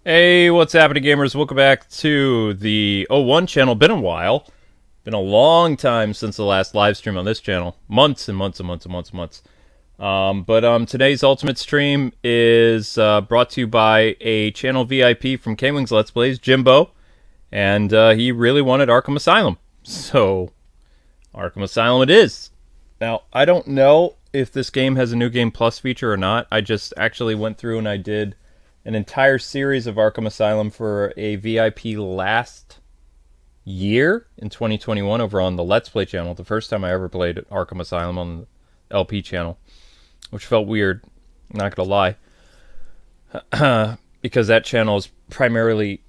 Hey, what's happening, gamers? Welcome back to the O1 channel. Been a while. Been a long time since the last live stream on this channel. Months and months and months and months and months. Today's Ultimate stream is brought to you by a channel VIP from K-Wings Let's Plays, Jimbo. And he really wanted Arkham Asylum. So, Arkham Asylum it is. Now, I don't know if this game has a New Game Plus feature or not. I just actually went through and I did an entire series of Arkham Asylum for a VIP last year in 2021 over on the Let's Play channel. The first time I ever played Arkham Asylum on the LP channel, which felt weird, not gonna lie, because that channel is primarily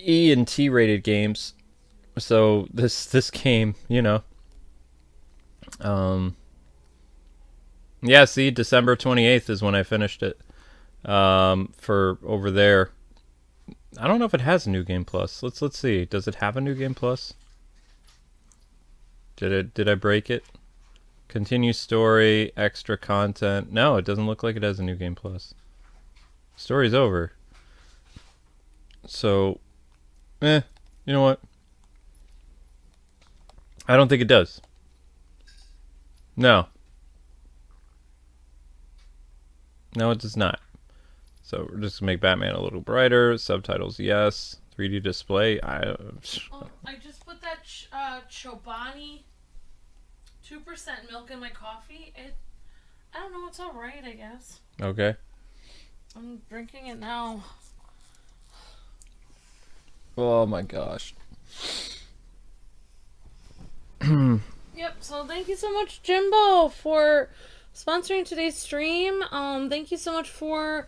E and T rated games. So this game, you know, yeah. See, December 28th is when I finished it. For over there. I don't know if it has a New Game Plus. Let's see. Does it have a New Game Plus? Did I break it? Continue story, extra content. No, it doesn't look like it has a New Game Plus. Story's over. So, you know what? I don't think it does. No. No, it does not. So we're just gonna make Batman a little brighter. Subtitles, yes. 3D display. I just put that Chobani 2% milk in my coffee. I don't know. It's all right, I guess. Okay. I'm drinking it now. Oh my gosh. Yep. So thank you so much, Jimbo, for sponsoring today's stream. Thank you so much for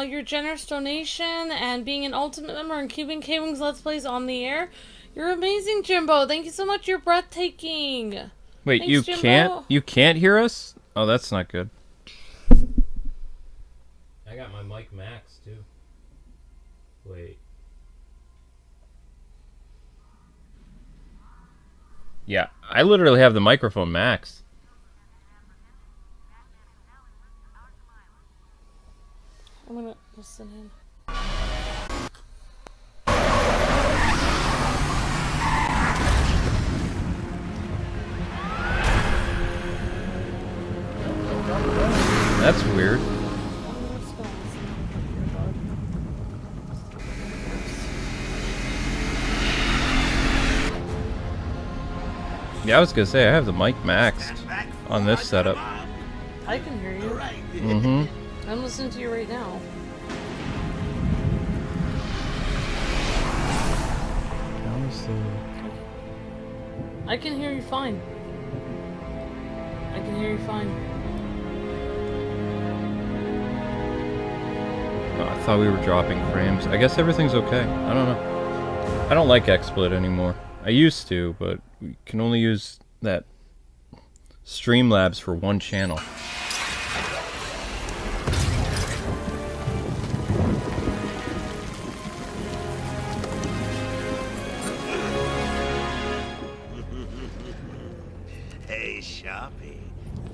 your generous donation and being an ultimate member and keeping K-Wings Let's Plays on the air. You're amazing, Jimbo. Thank you so much. You're breathtaking. Wait, Thanks, you can't hear us? Oh, that's not good. I got my mic max too. Wait. Yeah, I literally have the microphone max. I'm gonna listen in. That's weird. Yeah, I was gonna say I have the mic maxed on this setup. I can hear you. Mm-hmm. I'm listening to you right now. I can hear you fine. I can hear you fine. Oh, I thought we were dropping frames. I guess everything's okay. I don't know. I don't like XSplit anymore. I used to, but we can only use that Streamlabs for one channel. Hey, Sharpie.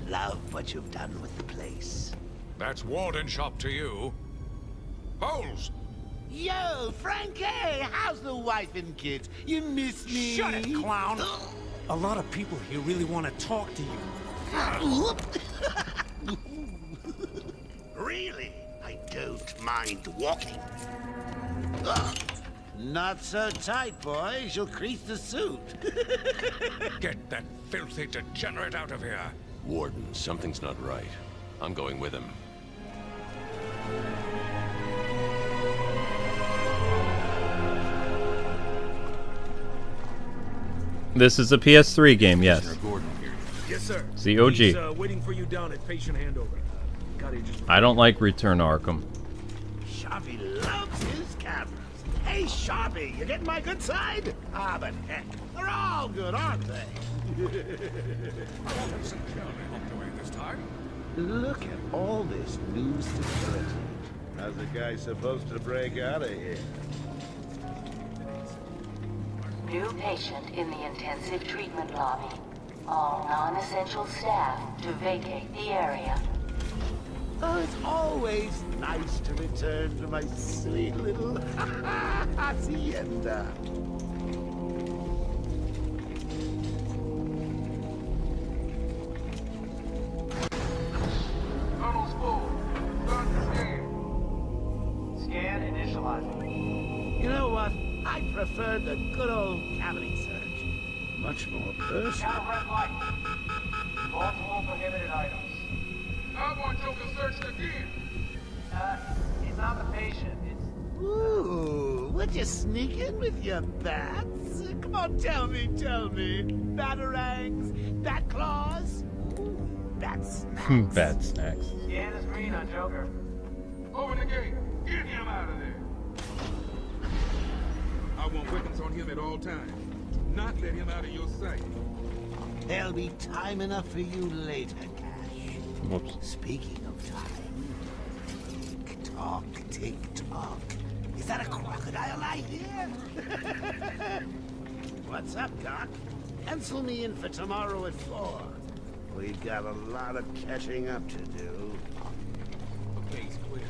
Love what you've done with the place. That's Warden Shop to you. Bowles! Yo, Frankie! How's the wife and kids? You miss me? Shut it, clown! A lot of people here really want to talk to you. Really? I don't mind walking. Ugh. Not so tight, boy. She'll crease the suit. Get that filthy degenerate out of here! Warden, something's not right. I'm going with him. This is a PS3 game, yes. Yes, sir. It's the OG. He's waiting for you down at patient handover. I don't like Return to Arkham. Sharpie loves his cameras. Hey, Sharpie, you getting my good side? Ah, but heck, they're all good, aren't they? This time? Look at all this new security. How's a guy supposed to break out of here? New patient in the intensive treatment lobby. All non-essential staff to vacate the area. Oh, it's always nice to return to my sweet little hacienda. Tunnel's full. Start the scan. Scan initializing. You know what? I prefer the good old cavity search. Much more personal. Count red light. Multiple prohibited items. I want Joker searched again. It's not the patient. It's Ooh, would you sneak in with your bats? Come on, tell me. Batarangs, bat claws, bat snacks. Bad snacks. scan is green on Joker. Open the gate. Get him out of there. I want weapons on him at all times. Not let him out of your sight. There'll be time enough for you later, Cash. Whoops. Speaking of time, tick tock. Is that a crocodile I hear? What's up, Doc? Pencil me in for tomorrow at 4. We've got a lot of catching up to do. Okay, he's clear.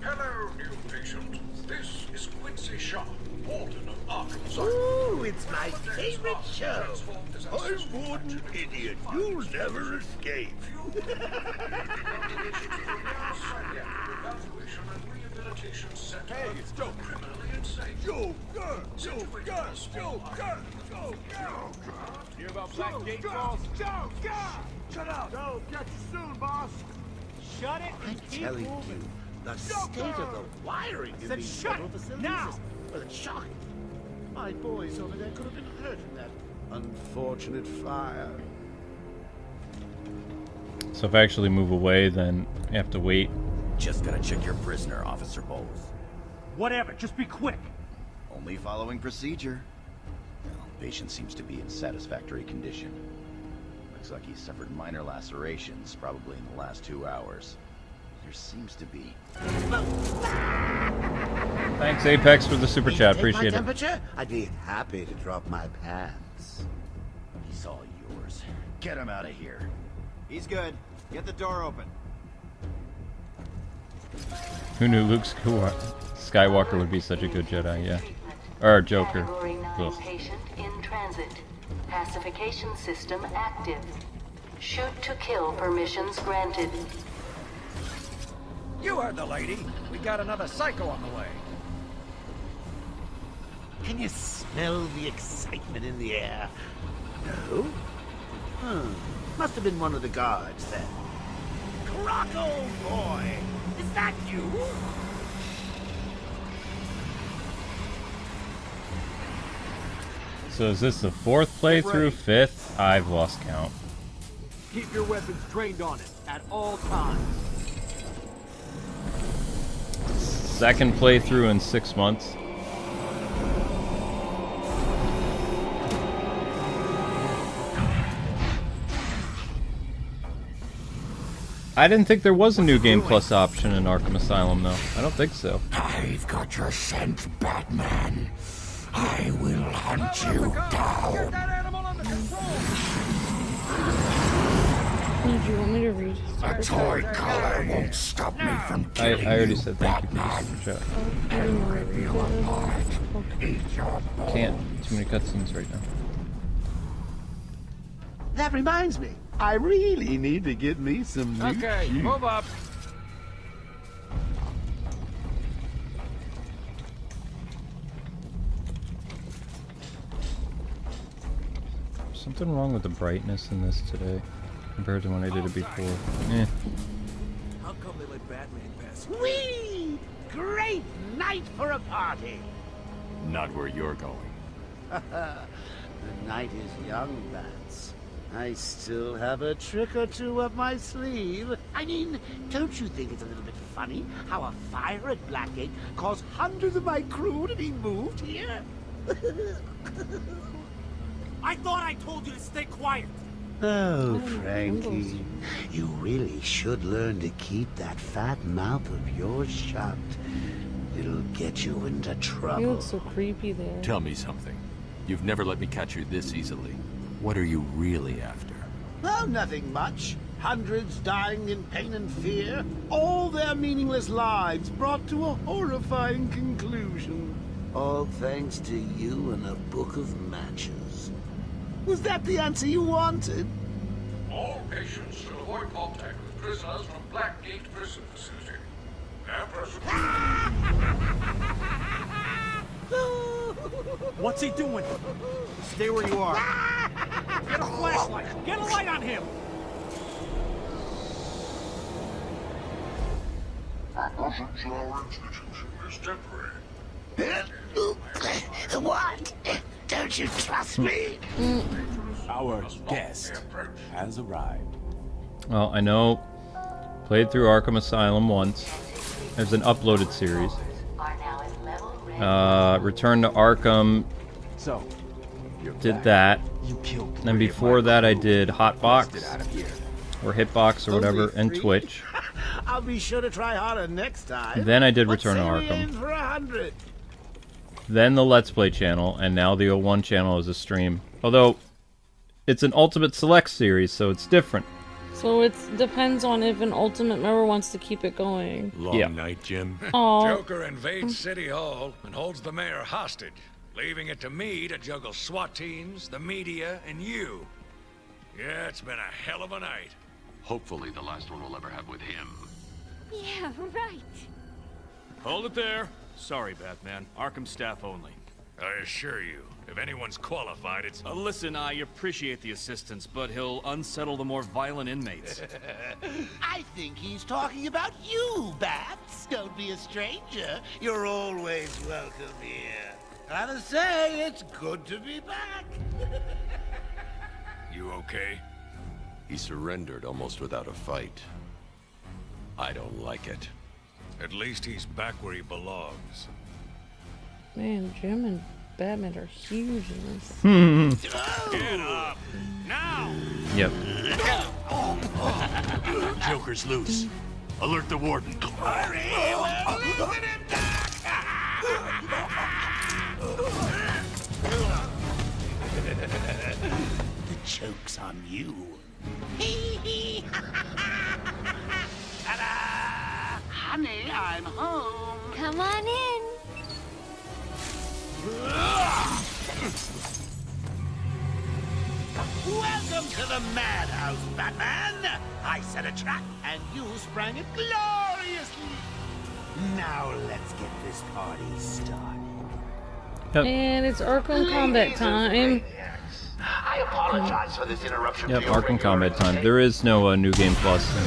Hello, new patient. This is Quincy Shaw, Warden of Arkham Asylum. Ooh, it's my favorite show. I'm Warden Idiot. You'll never escape. Hey, it's Joker. Criminally insane. Joker! Hear about Black Gate Falls? Joker! Shut up! Joe, catch you soon, boss. Shut it I'm and keep telling moving. you, the state of the wiring in Said these shut federal facilities now. well, it's shocking. My boys over there could have been hurt in that unfortunate fire. So if I actually move away, then I have to wait. Just gotta check your prisoner, Officer Bowles. Whatever, just be quick. Only following procedure. Well, patient seems to be in satisfactory condition. Looks like he suffered minor lacerations, probably in the last 2 hours. There seems to be... Thanks, Apex, for the super chat. Take my Appreciate it. temperature? I'd be happy to drop my pants. He's all yours. Get him out of here. He's good. Get the door open. Who knew Luke Skywalker would be such a good Jedi? Yeah. Or Joker. Category 9 Ugh. patient in transit. Pacification system active. Shoot to kill permissions granted. You heard the lady. We got another psycho on the way. Can you smell the excitement in the air? No? Must have been one of the guards then. Crocko boy! Is that you? So is this the 4th playthrough? 5th? I've lost count. Keep your weapons trained on it at all times. 2nd playthrough in 6 months. I didn't think there was a new game plus option in Arkham Asylum, though. I don't think so. I've got your scent, Batman. I will hunt you down. Get that animal under control! Did you want me to read? A toy collar won't stop me from I killing already you, said thank you for the Batman. super chat. I didn't know Rip you apart. Eat your bones. Can't. Too many cutscenes right now. That reminds me. I really need to get me some new Okay, shoes. move up. Something wrong with the brightness in this today compared to when I did it before. Eh. How come they let Batman pass? Whee! Great night for a party. Not where you're going. The night is young, Bats. I still have a trick or two up my sleeve. I mean, don't you think it's a little bit funny how a fire at Blackgate caused hundreds of my crew to be moved here? I thought I told you to stay quiet. Oh, Frankie, you really should learn to keep that fat mouth of yours shut. It'll get you into You trouble. look so creepy there. Tell me something. You've never let me catch you this easily. What are you really after? Oh, nothing much. Hundreds dying in pain and fear, all their meaningless lives brought to a horrifying conclusion. All thanks to you and a book of matches. Was that the answer you wanted? All patients should avoid contact with prisoners from Blackgate Prison Facility. What's he doing? Stay where you are. Get a flashlight! Get a light on him! Our institution is temporary. What? Don't you trust me? Our guest has arrived. Well, I know. Played through Arkham Asylum once. There's an uploaded series. Return to Arkham. So, did that. You killed. And before that, I did Hotbox or Hitbox or whatever, and Twitch. I'll be sure to try harder next time. Then I did What Return to say we Arkham. aim for 100? Then the Let's Play channel, and now the 01 channel is a stream. Although, it's an Ultimate Select series, so it's different. So it depends on if an Ultimate member wants to keep it going. Long night, Jim. Aw. Joker invades City Hall and holds the mayor hostage, leaving it to me to juggle SWAT teams, the media, and you. Yeah, it's been a hell of a night. Hopefully the last one we'll ever have with him. Yeah, right. Hold it there. Sorry, Batman. Arkham staff only. I assure you, if anyone's qualified, it's... Listen, I appreciate the assistance, but he'll unsettle the more violent inmates. I think he's talking about you, Bats. Don't be a stranger. You're always welcome here. Gotta say, it's good to be back. You okay? He surrendered almost without a fight. I don't like it. At least he's back where he belongs. Man, Jim and Batman are huge in this. Get up! Now! Yep. Joker's loose. Alert the warden. Hurry! We're leaving him The joke's on you. Ta-da! Honey, I'm home. Come on in. Welcome to the madhouse, Batman! I set a trap, and you sprang it gloriously! Now let's get this party started. Yep. And it's Arkham Combat time. I apologize for this interruption. Yep, Arkham Combat time. There is no New Game Plus in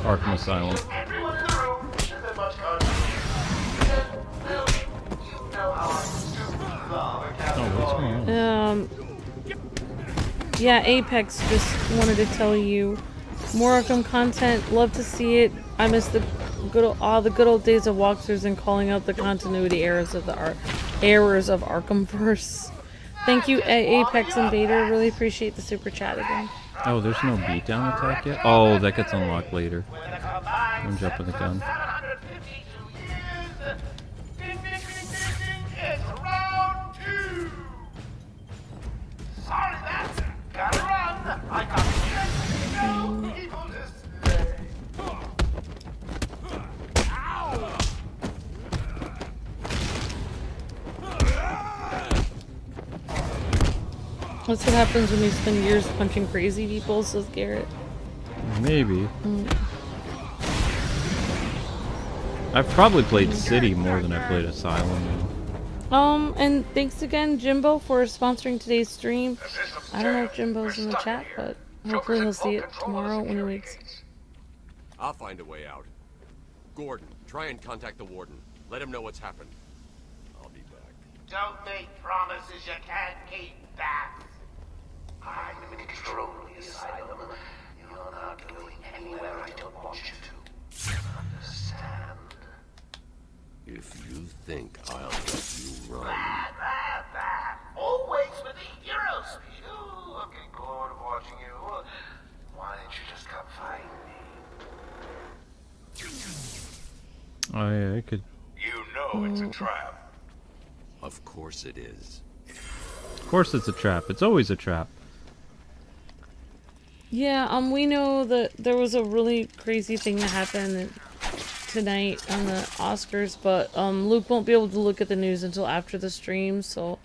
Arkham Asylum. Everyone in the room, is there much Yeah, Apex just wanted to tell you more Arkham content. Love to see it. I miss the good old days of walkthroughs and calling out the continuity errors of Arkhamverse. Thank you, Apex Invader. Really appreciate the super chat again. Oh, there's no beatdown attack yet? Oh, that gets unlocked later. I'm jumping the gun. It's round 2! Sorry, that's gotta run! I got people to stay. Ow! That's what happens when you spend years punching crazy people, says Garrett. Maybe. I've probably played City more than I played Asylum. And thanks again, Jimbo, for sponsoring today's stream. I don't know if Jimbo's in the chat, but hopefully he'll see it tomorrow when he wakes. I'll find a way out. Gordon, try and contact the warden. Let him know what's happened. I'll be back. Don't make promises you can't keep, Bats. I'm in control of the asylum. You're not going anywhere I don't want you to. Understand? If you think I'll let you run... Always with the hero speed. Ooh, looking forward to watching you. Why didn't you just come find me? Oh yeah, I could. You know it's a trap. Of course it is. Of course it's a trap. It's always a trap. Yeah, we know that there was a really crazy thing that happened tonight on the Oscars, but Luke won't be able to look at the news until after the stream, so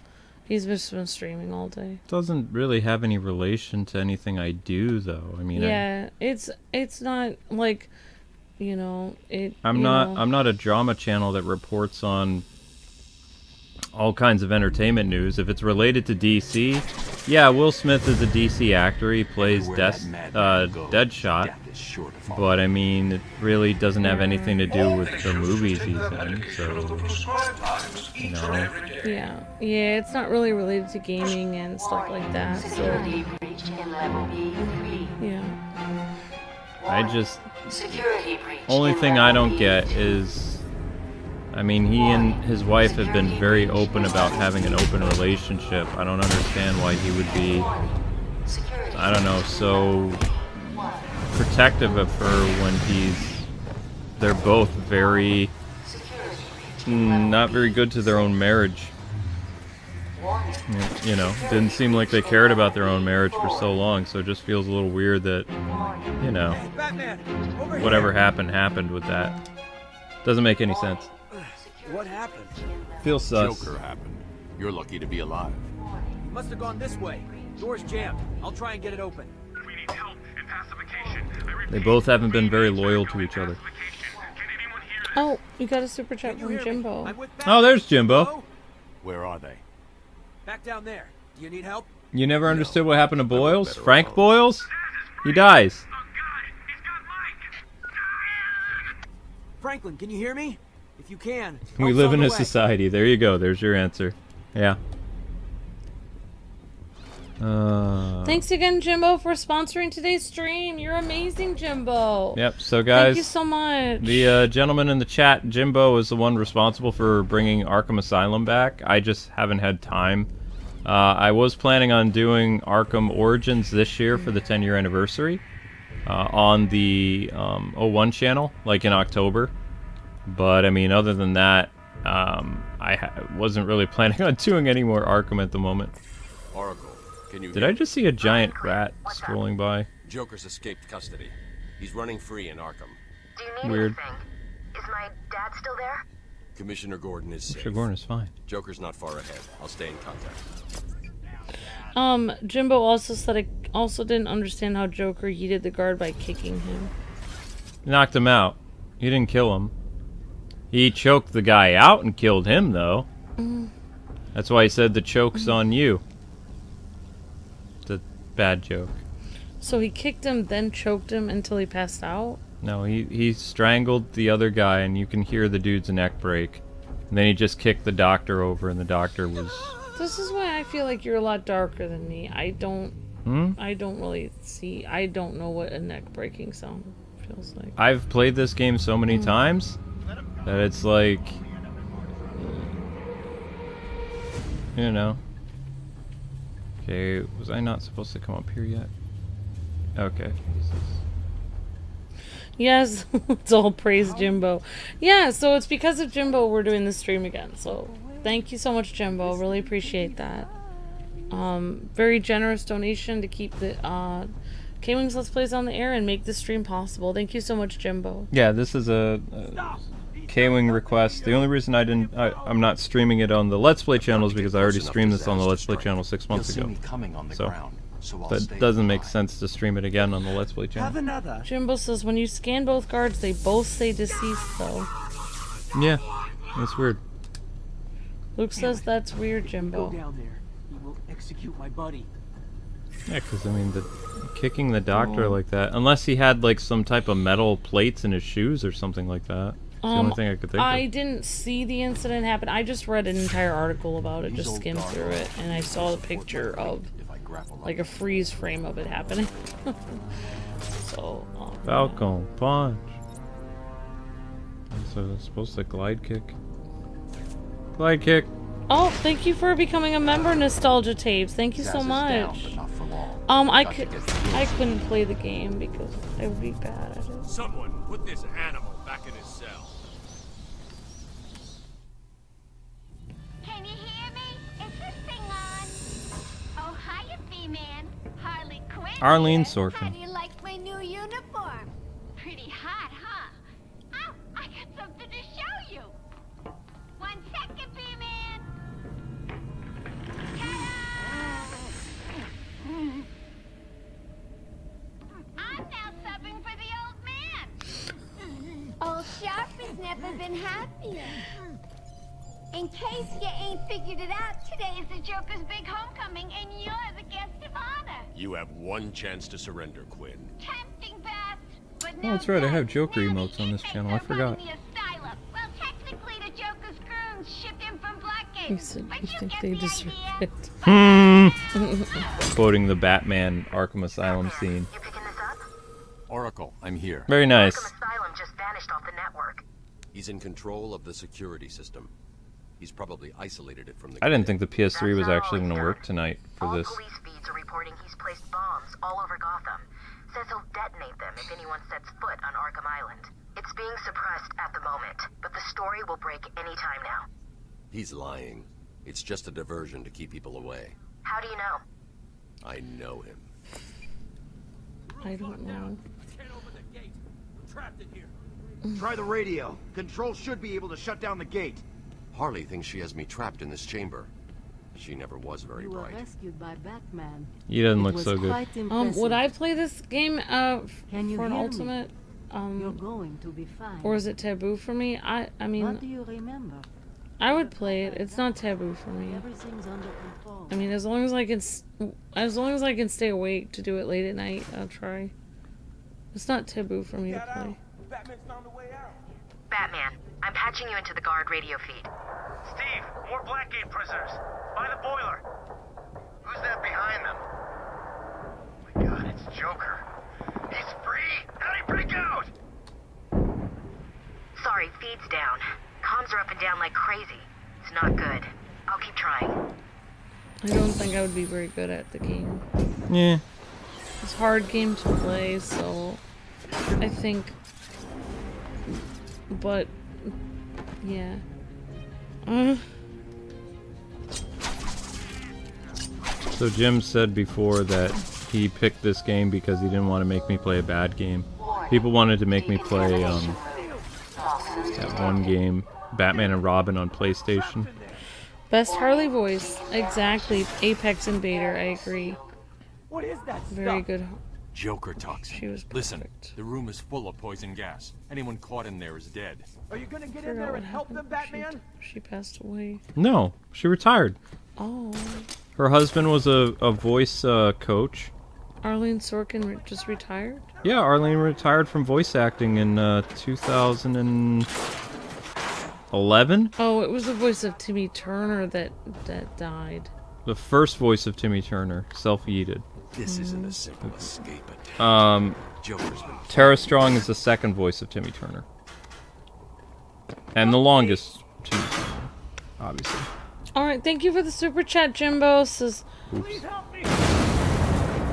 he's just been streaming all day. Doesn't really have any relation to anything I do, though. I mean, yeah, it's not like, you know, it. I'm not a drama channel that reports on all kinds of entertainment news. If it's related to DC, yeah, Will Smith is a DC actor. He plays Deadshot. But, I mean, it really doesn't have anything to do with the movies he's in, so, you know. Yeah, it's not really related to gaming and stuff like that, so. Yeah. I just... Only thing I don't get is... I mean, he and his wife have been very open about having an open relationship. I don't understand why he would be, I don't know, so protective of her when they're both very, not very good to their own marriage. You know, didn't seem like they cared about their own marriage for so long, so it just feels a little weird that, you know, whatever happened with that. Doesn't make any sense. What happened? Feels sus. Joker happened. You're lucky to be alive. He must have gone this way. Door's jammed. I'll try and get it open. We need help and pacification. They both haven't been very loyal to each other. Oh, you got a super chat from Jimbo. Oh, there's Jimbo. Where are they? Back down there. Do you need help? You never understood what happened to Boyles? Frank Boyles? He dies. Franklin, can you hear me? If you can. We live in a society. There you go. There's your answer. Yeah. Thanks again, Jimbo, for sponsoring today's stream. You're amazing, Jimbo. Yep, so guys... Thank you so much. The gentleman in the chat, Jimbo, is the one responsible for bringing Arkham Asylum back. I just haven't had time. I was planning on doing Arkham Origins this year for the 10-year anniversary on the 01 channel, like in October. But, I mean, other than that, I wasn't really planning on doing any more Arkham at the moment. Oracle, can you Did I just see a giant rat strolling by? Joker's escaped custody. He's running free in Arkham. Do you need Weird. anything? Is my dad still there? Commissioner Gordon is safe. Commissioner Gordon is fine. Joker's not far ahead. I'll stay in contact. Jimbo also said I also didn't understand how Joker yeeted the guard by kicking him. Knocked him out. He didn't kill him. He choked the guy out and killed him, though. That's why he said the choke's on you. It's a bad joke. So he kicked him, then choked him until he passed out? No, he strangled the other guy, and you can hear the dude's neck break. And then he just kicked the doctor over, and the doctor was... This is why I feel like you're a lot darker than me. I don't really see... I don't know what a neck-breaking sound feels like. I've played this game so many times that it's like... You know. Okay, was I not supposed to come up here yet? Okay. Yes, it's all praise Jimbo. Yeah, so it's because of Jimbo we're doing this stream again. So thank you so much, Jimbo. Really appreciate that. Very generous donation to keep the K-Wings Let's Plays on the air and make this stream possible. Thank you so much, Jimbo. Yeah, this is a K-Wing request. The only reason I'm not streaming it on the Let's Play channel is because I already streamed this on the Let's Play channel 6 months ago. So that doesn't make sense to stream it again on the Let's Play channel. Jimbo says when you scan both guards, they both say deceased, though. Yeah, that's weird. Luke says that's weird, Jimbo. Go down there. He will execute my buddy. Yeah, because I mean, kicking the doctor like that, unless he had like some type of metal plates in his shoes or something like that. That's the only thing I could think I of. didn't see the incident happen. I just read an entire article about it, just skimmed through it, and I saw the picture of like a freeze frame of it happening. So Falcon punch. So it's supposed to glide kick. Glide kick. Oh, thank you for becoming a member, Nostalgia Tapes. Thank you so much. I couldn't play the game because I would be bad at it. Someone put this animal back in his cell. Can you hear me? Is this thing on? Oh, hiya, B-Man. Harley Quinn. Arlene Sorkin. How do you like my new uniform? Pretty hot, huh? Oh, I got something to show you. 1 second, B-Man. I'm now subbing for the old man. Old Sharp has never been happier. In case you ain't figured it out, Today is the Joker's big homecoming, and you're the guest of honor. You have one chance to surrender, Quinn. Tempting, Beth, but Oh, no that's right. I have thanks. Joker Now emotes the on this infants channel. I are forgot. running the asylum. Well, technically, the Joker's goons shipped in from Blackgate. You said But you you think get they the deserve idea. it. Quoting the Batman Arkham Asylum scene. You picking this up? Oracle, I'm here. Very nice. Arkham Asylum just vanished off the network. He's in control of the security system. He's probably isolated it from the I didn't grid. think the PS3 was actually going to work tonight for All this. police feeds are reporting he's placed bombs all over Gotham. Says he'll detonate them if anyone sets foot on Arkham Island. It's being suppressed at the moment, but the story will break any time now. He's lying. It's just a diversion to keep people away. How do you know? I know him. I don't know. Try the radio. Control should be able to shut down the gate. Harley thinks she has me trapped in this chamber. She never was very bright. Rescued by Batman. He doesn't look so good. Would I play this game Can you for an hear me? ultimate? You're going to be fine. Or is it taboo for me? I What do mean, you remember? I would play it. It's not taboo for me. Everything's under control. I mean, as long as I can stay awake to do it late at night, I'll try. It's not taboo for me to play. Batman, I'm patching you into the guard radio feed. Steve, more Blackgate prisoners. By the boiler. Who's that behind them? Oh my God, it's Joker. He's free. How'd he break out? Sorry, feed's down. Comms are up and down like crazy. It's not good. I'll keep trying. I don't think I would be very good at the game. Yeah. It's a hard game to play, so I think. But yeah. So Jim said before that he picked this game because he didn't want to make me play a bad game. People wanted to make me play that one game, Batman and Robin on PlayStation. Best Harley voice, exactly. Apex Invader, I agree. What is that Very good. Joker toxin. She was Listen, perfect. the room is full of poison gas. Anyone caught in there is dead. Are you gonna get Forgot in there what and help them, happened. Batman? She passed away. No, she retired. Oh. Her husband was a voice coach. Arlene Sorkin just retired? Yeah, Arlene retired from voice acting in 2011. Oh, it was the voice of Timmy Turner that died. The first voice of Timmy Turner, self-yeeted. This isn't a simple escape attempt. Joker's been Tara Strong is the second voice of Timmy Turner. And the longest Timmy Turner, obviously. Alright, thank you for the super chat, Jimbo. Says,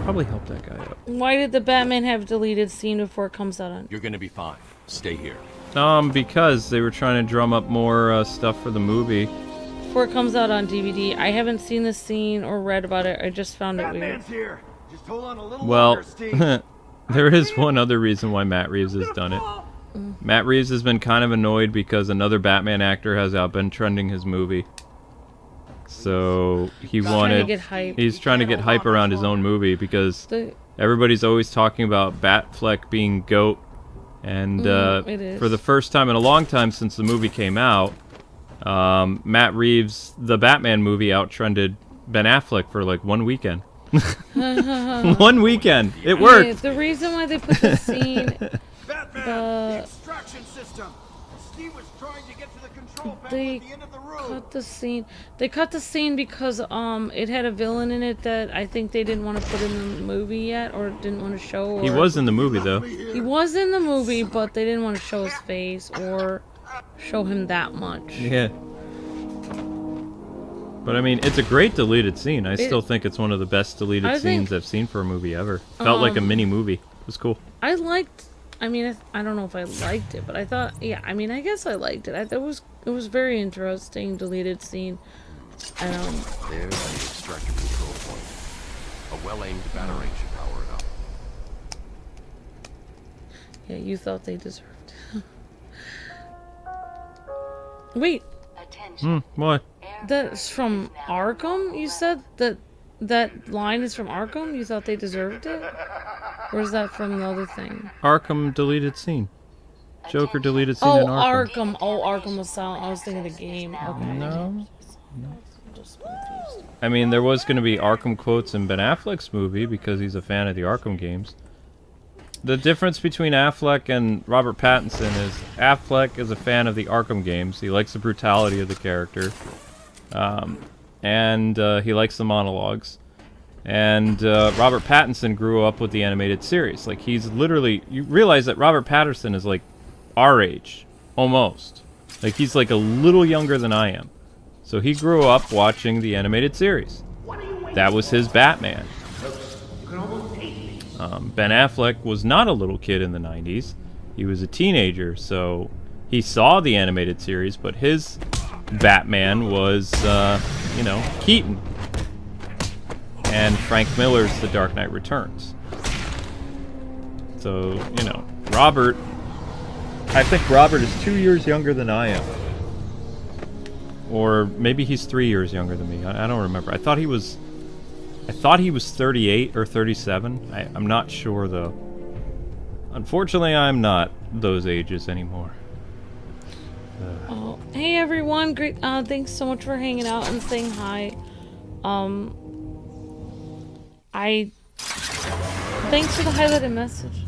Probably helped that guy out. why did the Batman have deleted scene before it comes out on? You're gonna be fine. Stay here. Because they were trying to drum up more stuff for the movie. Before it comes out on DVD. I haven't seen this scene or read about it. I just found it weird. Batman's here. Just hold on a little Well, longer, Steve. there is one other reason why Matt Reeves has done it. Matt Reeves has been kind of annoyed because another Batman actor has been trending his movie. So he wanted. He's trying to get hype around his own movie because everybody's always talking about Batfleck being GOAT, and it is. for the first time in a long time since the movie came out, Matt Reeves' The Batman movie outtrended Ben Affleck for like 1 weekend. 1 weekend, it worked. Yeah, the reason why they put the scene, Batman, the extraction system. Steve was trying to get to the control panel they at the end of the room. cut the scene. They cut the scene because it had a villain in it that I think they didn't want to put in the movie yet, or didn't want to show. Or, He was in the movie though. He was in the movie, but they didn't want to show his face or show him that much. Yeah. But I mean, it's a great deleted scene. I still think it's one of the best deleted scenes I've seen for a movie ever. Felt like a mini movie. It was cool. I liked. I mean, I don't know if I liked it, but I thought, yeah. I mean, I guess I liked it. It was very interesting deleted scene. And There's the extractor control point. A well-aimed batarang should power it up. Yeah, you thought they deserved it. Wait. What? That's from Arkham? You said that line is from Arkham? You thought they deserved it? Or is that from another thing? Arkham deleted scene. Joker deleted scene Oh, in Arkham. Arkham. Oh, Arkham Asylum. I was thinking the game. Okay. No. I mean, there was going to be Arkham quotes in Ben Affleck's movie because he's a fan of the Arkham games. The difference between Affleck and Robert Pattinson is Affleck is a fan of the Arkham games. He likes the brutality of the character. And he likes the monologues. And Robert Pattinson grew up with the animated series. Like, he's literally... You realize that Robert Pattinson is, like, our age. Almost. Like, he's, like, a little younger than I am. So he grew up watching the animated series. That was his Batman. Ben Affleck was not a little kid in the 90s. He was a teenager, so he saw the animated series, but his Batman was, you know, Keaton. And Frank Miller's The Dark Knight Returns. So, you know, Robert... I think Robert is 2 years younger than I am. Or maybe he's 3 years younger than me. I don't remember. I thought he was 38 or 37. I'm not sure, though. Unfortunately, I'm not those ages anymore. Oh, hey everyone! Great. Thanks so much for hanging out and saying hi. Thanks for the highlighted message.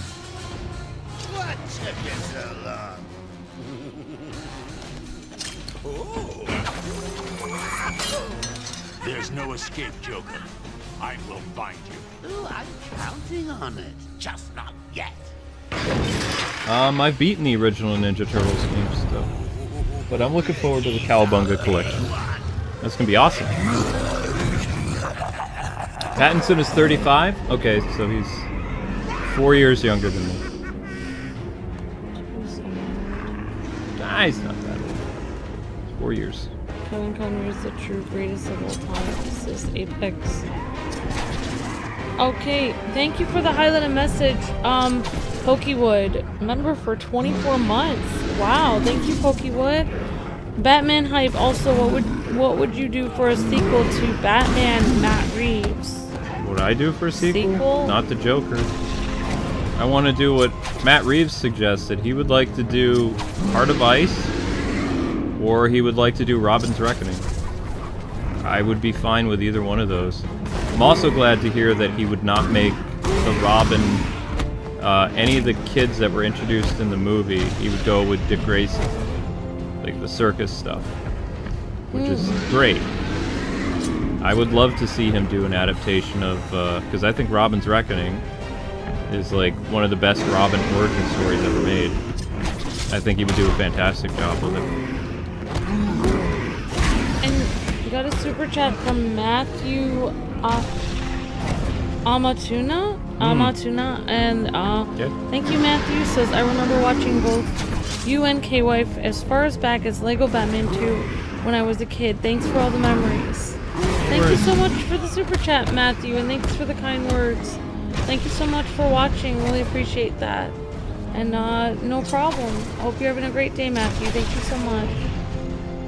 What took you so long? There's no escape, Joker. I will find you. Oh, I'm counting on it. Just not yet. I've beaten the original Ninja Turtles games, though. But I'm looking forward to the Cowabunga collection. That's gonna be awesome. Pattinson is 35? Okay, so he's 4 years younger than me. Nah, he's not that old. 4 years. Kevin Conroy is the true greatest of all time. This is Apex. Okay, thank you for the highlighted message, Pokewood. Member for 24 months. Wow, thank you, Pokewood. Batman hype. Also, what would you do for a sequel to Batman, Matt Reeves? What would I do for a sequel? Not the Joker. I want to do what Matt Reeves suggested. He would like to do Heart of Ice, or he would like to do Robin's Reckoning. I would be fine with either one of those. I'm also glad to hear that he would not make the Robin, any of the kids that were introduced in the movie. He would go with Dick Grayson, like the circus stuff, which is great. I would love to see him do an adaptation of, because I think Robin's Reckoning is like one of the best Robin origin stories ever made. I think he would do a fantastic job with it. And we got a super chat from Matthew Amatuna, and thank you, Matthew. Says, I remember watching both you and K-Wife as far as back as Lego Batman 2 when I was a kid. Thanks for all the memories. Thank you so much for the super chat, Matthew, and thanks for the kind words. Thank you so much for watching. Really appreciate that. And no problem. Hope you're having a great day, Matthew. Thank you so much.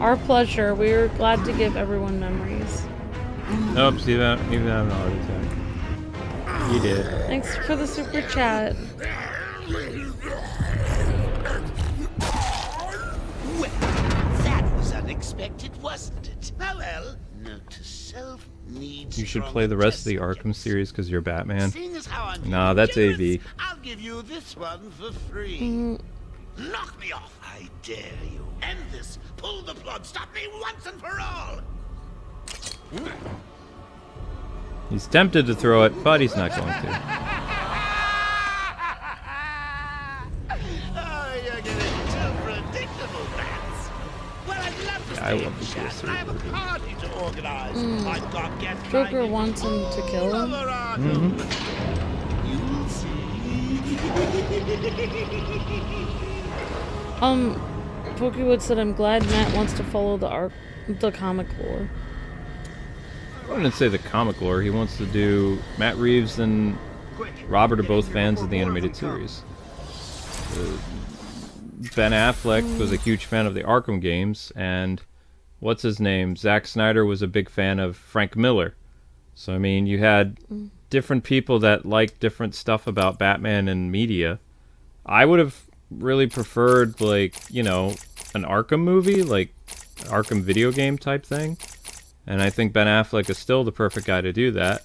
Our pleasure. We're glad to give everyone memories. Nope, see that? Even having a heart attack. You did. Thanks for the super chat. Well, that was unexpected, wasn't it? Oh well, note to self, needs. You should play the rest of the Arkham series because you're Batman. Seeing as how I'm Nah, that's generous, AV. I'll give you this one for free. Knock me off, I dare you. End this. Pull the plug. Stop me once and for all. He's tempted to throw it, but he's not going to. Oh, you're getting too predictable, bats. Well, I'd love to Yeah, I love the PS3 I have a party to organize. I've got guests Joker wants him to kill him. You'll see. Pokewood said, I'm glad Matt wants to follow the comic lore. I wouldn't say the comic lore. He wants to do... Matt Reeves and Robert are both fans of the animated series. Ben Affleck was a huge fan of the Arkham games, and what's his name? Zack Snyder was a big fan of Frank Miller. So, I mean, you had different people that liked different stuff about Batman and media. I would have really preferred, like, you know, an Arkham movie, like Arkham video game type thing. And I think Ben Affleck is still the perfect guy to do that.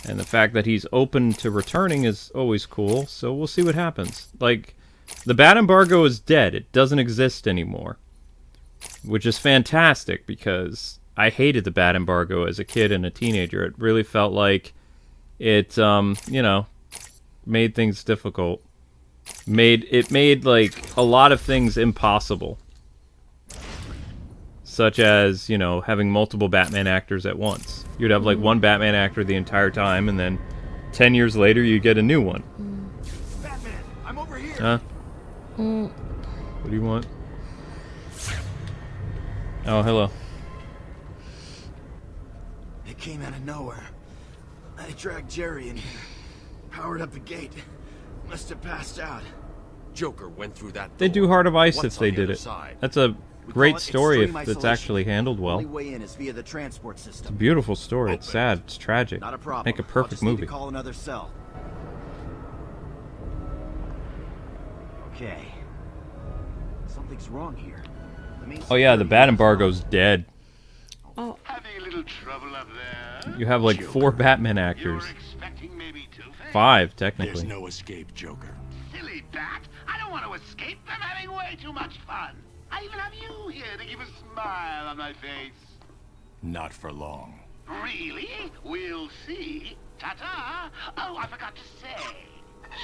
And the fact that he's open to returning is always cool, so we'll see what happens. Like, the Bat embargo is dead. It doesn't exist anymore. Which is fantastic, because I hated the Bat embargo as a kid and a teenager. It really felt like it, you know, made things difficult. It made, like, a lot of things impossible. Such as, you know, having multiple Batman actors at once. You'd have, like, one Batman actor the entire time, and then 10 years later, you get a new one. Batman, I'm over here. Huh? What do you want? Oh, hello. It came out of nowhere. I dragged Jerry in here. Powered up the gate. Must have passed out. Joker went through that door. They'd do Heart of Ice What's if they on the did other it. side? That's a great story if it's actually handled well. Only way in is via the transport system. It's a beautiful story. It's sad. It's tragic. Not a problem. Make a I'll perfect just need movie. to call another cell. Okay. Something's wrong here. Oh yeah, the Bat embargo's dead. Oh. Having a little trouble up there? You have like 4 Batman actors. Expecting maybe Two-Face? 5, technically. There's no escape, Joker. Silly Bat! I don't want to escape. I'm having way too much fun. I even have you here to give a smile on my face. Not for long. Really? We'll see. Ta-ta! Oh, I forgot to say.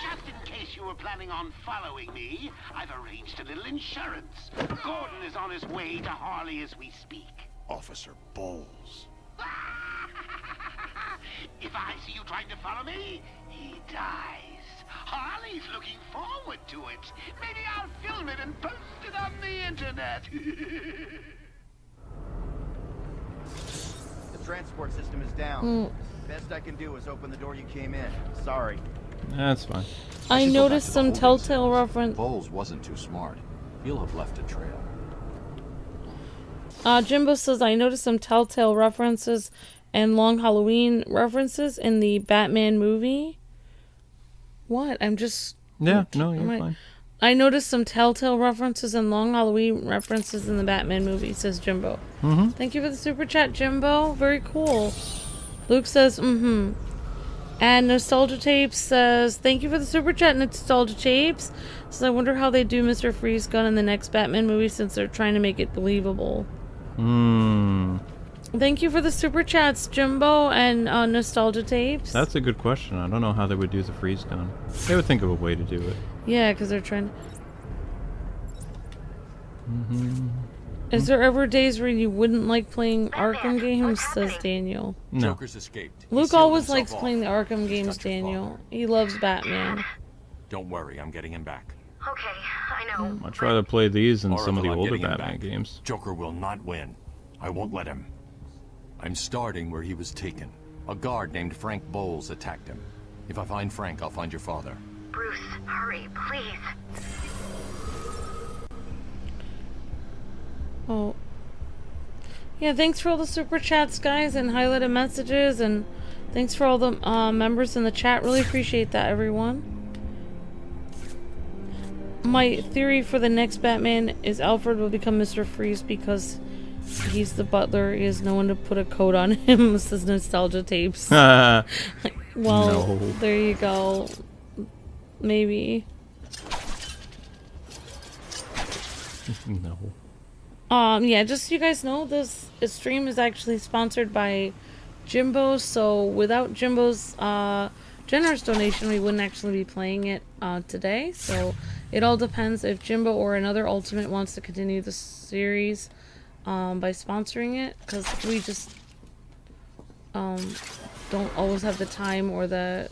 Just in case you were planning on following me, I've arranged a little insurance. Gordon is on his way to Harley as we speak. Officer Bowles. If I see you trying to follow me, he dies. Harley's looking forward to it. Maybe I'll film it and post it on the internet. The transport system is down. Best I can do is open the door you came in. Sorry. That's fine. I noticed some telltale reference. Bowles wasn't too smart. He'll have left a trail. Jimbo says, I noticed some telltale references and Long Halloween references in the Batman movie. What? I'm just... Yeah, no, you're fine. I noticed some telltale references and Long Halloween references in the Batman movie, says Jimbo. Thank you for the super chat, Jimbo. Very cool. Luke says, And Nostalgia Tapes says, thank you for the super chat, Nostalgia Tapes. So I wonder how they do Mr. Freeze gun in the next Batman movie since they're trying to make it believable. Thank you for the super chats, Jimbo and Nostalgia Tapes. That's a good question. I don't know how they would do the freeze gun. They would think of a way to do it. Yeah, because they're trying to... Is there ever days where you wouldn't like playing Arkham games, says Daniel. No. Joker's escaped. Luke always likes playing the Arkham games, Daniel. He loves Batman. Don't worry, I'm getting him back. Okay, I know. I'd rather play these than some of the Oracle, I'm older getting him Batman back. games. Joker will not win. I won't let him. I'm starting where he was taken. A guard named Frank Bowles attacked him. If I find Frank, I'll find your father. Bruce, hurry, please. Oh. Yeah, thanks for all the super chats, guys, and highlighted messages, and thanks for all the members in the chat. Really appreciate that, everyone. My theory for the next Batman is Alfred will become Mr. Freeze because he's the butler. He has no one to put a coat on him. This is Nostalgia Tapes. Well, No. there you go. Maybe. No. Yeah, just so you guys know, this stream is actually sponsored by Jimbo, so without Jimbo's generous donation, we wouldn't actually be playing it today. So it all depends if Jimbo or another Ultimate wants to continue the series by sponsoring it, because we just don't always have the time or the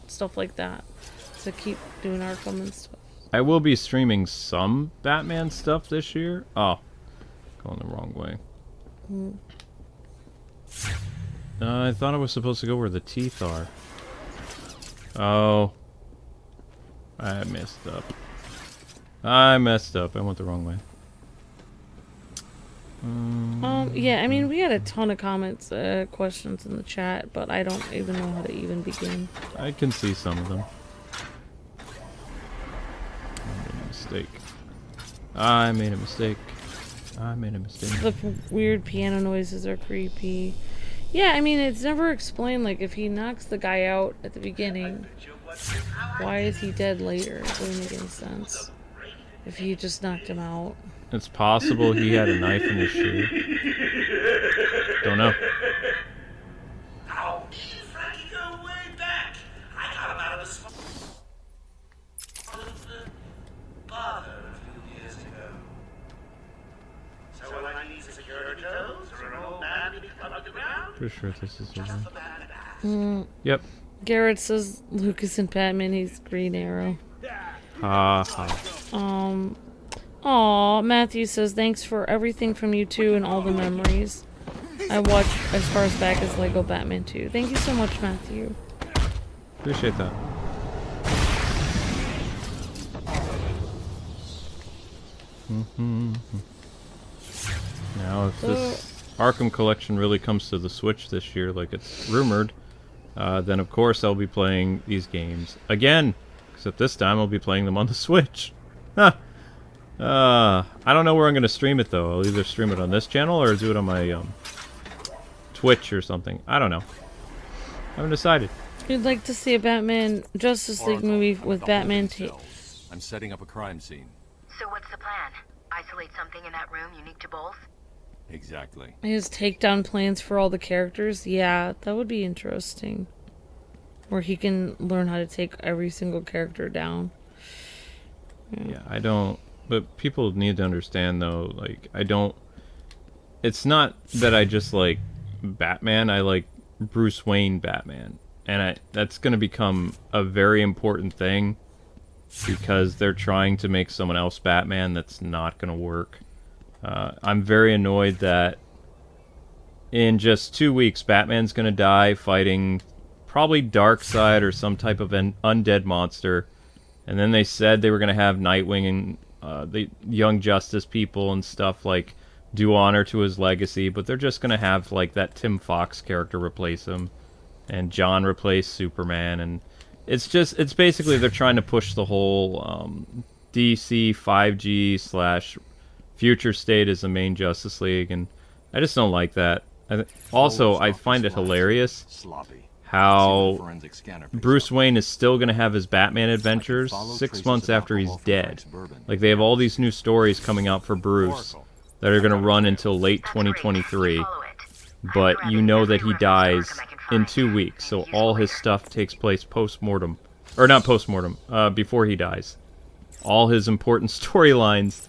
stuff like that to keep doing Arkham and stuff. I will be streaming some Batman stuff this year. Oh, going the wrong way. I thought I was supposed to go where the teeth are. Oh. I messed up. I messed up. I went the wrong way. Yeah, I mean, we had a ton of comments, questions in the chat, but I don't even know how to even begin. I can see some of them. I made a mistake. I made a mistake. I made a mistake. The weird piano noises are creepy. Yeah, I mean, it's never explained, like, if he knocks the guy out at the beginning, why is he dead later? It doesn't make any sense. If he just knocked him out. It's possible he had a knife in his shoe. Don't know. How did Frankie go way back? I got him out of the bother a few years ago. So when I need security codes or an old man to be cut underground? Pretty sure this is the one. Yep. Yep. Garrett says Lucas and Batman, he's Green Arrow. Ha ha. Aw, Matthew says, thanks for everything from you two and all the memories. I watched as far as back as Lego Batman 2. Thank you so much, Matthew. Appreciate that. Now, if this Arkham collection really comes to the Switch this year, like it's rumored, then of course I'll be playing these games again. Except this time I'll be playing them on the Switch. Huh. I don't know where I'm going to stream it, though. I'll either stream it on this channel or do it on my Twitch or something. I don't know. I haven't decided. You'd like to see a Batman Justice League movie with Batman tape. I'm setting up a crime scene. So what's the plan? Isolate something in that room unique to both? Exactly. His takedown plans for all the characters? Yeah, that would be interesting. Where he can learn how to take every single character down. Yeah, I don't... But people need to understand, though, like, I don't... It's not that I just like Batman, I like Bruce Wayne Batman. And that's going to become a very important thing because they're trying to make someone else Batman that's not going to work. I'm very annoyed that in just 2 weeks, Batman's going to die fighting probably Darkseid or some type of an undead monster. And then they said they were going to have Nightwing and the Young Justice people and stuff like do honor to his legacy, but they're just going to have like that Tim Fox character replace him and John replace Superman, and it's basically they're trying to push the whole DC 5G / future state as the main Justice League, and I just don't like that. Also, I find it hilarious how Bruce Wayne is still going to have his Batman adventures 6 months after he's dead. Like, they have all these new stories coming out for Bruce that are going to run until late 2023, but you know that he dies in 2 weeks, so all his stuff takes place post-mortem. Or not post-mortem, before he dies. All his important storylines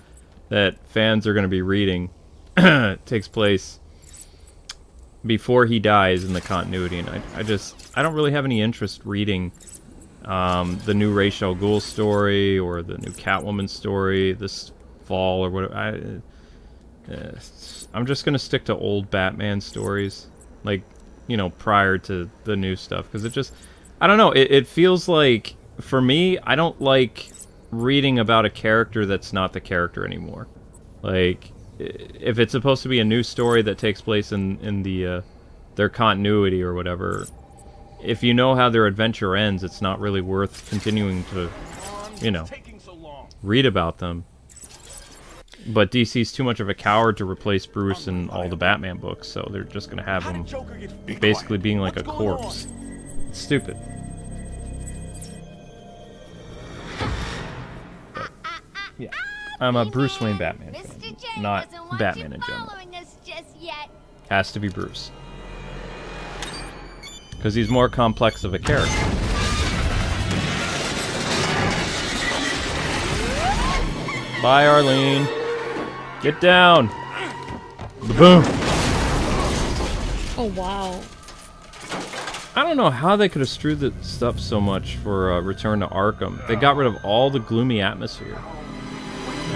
that fans are going to be reading takes place before he dies in the continuity, and I don't really have any interest reading the new Ra's al Ghul story or the new Catwoman story this fall or whatever. I'm just gonna stick to old Batman stories, like, you know, prior to the new stuff, because it just, I don't know, it feels like, for me, I don't like reading about a character that's not the character anymore. Like, if it's supposed to be a new story that takes place in the their continuity or whatever, if you know how their adventure ends, it's not really worth continuing to, you know, read about them. But DC's too much of a coward to replace Bruce in all the Batman books, so they're just gonna have him basically being like a corpse. It's stupid. But, yeah. I'm a Bruce Wayne Batman fan, not Batman in general. Has to be Bruce. Because he's more complex of a character. Bye, Arlene. Get down. Boom. Oh, wow. I don't know how they could have screwed this up so much for Return to Arkham. They got rid of all the gloomy atmosphere.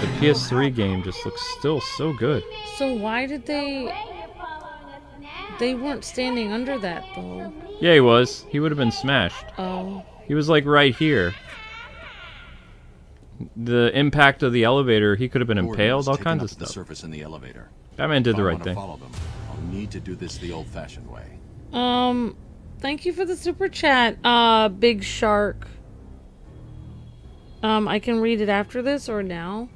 The PS3 game just looks still so good. So why did they weren't standing under that, though? Yeah, he was. He would have been smashed. Oh. He was, like, right here. The impact of the elevator, he could have been Gordon impaled, was all taken kinds up of to the stuff. surface in the elevator. Batman did the If I right wanna thing. follow them, I'll need to do this the old-fashioned way. Thank you for the super chat, Big Shark. I can read it after this or now.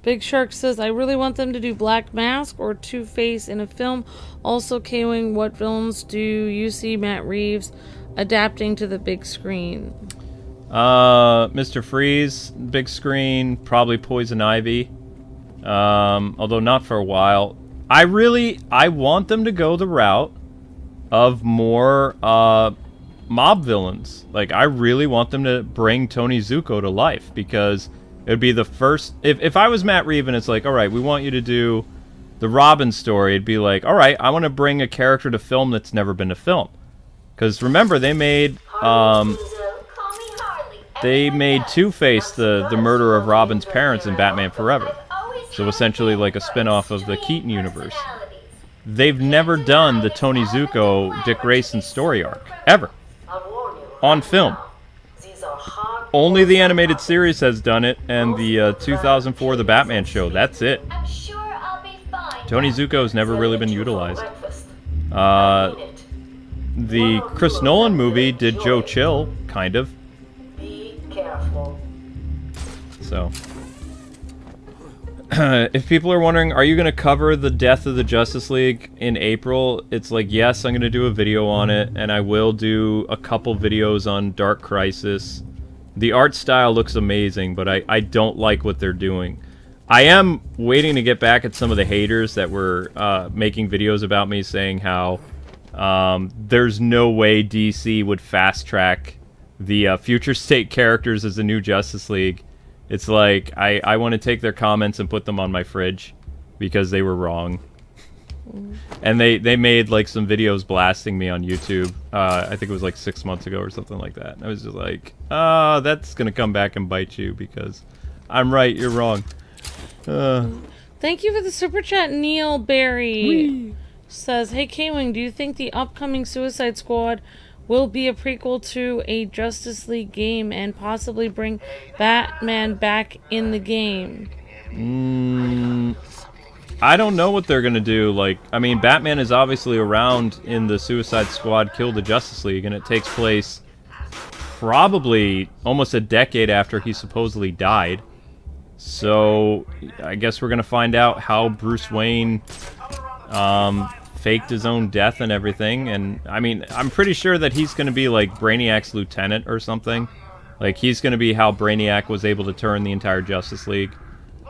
Big Shark says, I really want them to do Black Mask or Two-Face in a film. Also, K-Wing, what films do you see Matt Reeves adapting to the big screen? Mr. Freeze, big screen, probably Poison Ivy. Although not for a while. I want them to go the route of more, mob villains. Like, I really want them to bring Tony Zuko to life, because it would be the first... If I was Matt Reeves and it's like, alright, we want you to do the Robin story, it'd be like, alright, I want to bring a character to film that's never been to film. Because remember, they made, Two-Face the murder of Robin's parents in Batman Forever. So essentially like a spin-off of the Keaton universe. They've never done the Tony Zuko, Dick Grayson story arc. Ever. On film. Only the animated series has done it, and the 2004 The Batman Show. That's it. Tony Zuko's never really been utilized. The Chris Nolan movie did Joe Chill, kind of. So... if people are wondering, are you going to cover the death of the Justice League in April? It's like, yes, I'm going to do a video on it, and I will do a couple videos on Dark Crisis. The art style looks amazing, but I don't like what they're doing. I am waiting to get back at some of the haters that were making videos about me saying how there's no way DC would fast-track the Future State characters as a new Justice League. It's like, I want to take their comments and put them on my fridge because they were wrong. And they made like some videos blasting me on YouTube. I think it was like 6 months ago or something like that. And I was just like, oh, that's going to come back and bite you because I'm right, you're wrong. Thank you for the super chat, Neil Berry. Says, hey K-Wing, do you think the upcoming Suicide Squad will be a prequel to a Justice League game and possibly bring Batman back in the game? I don't know what they're going to do. Like, I mean, Batman is obviously around in the Suicide Squad Kill the Justice League, and it takes place probably almost a decade after he supposedly died. So, I guess we're going to find out how Bruce Wayne faked his own death and everything. And, I mean, I'm pretty sure that he's going to be like Brainiac's lieutenant or something. Like, he's going to be how Brainiac was able to turn the entire Justice League.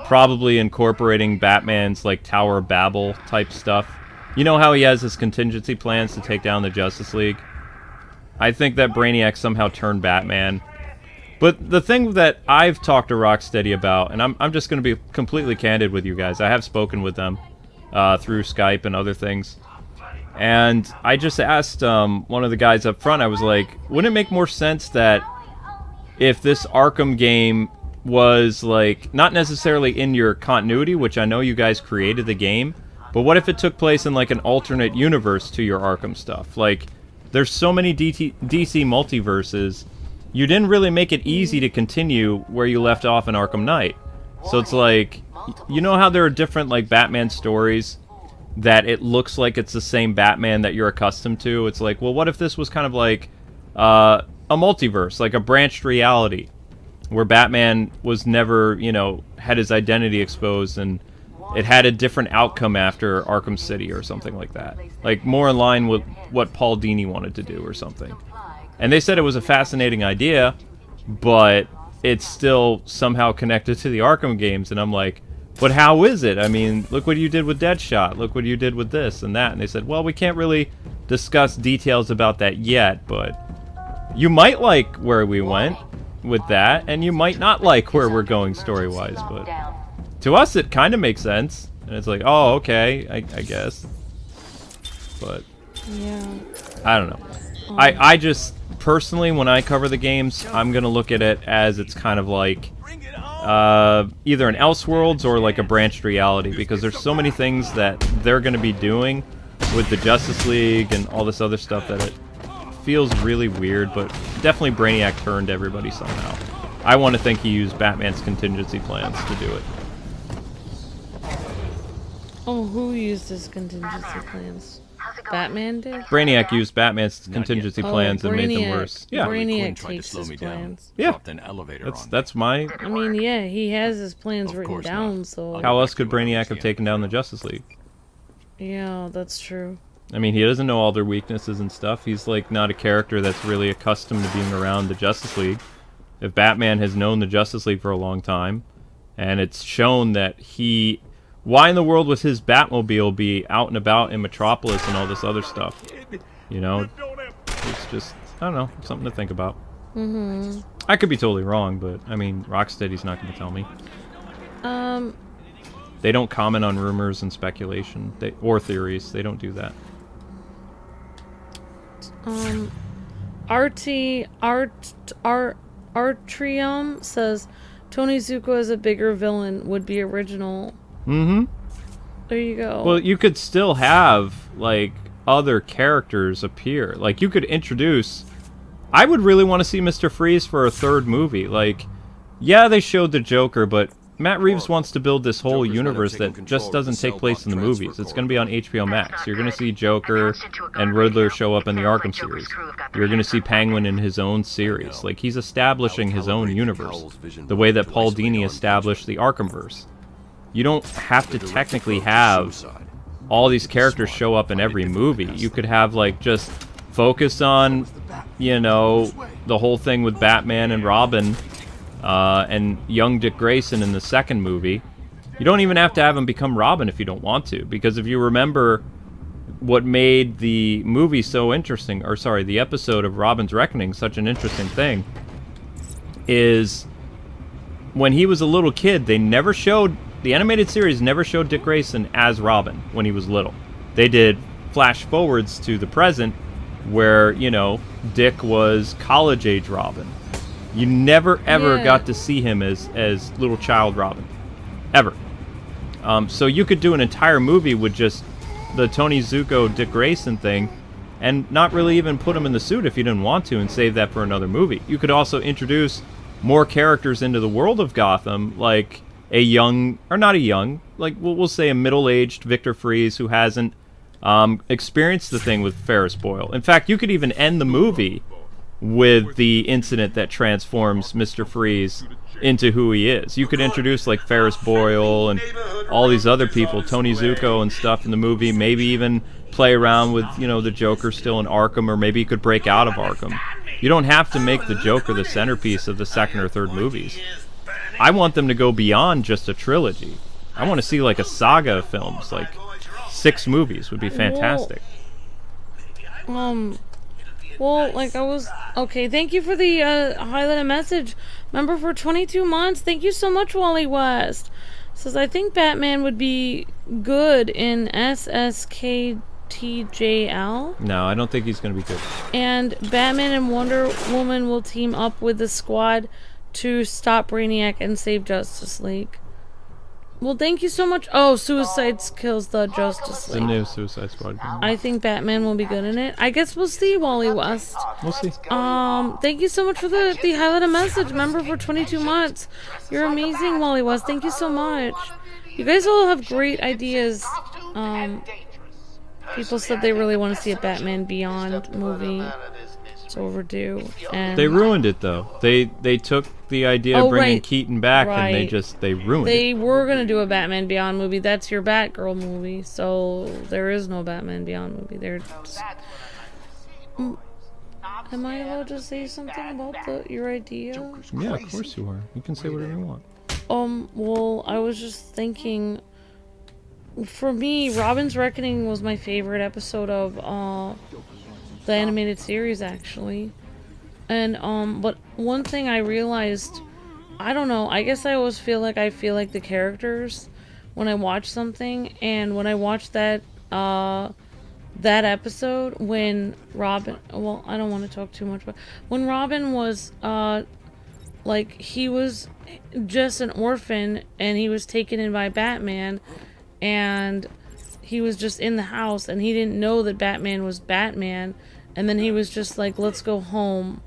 Probably incorporating Batman's, like, Tower of Babel type stuff. You know how he has his contingency plans to take down the Justice League? I think that Brainiac somehow turned Batman. But the thing that I've talked to Rocksteady about, and I'm just going to be completely candid with you guys. I have spoken with them through Skype and other things. And I just asked one of the guys up front, I was like, wouldn't it make more sense that if this Arkham game was, like, not necessarily in your continuity, which I know you guys created the game, but what if it took place in, like, an alternate universe to your Arkham stuff? Like, there's so many DC multiverses, you didn't really make it easy to continue where you left off in Arkham Knight. So it's like, you know how there are different, like, Batman stories that it looks like it's the same Batman that you're accustomed to? It's like, well, what if this was kind of like a multiverse, like a branched reality, where Batman was never, you know, had his identity exposed and it had a different outcome after Arkham City or something like that. Like, more in line with what Paul Dini wanted to do or something. And they said it was a fascinating idea, but it's still somehow connected to the Arkham games, and I'm like, but how is it? I mean, look what you did with Deadshot. Look what you did with this and that. And they said, well, we can't really discuss details about that yet, but you might like where we went with that, and you might not like where we're going story-wise, but to us it kind of makes sense. And it's like, oh, okay, I guess. But, yeah, I don't know. I just, personally, when I cover the games, I'm going to look at it as it's kind of like either an Elseworlds or like a branched reality, because there's so many things that they're going to be doing with the Justice League and all this other stuff that it feels really weird, but definitely Brainiac turned everybody somehow. I want to think he used Batman's contingency plans to do it. Oh, who used his contingency plans? Batman did? Brainiac used Batman's contingency plans and made them worse. Yeah. Brainiac takes his plans. Yeah. An elevator That's my... I mean, yeah, he has his plans written down, so... How else could Brainiac have taken down the Justice League? Yeah, that's true. I mean, he doesn't know all their weaknesses and stuff. He's, like, not a character that's really accustomed to being around the Justice League. If Batman has known the Justice League for a long time, and it's shown that he... Why in the world would his Batmobile be out and about in Metropolis and all this other stuff? You know? It's just, I don't know, something to think about. Mm-hmm. I could be totally wrong, but, I mean, Rocksteady's not going to tell me. They don't comment on rumors and speculation, or theories. They don't do that. Artrium says, Tony Zuko as a bigger villain would be original. Mm-hmm. There you go. Well, you could still have, like, other characters appear. Like, you could introduce... I would really want to see Mr. Freeze for a third movie. Like, yeah, they showed the Joker, but Matt Reeves wants to build this whole universe that just doesn't take place in the movies. It's going to be on HBO Max. You're going to see Joker and Riddler show up in the Arkham series. You're going to see Penguin in his own series. Like, he's establishing his own universe. The way that Paul Dini established the Arkhamverse. You don't have to technically have all these characters show up in every movie. You could have, like, just focus on, you know, the whole thing with Batman and Robin and young Dick Grayson in the second movie. You don't even have to have him become Robin if you don't want to, because if you remember what made the movie so interesting, or sorry, the episode of Robin's Reckoning such an interesting thing, is when he was a little kid, they never showed... The animated series never showed Dick Grayson as Robin when he was little. They did flash forwards to the present where, you know, Dick was college-age Robin. You never, ever got to see him as little child Robin. Ever. So you could do an entire movie with just the Tony Zuko, Dick Grayson thing and not really even put him in the suit if you didn't want to and save that for another movie. You could also introduce more characters into the world of Gotham, like... a young, or not a young, like we'll say a middle-aged Victor Freeze who hasn't experienced the thing with Ferris Boyle. In fact, you could even end the movie with the incident that transforms Mr. Freeze into who he is. You could introduce like Ferris Boyle and all these other people, Tony Zuko and stuff in the movie, maybe even play around with, you know, the Joker still in Arkham, or maybe he could break out of Arkham. You don't have to make the Joker the centerpiece of the second or third movies. I want them to go beyond just a trilogy. I want to see like a saga of films, like 6 movies would be fantastic. Well, like I was... Okay, thank you for the highlighted message. Member for 22 months. Thank you so much, Wally West. Says, I think Batman would be good in SSKTJL. No, I don't think he's going to be good. And Batman and Wonder Woman will team up with the Squad to stop Brainiac and save Justice League. Well, thank you so much. Oh, Suicide kills the Justice League. The new Suicide Squad game. I think Batman will be good in it. I guess we'll see, Wally West. We'll see. Thank you so much for the highlighted message. Member for 22 months. You're amazing, Wally West. Thank you so much. You guys all have great ideas. People said they really want to see a Batman Beyond movie. It's overdue. And they ruined it though. They took the idea of bringing Keaton back and they ruined it. They were gonna do a Batman Beyond movie. That's your Batgirl movie. So there is no Batman Beyond movie. They're just... Am I allowed to say something about your idea? Yeah, of course you are. You can say whatever you want. Well, I was just thinking, for me, Robin's Reckoning was my favorite episode of the animated series, actually. And but one thing I realized, I don't know, I guess I always feel like the characters when I watch something, and when I watched that episode when Robin, well, I don't want to talk too much, but when Robin was like, he was just an orphan and he was taken in by Batman, and he was just in the house and he didn't know that Batman was Batman. And then he was just like, let's go home.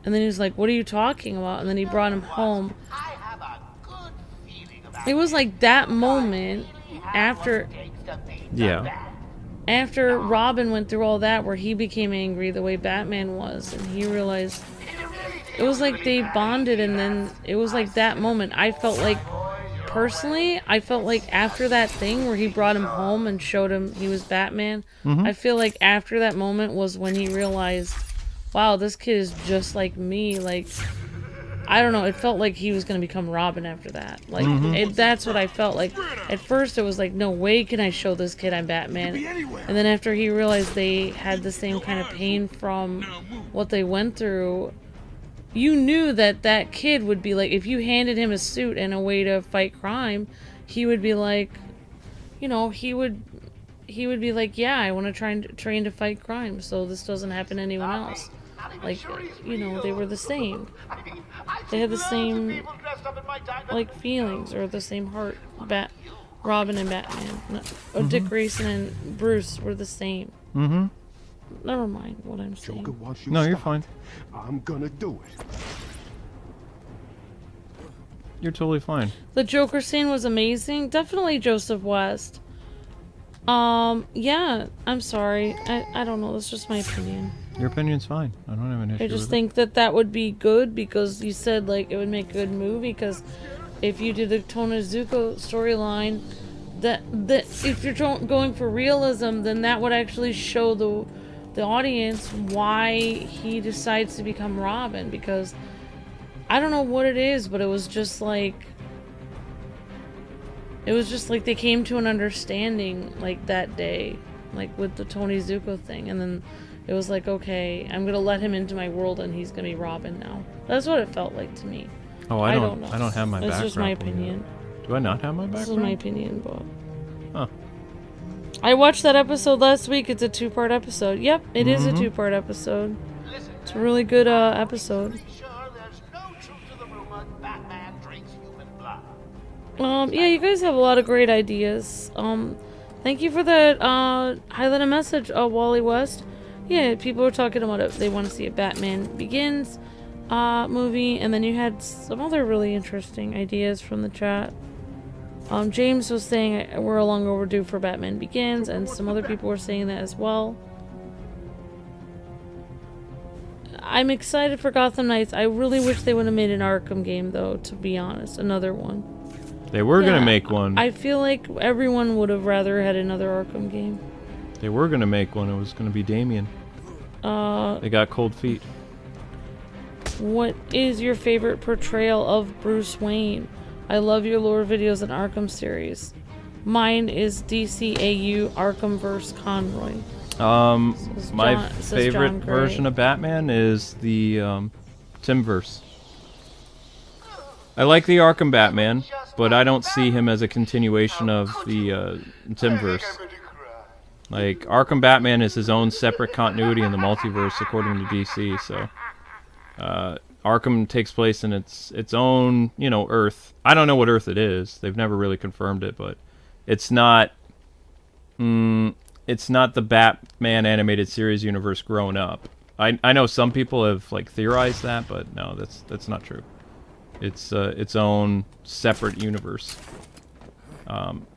And then he was like, what are you talking about? And then he brought him home. It was like that moment after... Yeah. After Robin went through all that, where he became angry the way Batman was, and he realized... It was like they bonded, and then it was like that moment. I felt like, personally, I felt like after that thing where he brought him home and showed him he was Batman, I feel like after that moment was when he realized, wow, this kid is just like me. Like, I don't know, it felt like he was going to become Robin after that. Like, that's what I felt like. At first it was like, no way can I show this kid I'm Batman. And then after he realized they had the same kind of pain from what they went through, you knew that that kid would be like, if you handed him a suit and a way to fight crime, he would be like, you know, he would be like, yeah, I want to train to fight crime so this doesn't happen to anyone else. Like, you know, they were the same. They had the same, like, feelings, or the same heart. Robin and Batman. Dick Grayson and Bruce were the same. Never mind what I'm saying. No, you're fine. I'm gonna do it. You're totally fine. The Joker scene was amazing. Definitely Joseph West. Yeah, I'm sorry. I don't know, that's just my opinion. Your opinion's fine. I don't have an issue I just with think that that would be good because you said, like, it would make a good movie, because if you did the Tony Zuko storyline, that if you're going for realism, then that would actually show the audience why he decides to become Robin, because I don't know what it is, but it was just like they came to an understanding, like, that day, like with the Tony Zuko thing, and then it was like, okay, I'm gonna let him into my world and he's gonna be Robin now. That's what it felt like to me. Oh, I don't know. I don't have my background. It's just my opinion. Do I not have my background? This is my opinion, but... Huh. I watched that episode last week. It's a 2-part episode. Yep, it is a 2-part episode. It's a really good episode. Yeah, you guys have a lot of great ideas. Thank you for that highlighted message, Wally West. Yeah, people were talking about it. They want to see a Batman Begins movie, and then you had some other really interesting ideas from the chat. James was saying we're long overdue for Batman Begins, and some other people were saying that as well. I'm excited for Gotham Knights. I really wish they would have made an Arkham game, though, to be honest. Another one. They were gonna make one. I feel like everyone would have rather had another Arkham game. They were gonna make one. It was gonna be Damien. They got cold feet. What is your favorite portrayal of Bruce Wayne? I love your lore videos and Arkham series. Mine is DCAU Arkhamverse Conroy. My favorite version of Batman is the Timverse. I like the Arkham Batman, but I don't see him as a continuation of the Timverse. Like, Arkham Batman is his own separate continuity in the multiverse, according to DC, so... Arkham takes place in its own, you know, Earth. I don't know what Earth it is. They've never really confirmed it, but it's not... it's not the Batman animated series universe grown up. I know some people have, like, theorized that, but no, that's not true. It's its own separate universe.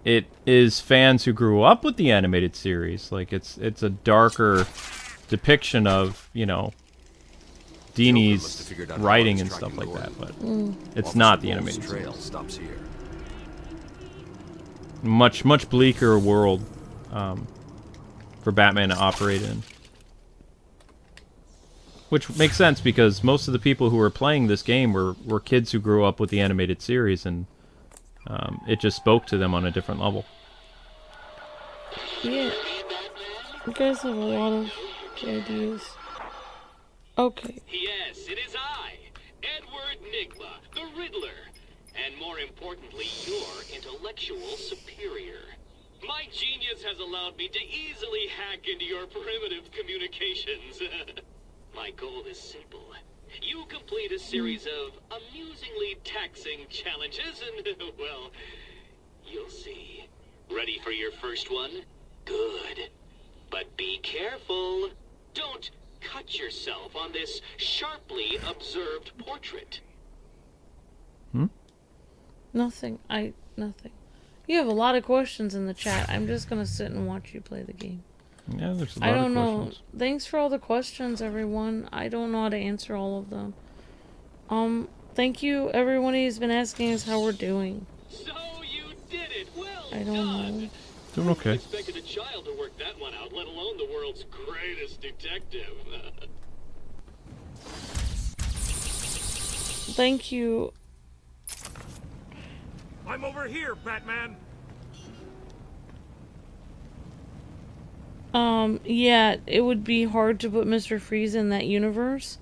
It is fans who grew up with the animated series. Like, it's a darker depiction of, you know, Dini's writing and stuff like that, but it's not the animated series. Stops here. Much bleaker world for Batman to operate in. Which makes sense, because most of the people who were playing this game were kids who grew up with the animated series, and it just spoke to them on a different level. Yeah. You guys have a lot of ideas. Okay. Yes, it is I, Edward Nigma, the Riddler, and more importantly, your intellectual superior. My genius has allowed me to easily hack into your primitive communications. My goal is simple. You complete a series of amusingly taxing challenges and, well, you'll see. Ready for your first one? Good. But be careful. Don't cut yourself on this sharply observed portrait. Nothing. Nothing. You have a lot of questions in the chat. I'm just gonna sit and watch you play the game. Yeah, there's a lot I don't of know. questions. Thanks for all the questions, everyone. I don't know how to answer all of them. Thank you, everyone who's been asking us how we're doing. So you did it. Well I don't know. Doing okay. I expected a child to work that one out, let alone the world's greatest detective. Thank you. I'm over here, Batman. Yeah, it would be hard to put Mr. Freeze in that universe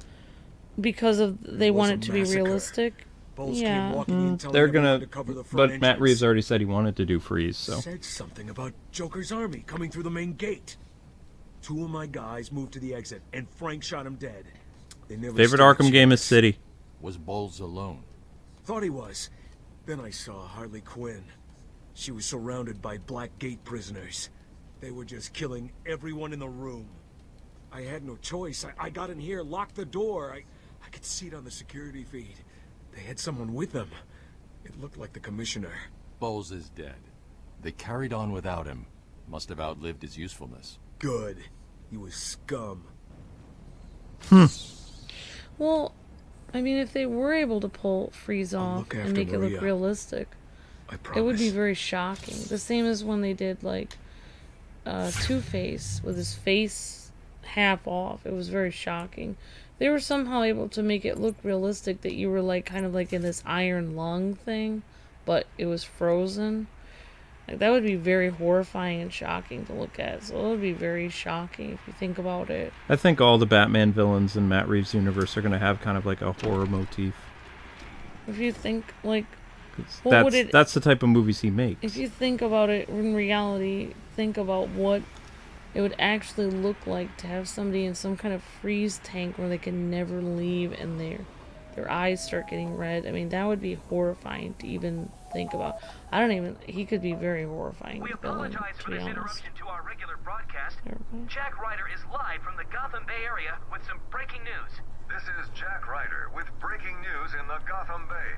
because of they want it to be realistic. Yeah. They're gonna, but Matt Reeves already said he wanted to do Freeze, so. Said something about Joker's army coming through the main gate. 2 of my guys moved to the exit, and Frank shot him dead. They never Favorite stood a Arkham game is chance. City. Was Bowles alone? Thought he was. Then I saw Harley Quinn. She was surrounded by Black Gate prisoners. They were just killing everyone in the room. I had no choice. I got in here, locked the door. I could see it on the security feed. They had someone with them. It looked like the commissioner. Bowles is dead. They carried on without him. Must have outlived his usefulness. Good. He was scum. Well, I mean, if they were able to pull Freeze off look and after make it look Maria. realistic, it would be very shocking. The same as when they did, like, Two-Face with his face half off. It was very shocking. They were somehow able to make it look realistic that you were, like, kind of like in this iron lung thing, but it was frozen. Like, that would be very horrifying and shocking to look at. So it would be very shocking if you think about it. I think all the Batman villains in Matt Reeves' universe are going to have kind of like a horror motif. If you think, like, what would it... That's the type of movies he makes. If you think about it in reality, think about what it would actually look like to have somebody in some kind of freeze tank where they can never leave and their eyes start getting red. I mean, that would be horrifying to even think about. He could be very horrifying. We apologize for this interruption to our regular broadcast. Jack Ryder is live from the Gotham Bay area with some breaking news. This is Jack Ryder with breaking news in the Gotham Bay.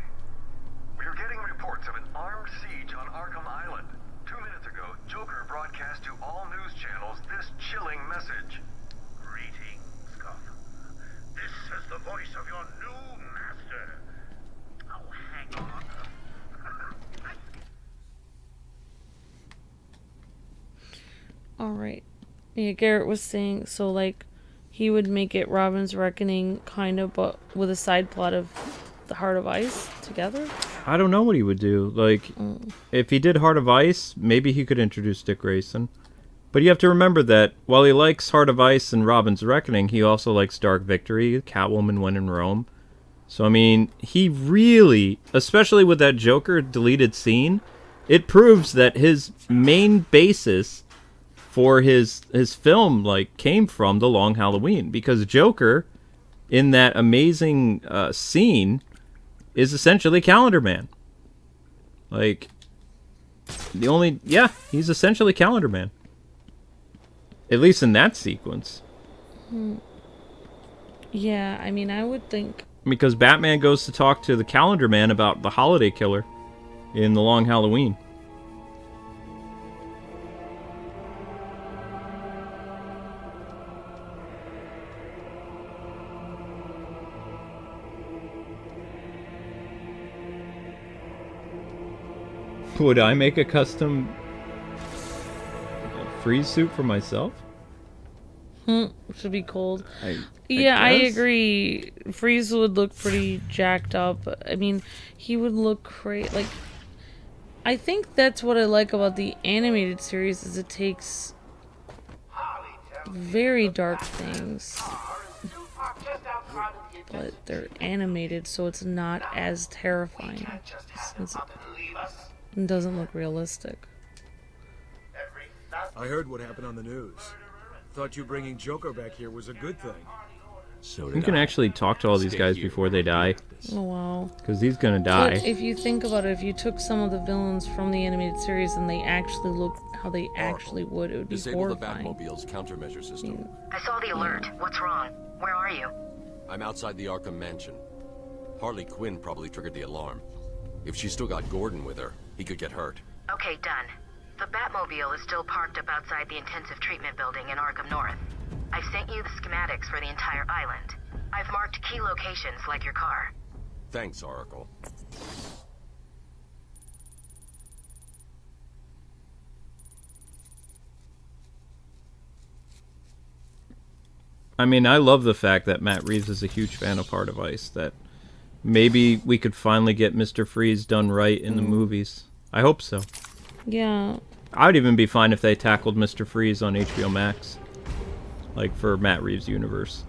We are getting reports of an armed siege on Arkham Island. 2 minutes ago, Joker broadcast to all news channels this chilling message. Greetings, Gotham. This is the voice of your new master. Oh, hang on. Alright. Yeah, Garrett was saying, so, like, he would make it Robin's Reckoning, kind of, but with a side plot of the Heart of Ice together? I don't know what he would do. Like, if he did Heart of Ice, maybe he could introduce Dick Grayson. But you have to remember that while he likes Heart of Ice and Robin's Reckoning, he also likes Dark Victory, Catwoman When in Rome. So, I mean, he really, especially with that Joker deleted scene, it proves that his main basis for his film, like, came from The Long Halloween. Because Joker, in that amazing scene, is essentially Calendar Man. Like, he's essentially Calendar Man. At least in that sequence. Yeah, I mean, I would think... Because Batman goes to talk to the Calendar Man about the Holiday Killer in The Long Halloween. Would I make a custom freeze suit for myself? Should be cold. I I guess. agree. Freeze would look pretty jacked up. I mean, he would look great. Like, I think that's what I like about the animated series is it takes very dark things, but they're animated, so it's not as terrifying since it doesn't look realistic. I heard what happened on the news. Thought you bringing Joker back here was a good thing. So You can actually talk to all these guys before they die. Oh, wow. Because he's gonna die. But if you think about it, if you took some of the villains from the animated series and they actually looked how they actually would, it would be Disable the horrifying. Batmobile's countermeasure system. I saw the alert. What's wrong? Where are you? I'm outside the Arkham Mansion. Harley Quinn probably triggered the alarm. If she's still got Gordon with her, he could get hurt. Okay, done. The Batmobile is still parked up outside the intensive treatment building in Arkham North. I've sent you the schematics for the entire island. I've marked key locations like your car. Thanks, Oracle. I mean, I love the fact that Matt Reeves is a huge fan of Heart of Ice. That maybe we could finally get Mr. Freeze done right in the movies. I hope so. Yeah. I would even be fine if they tackled Mr. Freeze on HBO Max. Like, for Matt Reeves' universe.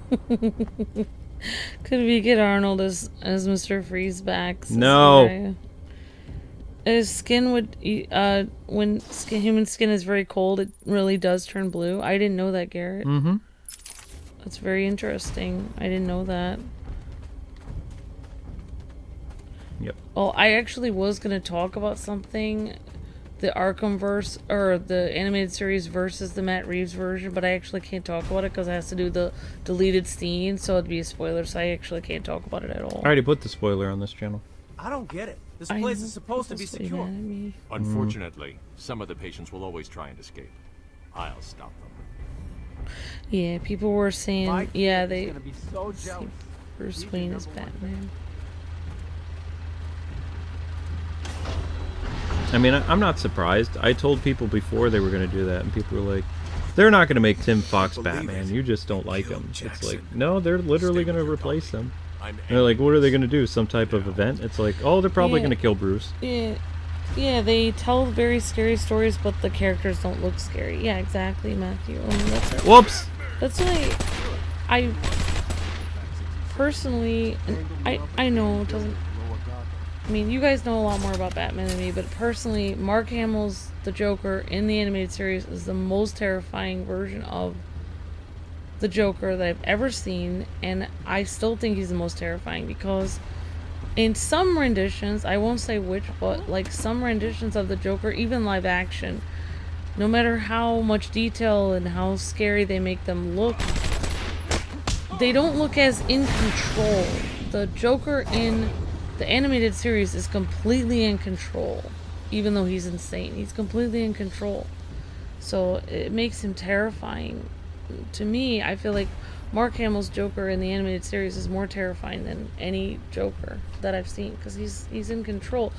Could we get Arnold as Mr. Freeze back? No. His skin would, when human skin is very cold, it really does turn blue. I didn't know that, Garrett. Mm-hmm. That's very interesting. I didn't know that. Yep. Well, I actually was going to talk about something, the Arkhamverse, or the animated series versus the Matt Reeves version, but I actually can't talk about it because it has to do the deleted scene, so it'd be a spoiler, so I actually can't talk about it at all. I already put the spoiler on this channel. I don't get it. This place is supposed to be secure. Unfortunately, some of the patients will always try and escape. I'll stop them. Yeah, people were saying, yeah, they gonna be so jealous. Bruce Wayne is Batman. I mean, I'm not surprised. I told people before they were going to do that, and people were like, they're not going to make Tim Fox Batman. You just don't like him. It's like, no, they're literally going to replace him. And they're like, what are they going to do? Some type of event? It's like, oh, they're probably going to kill Bruce. Yeah. Yeah, they tell very scary stories, but the characters don't look scary. Yeah, exactly, Matthew. That's it. Whoops! That's why I personally, I know it doesn't, I mean, you guys know a lot more about Batman than me, but personally, Mark Hamill's the Joker in the animated series is the most terrifying version of the Joker that I've ever seen, and I still think he's the most terrifying because in some renditions, I won't say which, but like some renditions of the Joker, even live action, no matter how much detail and how scary they make them look, they don't look as in control. The Joker in the animated series is completely in control, even though he's insane. He's completely in control. So it makes him terrifying. To me, I feel like Mark Hamill's Joker in the animated series is more terrifying than any Joker that I've seen because he's in control.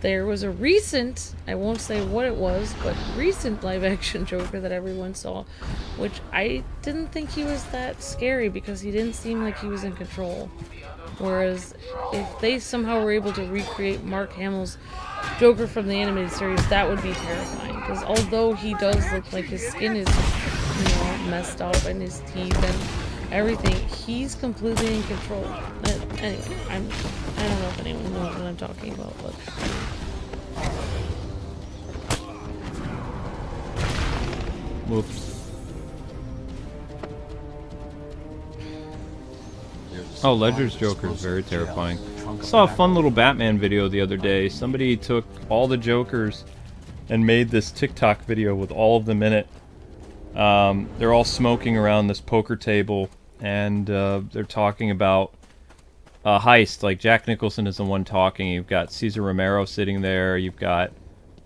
There was a recent, I won't say what it was, but recent live action Joker that everyone saw, which I didn't think he was that scary because he didn't seem like he was in control. Whereas if they somehow were able to recreate Mark Hamill's Joker from the animated series, that would be terrifying. Because although he does look like his skin is, messed up and his teeth and everything, he's completely in control. Anyway, I don't know if anyone knows what I'm talking about, but whoops. Oh, Ledger's Joker is very terrifying. I saw a fun little Batman video the other day. Somebody took all the Jokers and made this TikTok video with all of them in it. They're all smoking around this poker table, and they're talking about a heist. Like, Jack Nicholson is the one talking. You've got Cesar Romero sitting there. You've got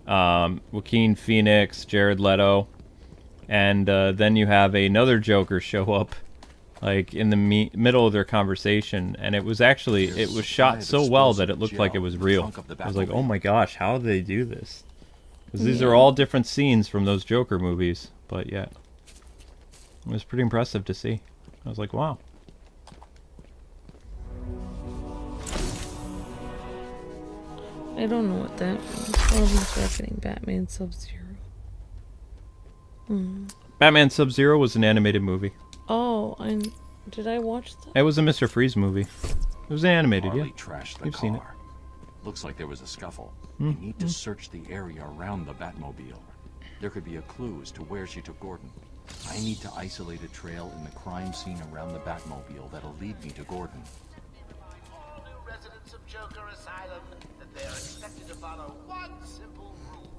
Joaquin Phoenix, Jared Leto, and then you have another Joker show up, like, in the middle of their conversation, and it was shot so well that it looked like it was real. I was like, oh my gosh, how did they do this? Because these are all different scenes from those Joker movies, but yeah, it was pretty impressive to see. I was like, wow. I don't know what that means. Oh, he's reckoning Batman Sub-Zero. Batman Sub-Zero was an animated movie. Oh, did I watch that? It was a Mr. Freeze movie. It was animated, Harley yeah. trashed the You've seen it. car. Looks like there was a scuffle. We need to search the area around the Batmobile. There could be a clue as to where she took Gordon. I need to isolate a trail in the crime scene around the Batmobile that'll lead me to Gordon. All new residents of Joker Asylum that they are expected to follow one simple rule.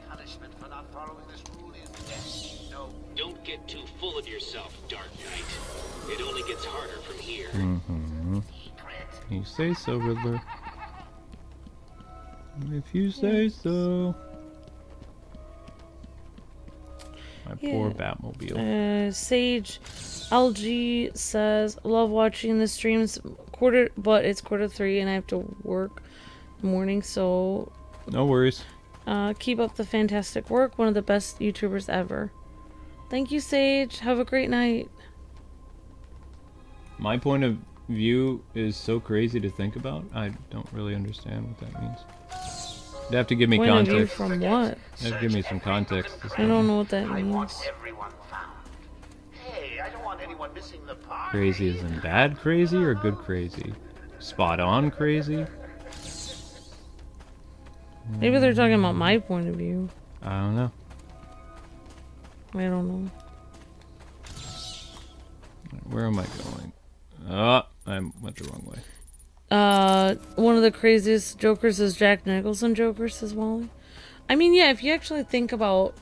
Punishment for not following this rule is death. No. Don't get too full of yourself, Dark Knight. It only gets harder from here. Mm-hmm. You say so, Riddler. If you say so. My poor Batmobile. Sage LG says, love watching the streams but it's 3:15 and I have to work in the morning, so no worries. Keep up the fantastic work. One of the best YouTubers ever. Thank you, Sage. Have a great night. My point of view is so crazy to think about. I don't really understand what that means. You'd have to give me Point of context. view from what? You'd have to give me some context. I don't know what that means. Hey, I don't want anyone missing the party. Crazy as in bad crazy or good crazy? Spot on crazy? Maybe they're talking about my point of view. I don't know. I don't know. Where am I going? Oh, I went the wrong way. One of the craziest Jokers is Jack Nicholson Joker, says Wally. I mean, yeah, if you actually think about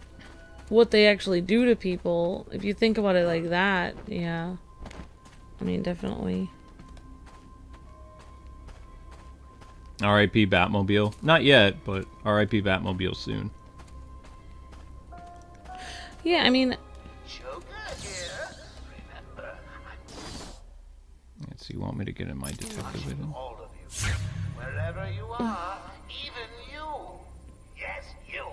what they actually do to people, if you think about it like that, yeah. I mean, definitely. R.I.P. Batmobile. Not yet, but R.I.P. Batmobile soon. Yeah, I mean... Let's see, you want me to get in my detective vision? Wherever you are, even you. Yes, you.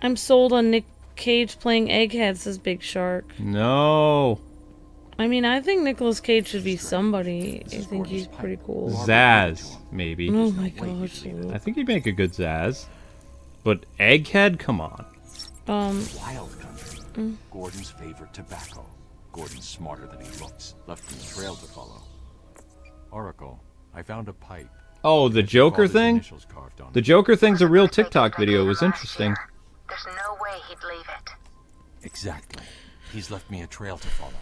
I'm sold on Nick Cage playing Egghead, says Big Shark. No. I mean, I think Nicolas Cage should be somebody. I think he's pretty cool. Zaz, maybe. Oh my gosh. I think he'd make a good Zaz. But Egghead? Come on. Wild country. Gordon's favorite tobacco. Gordon's smarter than he looks. Left me a trail to follow. Oracle, I found a pipe. Oh, the Joker thing? The Joker thing's a real TikTok video. It was interesting. There's no way he'd leave it. Exactly. He's left me a trail to follow.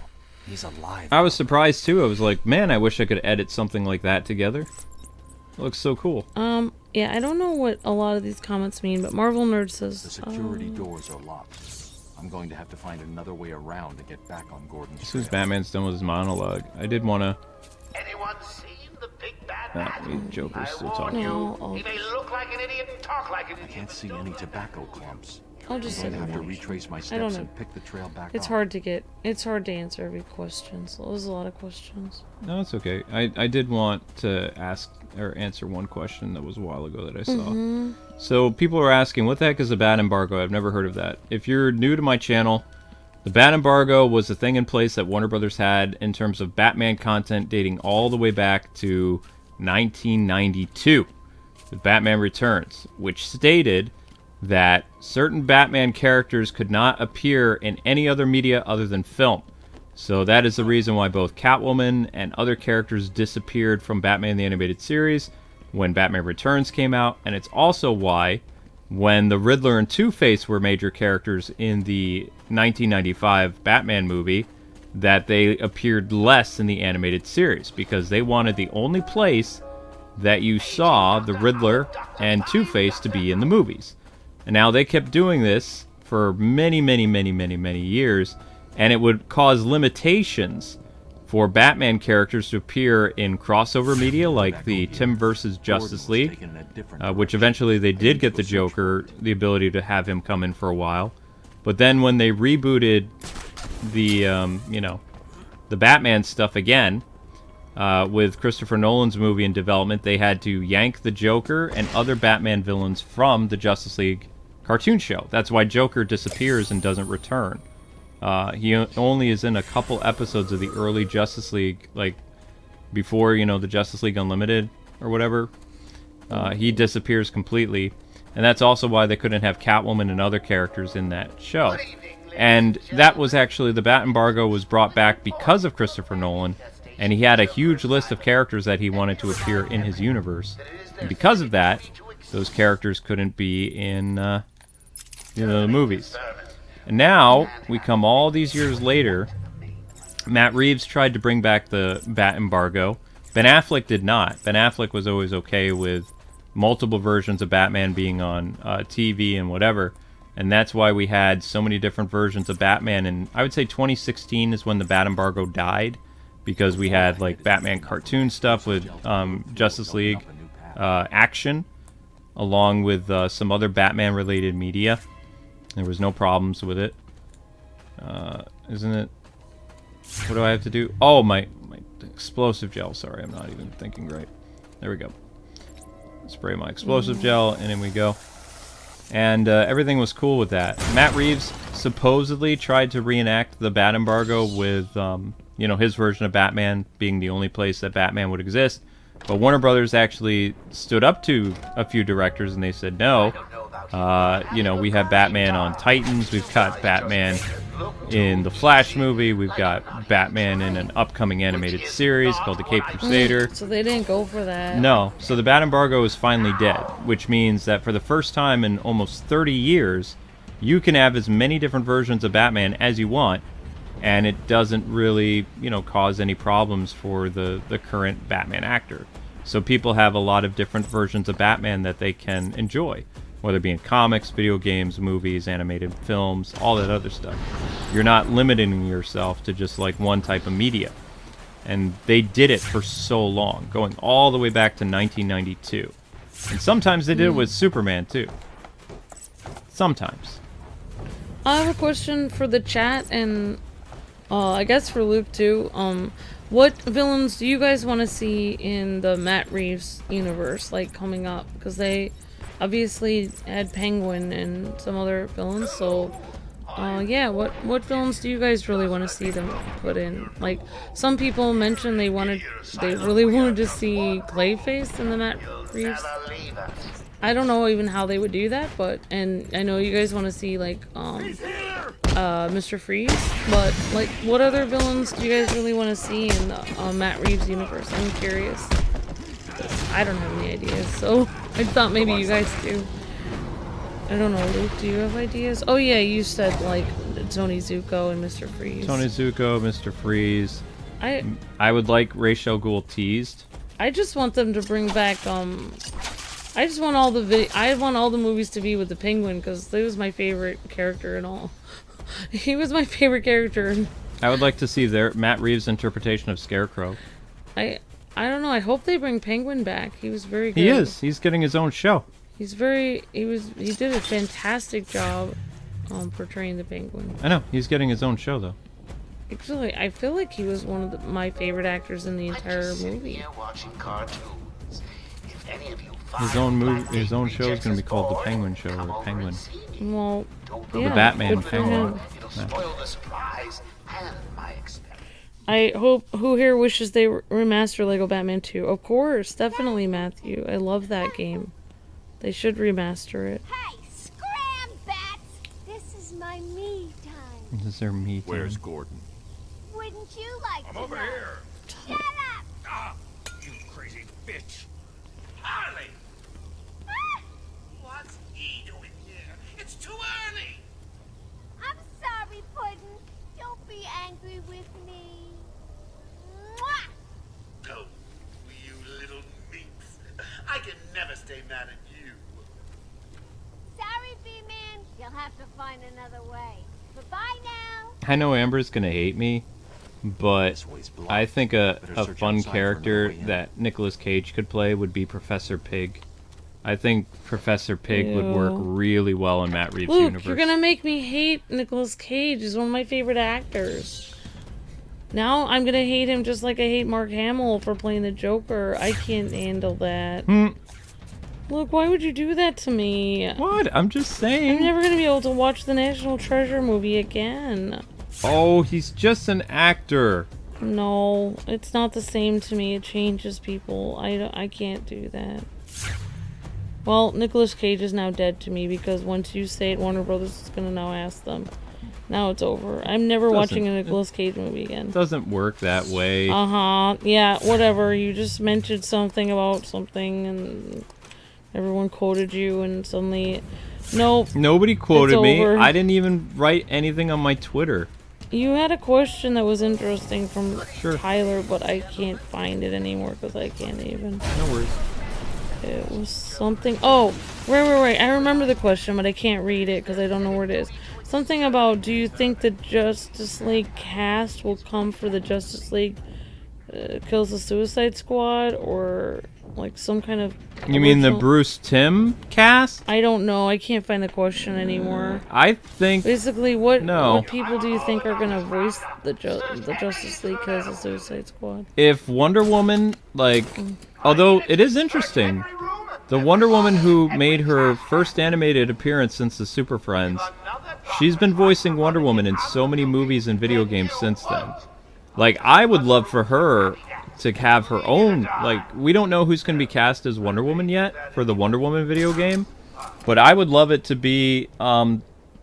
He's alive. I was surprised too. I was like, man, I wish I could edit something like that together. It looks so cool. Yeah, I don't know what a lot of these comments mean, but Marvel Nerd says... The security doors are locked. I'm going to have to find another way around to get back on Gordon's As soon as Batman's done with his monologue, I did want to... Anyone seen the big bad Joker's still talking. He may look like an idiot and talk like an idiot. I can't see any tobacco clumps. I'll just I'm say going to have to retrace my I don't steps know. and pick the trail back It's up. hard to answer every question, so there's a lot of questions. No, it's okay. I did want to ask or answer one question that was a while ago that I saw. So people are asking, what the heck is a bat embargo? I've never heard of that. If you're new to my channel, the bat embargo was a thing in place that Warner Brothers had in terms of Batman content dating all the way back to 1992 with Batman Returns, which stated that certain Batman characters could not appear in any other media other than film. So that is the reason why both Catwoman and other characters disappeared from Batman the Animated Series when Batman Returns came out, and it's also why when the Riddler and Two-Face were major characters in the 1995 Batman movie, that they appeared less in the animated series, because they wanted the only place that you saw the Riddler and Two-Face to be in the movies. And now they kept doing this for many years, and it would cause limitations for Batman characters to appear in crossover media like the Tim vs. Justice League, which eventually they did get the Joker, the ability to have him come in for a while. But then when they rebooted the, the Batman stuff again, with Christopher Nolan's movie in development, they had to yank the Joker and other Batman villains from the Justice League cartoon show. That's why Joker disappears and doesn't return. He only is in a couple episodes of the early Justice League, like before, the Justice League Unlimited or whatever. He disappears completely, and that's also why they couldn't have Catwoman and other characters in that show. And that was actually, the Bat embargo was brought back because of Christopher Nolan, and he had a huge list of characters that he wanted to appear in his universe. And because of that, those characters couldn't be in the movies. And now, we come all these years later, Matt Reeves tried to bring back the Bat embargo. Ben Affleck did not. Ben Affleck was always okay with multiple versions of Batman being on TV and whatever. And that's why we had so many different versions of Batman. And I would say 2016 is when the Bat embargo died, because we had like Batman cartoon stuff with Justice League action, along with some other Batman related media. There was no problems with it. Isn't it? What do I have to do? Oh, my explosive gel. Sorry, I'm not even thinking right. There we go. Spray my explosive gel, and in we go. And everything was cool with that. Matt Reeves supposedly tried to reenact the Bat embargo with, you know, his version of Batman being the only place that Batman would exist. But Warner Brothers actually stood up to a few directors and they said, no, you know, we have Batman on Titans, we've got Batman in the Flash movie, we've got Batman in an upcoming animated series called The Caped Crusader. So they didn't go for that. No, so the Bat embargo is finally dead, which means that for the first time in almost 30 years, you can have as many different versions of Batman as you want, and it doesn't really, you know, cause any problems for the current Batman actor. So people have a lot of different versions of Batman that they can enjoy, whether it be in comics, video games, movies, animated films, all that other stuff. You're not limiting yourself to just like one type of media. And they did it for so long, going all the way back to 1992. And sometimes they did it with Superman too. Sometimes. I have a question for the chat, and I guess for Luke too. What villains do you guys want to see in the Matt Reeves universe, like, coming up? Because they obviously had Penguin and some other villains, so yeah, what villains do you guys really want to see them put in? Like, some people mentioned they really wanted to see Clayface in the Matt Reeves. I don't know even how they would do that, but, and I know you guys want to see, like, Mr. Freeze, but, like, what other villains do you guys really want to see in the Matt Reeves universe? I'm curious. I don't have any ideas, so I thought maybe you guys do. I don't know, Luke, do you have ideas? Oh yeah, you said, like, Tony Zuko and Mr. Freeze. Tony Zuko, Mr. Freeze. I would like Ra's al Ghul teased. I just want them to bring back, I just want all the movies to be with the Penguin, because he was my favorite character and all. He was my favorite character. I would like to see Matt Reeves' interpretation of Scarecrow. I don't know, I hope they bring Penguin back. He was very good. He is. He's getting his own show. He did a fantastic job portraying the Penguin. I know, he's getting his own show though. Actually, I feel like he was one of my favorite actors in the entire movie. His own show is going to be called The Penguin Show, or Penguin. Well, yeah, the Batman good for Penguin. him. Yeah. I hope, who here wishes they remaster Lego Batman 2? Of course, definitely, Matthew. I love that game. They should remaster it. Hey, scram, bats! This is my me time. This is their me time. Where's Gordon? Wouldn't you like to over know? here. Shut up! Ah, you crazy bitch. Harley! What's he doing here? It's too early. I'm sorry, Puddin'. Don't be angry with me. Mwah! Oh, you little minx. I can never stay mad at you. Sorry, B-Man. You'll have to find another way. Bye-bye now. I know Amber's going to hate me, but I think a fun character that Nicolas Cage could play would be Professor Pig. I think Professor Pig would work really well in Matt Reeves' Luke, universe. you're gonna make me hate Nicolas Cage. He's one of my favorite actors. Now I'm gonna hate him just like I hate Mark Hamill for playing the Joker. I can't handle that. Look, why would you do that to me? What? I'm just saying. I'm never gonna be able to watch the National Treasure movie again. Oh, he's just an actor. No, it's not the same to me. It changes people. I can't do that. Well, Nicolas Cage is now dead to me, because once you say it, Warner Brothers is gonna now ask them. Now it's over. I'm never watching a Nicolas Cage movie again. It doesn't work that way. Uh-huh. Yeah, whatever. You just mentioned something about something, and everyone quoted you, and suddenly... Nope. Nobody quoted it's me. over. I didn't even write anything on my Twitter. You had a question that was interesting from Tyler, but I can't find it anymore because I can't even. No worries. It was something. Oh, right. I remember the question, but I can't read it because I don't know where it is. Something about, do you think the Justice League cast will come for the Justice League kills the Suicide Squad, or like some kind of You mean the Bruce Timm cast? I don't know. I can't find the question anymore. I think basically what people do you think are gonna voice the Justice League kills the Suicide Squad? If Wonder Woman, like, although it is interesting, the Wonder Woman who made her first animated appearance since the Super Friends, she's been voicing Wonder Woman in so many movies and video games since then. Like, I would love for her to have her own, like, we don't know who's going to be cast as Wonder Woman yet for the Wonder Woman video game, but I would love it to be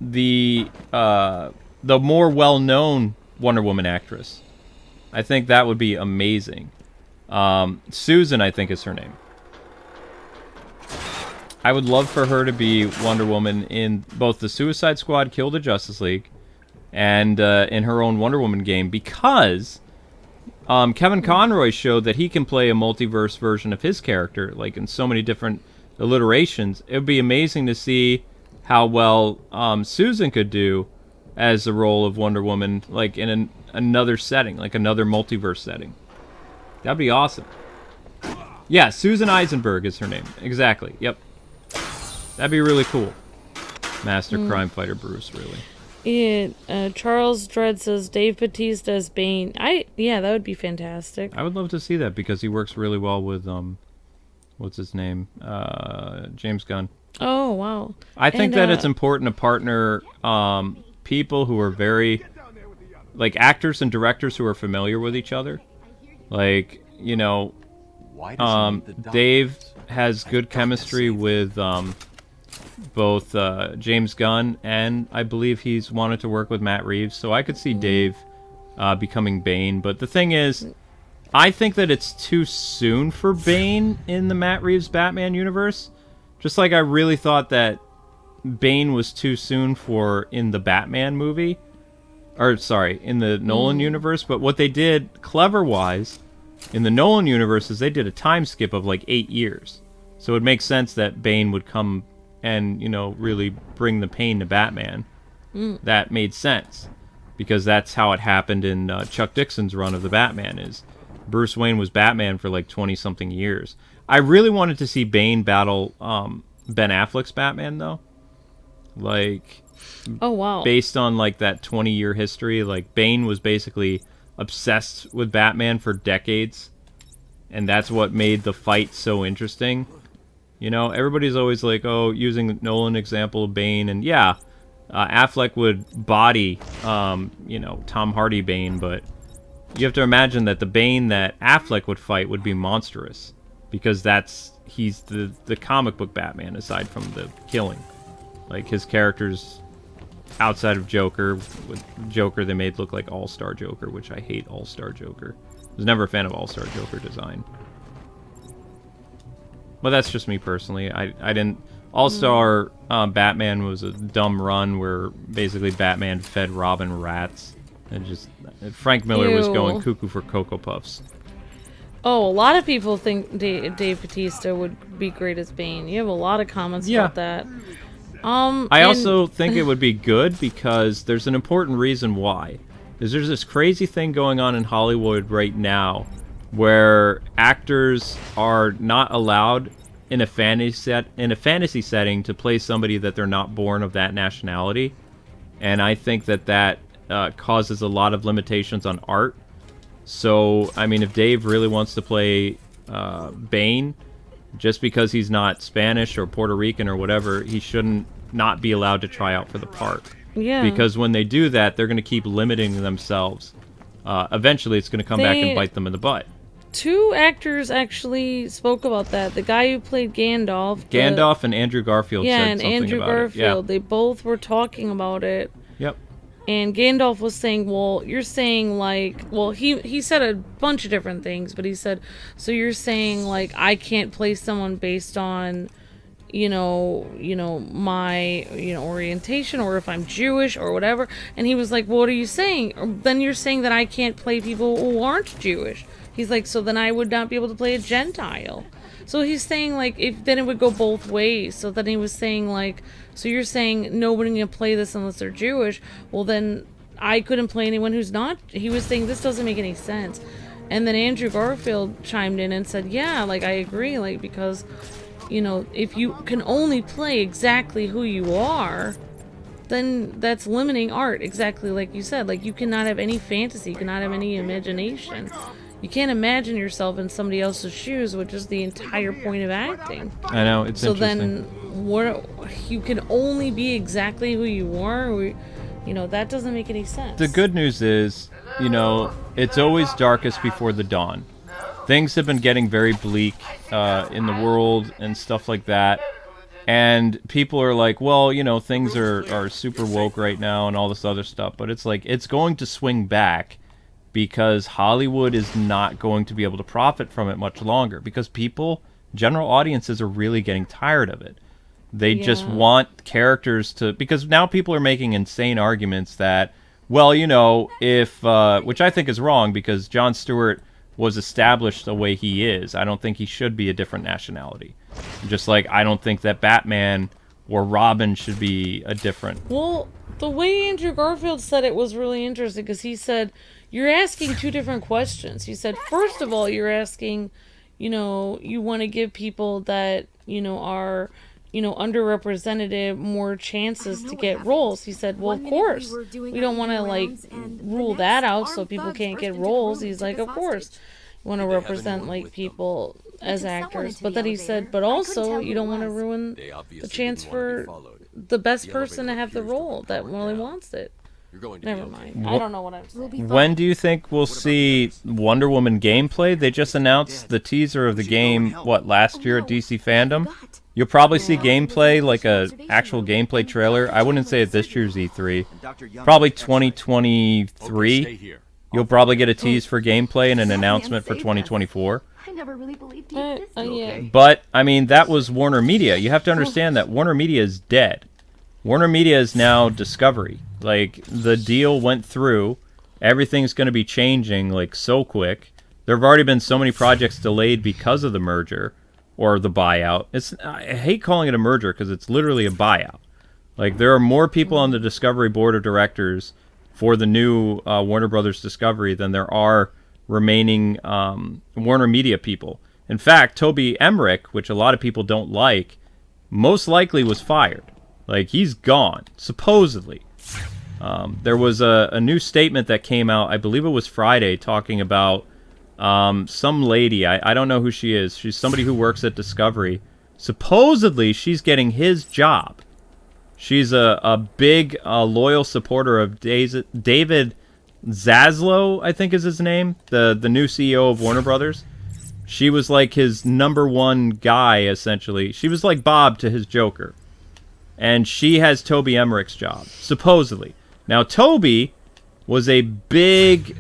the more well-known Wonder Woman actress. I think that would be amazing. Susan, I think, is her name. I would love for her to be Wonder Woman in both the Suicide Squad Kill the Justice League and in her own Wonder Woman game, because Kevin Conroy showed that he can play a multiverse version of his character, like in so many different alliterations. It would be amazing to see how well Susan could do as the role of Wonder Woman, like in another setting, like another multiverse setting. That'd be awesome. Yeah, Susan Eisenberg is her name. Exactly. Yep. That'd be really cool. Master crime fighter Bruce, really. Charles Dredd says Dave Bautista as Bane. Yeah, that would be fantastic. I would love to see that because he works really well with what's his name? James Gunn. Oh, wow. I think that it's important to partner people who are very, like, actors and directors who are familiar with each other. Like, you know, Dave has good chemistry with both James Gunn, and I believe he's wanted to work with Matt Reeves, so I could see Dave becoming Bane. But the thing is, I think that it's too soon for Bane in the Matt Reeves Batman universe. Just like I really thought that Bane was too soon for in the Batman movie. Or, sorry, in the Nolan universe. But what they did, clever-wise, in the Nolan universe is they did a time skip of like 8 years. So it makes sense that Bane would come and, you know, really bring the pain to Batman. That made sense. Because that's how it happened in Chuck Dixon's run of the Batman, is Bruce Wayne was Batman for like 20-something years. I really wanted to see Bane battle Ben Affleck's Batman, though. Like, oh, wow. Based on like that 20-year history, like Bane was basically obsessed with Batman for decades. And that's what made the fight so interesting. You know, everybody's always like, oh, using the Nolan example of Bane, and yeah, Affleck would body, you know, Tom Hardy Bane, but you have to imagine that the Bane that Affleck would fight would be monstrous, because he's the comic book Batman, aside from the killing. Like, his characters outside of Joker, with Joker they made look like All-Star Joker, which I hate All-Star Joker. I was never a fan of All-Star Joker design. But that's just me personally. I didn't... All-Star Batman was a dumb run where basically Batman fed Robin rats. And just... Frank Miller was going cuckoo for Cocoa Puffs. Oh, a lot of people think Dave Bautista would be great as Bane. You have a lot of comments about that. I also think it would be good because there's an important reason why. There's this crazy thing going on in Hollywood right now where actors are not allowed in a fantasy setting to play somebody that they're not born of that nationality, and I think that causes a lot of limitations on art. So, I mean, if Dave really wants to play Bane, just because he's not Spanish or Puerto Rican or whatever, he shouldn't not be allowed to try out for the part. Yeah. Because when they do that, they're going to keep limiting themselves. Eventually, it's going to come back and bite them in the butt. 2 actors actually spoke about that. The guy who played Gandalf. Gandalf and Andrew Garfield said something about it. Yeah, and Andrew Garfield. They both were talking about it. Yep. And Gandalf was saying, well, you're saying, like... Well, he said a bunch of different things, but he said, so you're saying, like, I can't play someone based on... you know, my, orientation, or if I'm Jewish or whatever. And he was like, well, what are you saying? Then you're saying that I can't play people who aren't Jewish. He's like, so then I would not be able to play a Gentile. So he's saying, like, if then it would go both ways. So then he was saying, like, so you're saying nobody can play this unless they're Jewish. Well, then I couldn't play anyone who's not. He was saying this doesn't make any sense. And then Andrew Garfield chimed in and said, yeah, like, I agree, like, because, you know, if you can only play exactly who you are, then that's limiting art, exactly like you said. Like, you cannot have any fantasy, you cannot have any imagination. You can't imagine yourself in somebody else's shoes, which is the entire point of acting. I know, it's so interesting. Then, what, you can only be exactly who you are, or, you know, that doesn't make any sense. The good news is, you know, it's always darkest before the dawn. Things have been getting very bleak in the world and stuff like that. And people are like, well, you know, things are super woke right now and all this other stuff. But it's like, it's going to swing back because Hollywood is not going to be able to profit from it much longer. Because people, general audiences, are really getting tired of it. They just want characters to... Because now people are making insane arguments that, well, you know, if... which I think is wrong, because Jon Stewart was established the way he is. I don't think he should be a different nationality. Just like I don't think that Batman or Robin should be a different... Well, the way Andrew Garfield said it was really interesting, because he said, you're asking two different questions. He said, first of all, you're asking, you know, you want to give people that, you know, are... you know, underrepresented more chances to get roles. He said, well, of course, we don't want to, like, rule that out so people can't get roles. He's like, of course, you want to represent, like, people as actors. But then he said, but also, you don't want to ruin the chance for the best person to have the role that really wants it. Never mind. I don't know what I'm saying. When do you think we'll see Wonder Woman gameplay? They just announced the teaser of the game, what, last year at DC Fandom? You'll probably see gameplay, like a actual gameplay trailer. I wouldn't say at this year's E3. Probably 2023. You'll probably get a tease for gameplay and an announcement for 2024. I never really believed you. But, I mean, that was Warner Media. You have to understand that Warner Media is dead. Warner Media is now Discovery. Like, the deal went through. Everything's going to be changing, like, so quick. There have already been so many projects delayed because of the merger. Or the buyout. I hate calling it a merger because it's literally a buyout. Like, there are more people on the Discovery board of directors for the new Warner Brothers Discovery than there are remaining Warner Media people. In fact, Toby Emmerich, which a lot of people don't like, most likely was fired. Like, he's gone, supposedly. There was a new statement that came out, I believe it was Friday, talking about some lady, I don't know who she is. She's somebody who works at Discovery. Supposedly, she's getting his job. She's a big, loyal supporter of David Zaslow, I think is his name, the new CEO of Warner Brothers. She was like his #1 guy, essentially. She was like Bob to his Joker. And she has Toby Emmerich's job, supposedly. Now, Toby was a big...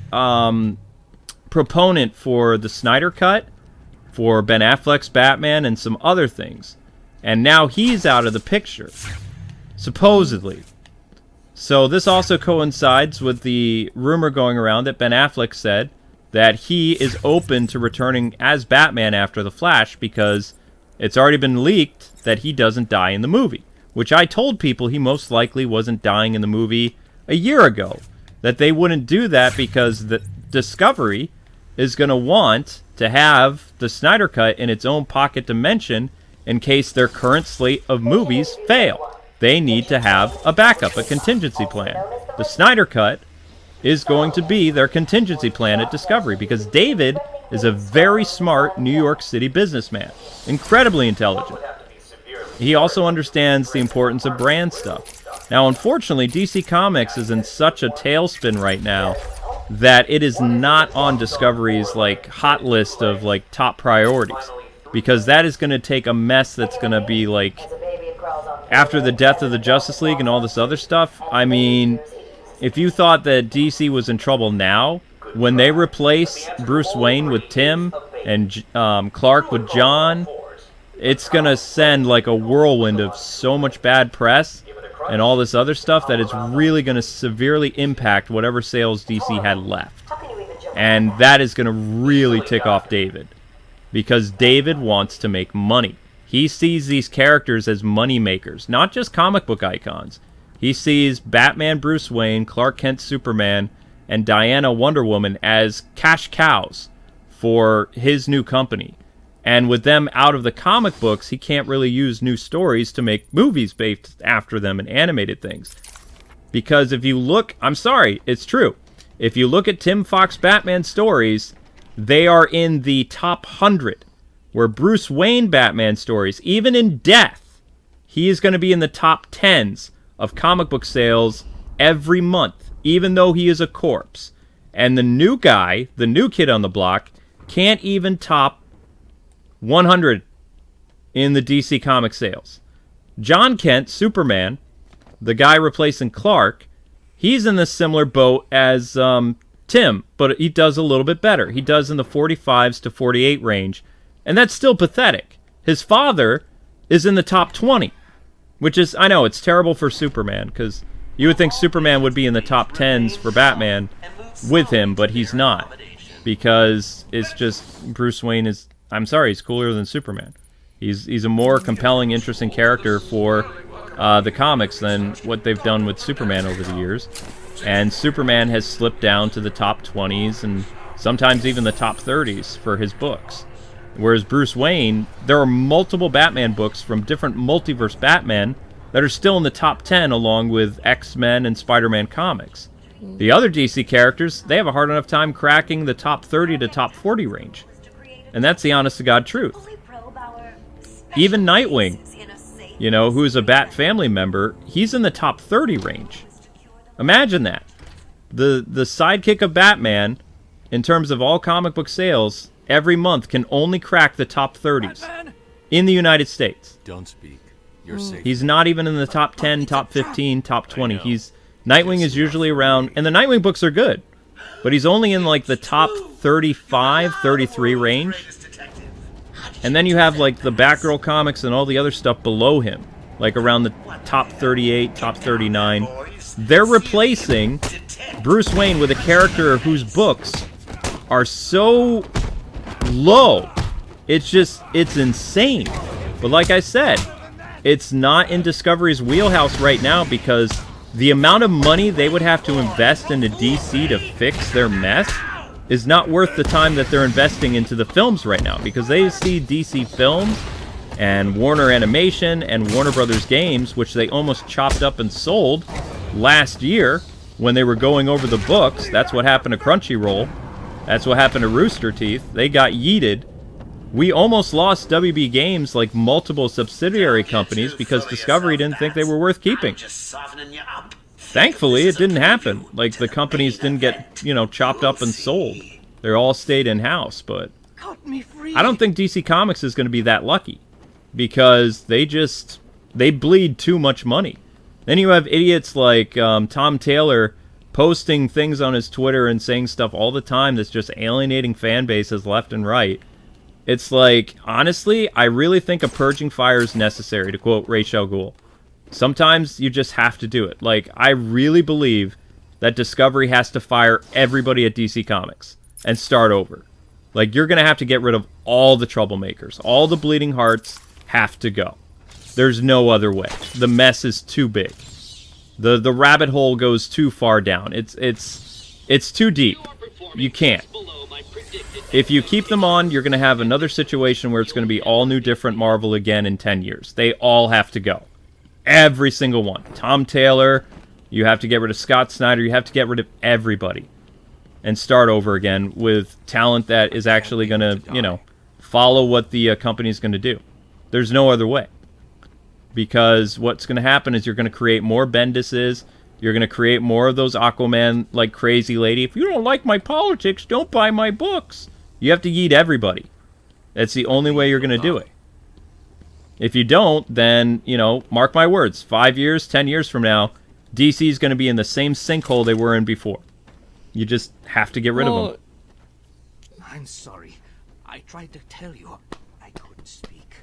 proponent for the Snyder Cut, for Ben Affleck's Batman, and some other things. And now he's out of the picture, supposedly. So this also coincides with the rumor going around that Ben Affleck said that he is open to returning as Batman after The Flash because it's already been leaked that he doesn't die in the movie. Which I told people he most likely wasn't dying in the movie a year ago. That they wouldn't do that because the Discovery is going to want to have the Snyder Cut in its own pocket dimension in case their current slate of movies fail. They need to have a backup, a contingency plan. The Snyder Cut is going to be their contingency plan at Discovery because David is a very smart New York City businessman. Incredibly intelligent. He also understands the importance of brand stuff. Now, unfortunately, DC Comics is in such a tailspin right now that it is not on Discovery's like hot list of like top priorities, because that is going to take a mess that's going to be like after the death of the Justice League and all this other stuff. I mean, if you thought that DC was in trouble now, when they replace Bruce Wayne with Tim and Clark with John, it's going to send like a whirlwind of so much bad press and all this other stuff that it's really going to severely impact whatever sales DC had left. And that is going to really tick off David. Because David wants to make money. He sees these characters as money makers, not just comic book icons. He sees Batman, Bruce Wayne, Clark Kent, Superman, and Diana, Wonder Woman as cash cows for his new company. And with them out of the comic books, he can't really use new stories to make movies based after them and animated things. Because if you look, I'm sorry, it's true. If you look at Tim Fox Batman stories, they are in the top 100. Where Bruce Wayne Batman stories, even in death, he is going to be in the top 10s of comic book sales every month, even though he is a corpse. And the new guy, the new kid on the block, can't even top 100 in the DC comic sales. John Kent, Superman, the guy replacing Clark, he's in the similar boat as Tim, but he does a little bit better. He does in the 45s to 48 range, and that's still pathetic. His father is in the top 20, which is, I know, it's terrible for Superman, because you would think Superman would be in the top 10s for Batman with him, but he's not, because it's just, Bruce Wayne is, I'm sorry, he's cooler than Superman. He's a more compelling, interesting character for the comics than what they've done with Superman over the years. And Superman has slipped down to the top 20s and sometimes even the top 30s for his books. Whereas Bruce Wayne, there are multiple Batman books from different multiverse Batman that are still in the top 10 along with X-Men and Spider-Man comics. The other DC characters, they have a hard enough time cracking the top 30 to top 40 range. And that's the honest-to-God truth. Even Nightwing, you know, who's a Bat family member, he's in the top 30 range. Imagine that. The sidekick of Batman, in terms of all comic book sales, every month can only crack the top 30s in the United States. Don't speak. You're safe. He's not even in the top 10, top 15, top 20. Nightwing is usually around, and the Nightwing books are good, but he's only in like the top 35, 33 range. And then you have like the Batgirl comics and all the other stuff below him, like around the top 38, top 39. They're replacing Bruce Wayne with a character whose books are so low. It's insane. But like I said, it's not in Discovery's wheelhouse right now because the amount of money they would have to invest into DC to fix their mess is not worth the time that they're investing into the films right now, because they see DC Films and Warner Animation and Warner Brothers Games, which they almost chopped up and sold last year when they were going over the books. That's what happened to Crunchyroll. That's what happened to Rooster Teeth. They got yeeted. We almost lost WB Games, like multiple subsidiary companies, because Discovery didn't think they were worth keeping. Thankfully, it didn't happen. Like, the companies didn't get, chopped up and sold. They all stayed in-house, but I don't think DC Comics is going to be that lucky, because they bleed too much money. Then you have idiots like Tom Taylor posting things on his Twitter and saying stuff all the time that's just alienating fan bases left and right. It's like, honestly, I really think a purging fire is necessary, to quote Ra's al Ghul. Sometimes you just have to do it. Like, I really believe that Discovery has to fire everybody at DC Comics and start over. Like, you're going to have to get rid of all the troublemakers. All the bleeding hearts have to go. There's no other way. The mess is too big. The rabbit hole goes too far down. It's too deep. You can't. If you keep them on, you're going to have another situation where it's going to be all new, different Marvel again in 10 years. They all have to go. Every single one. Tom Taylor, you have to get rid of Scott Snyder, you have to get rid of everybody. And start over again with talent that is actually going to, follow what the company's going to do. There's no other way. Because what's going to happen is you're going to create more Bendises, you're going to create more of those Aquaman, like, crazy lady. If you don't like my politics, don't buy my books. You have to yeet everybody. That's the only way you're going to do it. If you don't, then, mark my words, 5 years, 10 years from now, DC is going to be in the same sinkhole they were in before. You just have to get rid of them. I'm sorry. I tried to tell you. I couldn't speak.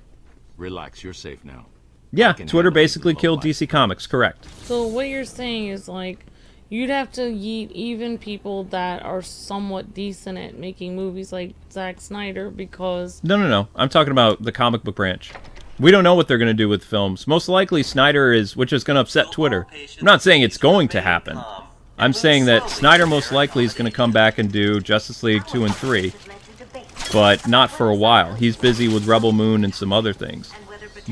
Relax, you're safe now. Yeah, Twitter basically killed DC Comics, correct. So what you're saying is, like, you'd have to yeet even people that are somewhat decent at making movies like Zack Snyder because... No. I'm talking about the comic book branch. We don't know what they're going to do with films. Most likely Snyder is, which is going to upset Twitter. I'm not saying it's going to happen. I'm saying that Snyder most likely is going to come back and do Justice League 2 and 3, but not for a while. He's busy with Rebel Moon and some other things.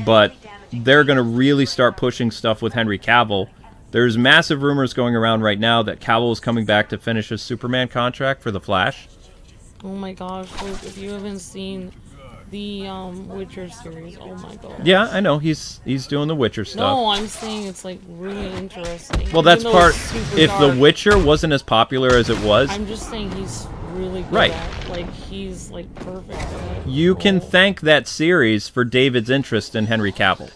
But they're going to really start pushing stuff with Henry Cavill. There's massive rumors going around right now that Cavill is coming back to finish his Superman contract for The Flash. Oh my gosh, Luke, if you haven't seen the Witcher series, oh my god. Yeah, I know. He's doing the Witcher stuff. No, I'm saying it's like really interesting. Well, that's part... If dark, The Witcher wasn't as popular as it was... I'm just saying he's really good right. at, like, he's like perfect at it. You can thank that series for David's interest in Henry Cavill.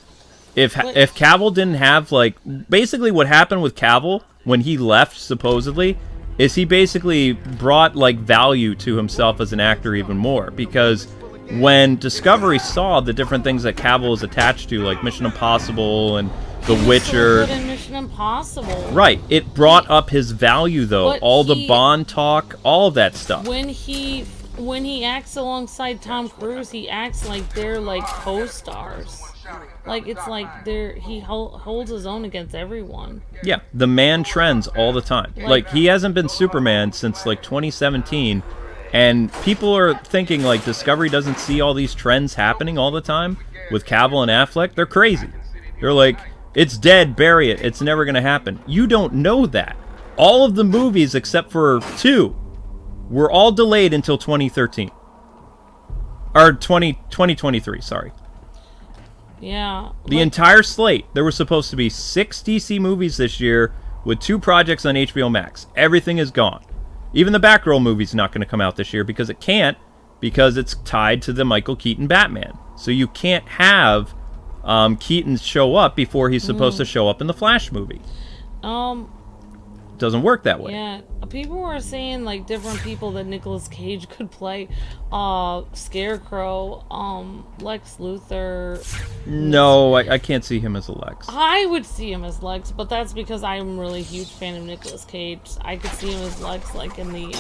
If Cavill didn't have, like... Basically what happened with Cavill when he left, supposedly, is he basically brought, like, value to himself as an actor even more. Because when Discovery saw the different things that Cavill is attached to, like Mission Impossible and The Witcher... So good in Mission Impossible. Right. It brought up his value, though. But all the Bond talk, all of that stuff. When he acts alongside Tom Cruise, he acts like they're, like, co-stars. Like, it's like he holds his own against everyone. Yeah, the man trends all the time. Like, he hasn't been Superman since, like, 2017, and people are thinking, like, Discovery doesn't see all these trends happening all the time with Cavill and Affleck. They're crazy. They're like, it's dead, bury it, it's never going to happen. You don't know that. All of the movies, except for 2, were all delayed until 2013. Or 2023, sorry. Yeah. The entire slate. There were supposed to be 6 DC movies this year with 2 projects on HBO Max. Everything is gone. Even the Batgirl movie's not going to come out this year because it can't, because it's tied to the Michael Keaton Batman. So you can't have Keaton show up before he's supposed to show up in the Flash movie. Doesn't work that way. Yeah, people were saying, like, different people that Nicolas Cage could play. Scarecrow, Lex Luthor. No, I can't see him as a Lex. I would see him as Lex, but that's because I'm a really huge fan of Nicolas Cage. I could see him as Lex, like, in the,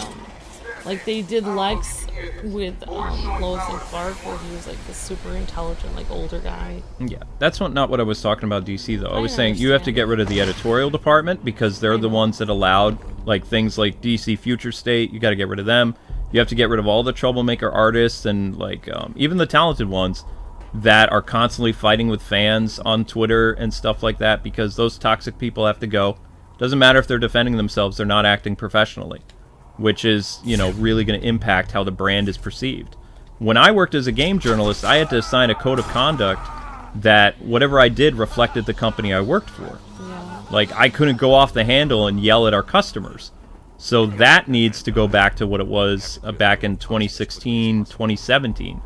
like, they did Lex with, Lois and Clark, where he was, like, the super intelligent, like, older guy. Yeah, that's not what I was talking about DC, though. I was saying you have to get rid of the editorial department because they're the ones that allowed, like, things like DC Future State. You got to get rid of them. You have to get rid of all the troublemaker artists and, like, even the talented ones that are constantly fighting with fans on Twitter and stuff like that, because those toxic people have to go. Doesn't matter if they're defending themselves, they're not acting professionally, which is, you know, really going to impact how the brand is perceived. When I worked as a game journalist, I had to assign a code of conduct that whatever I did reflected the company I worked for. Yeah. Like, I couldn't go off the handle and yell at our customers. So that needs to go back to what it was back in 2016, 2017.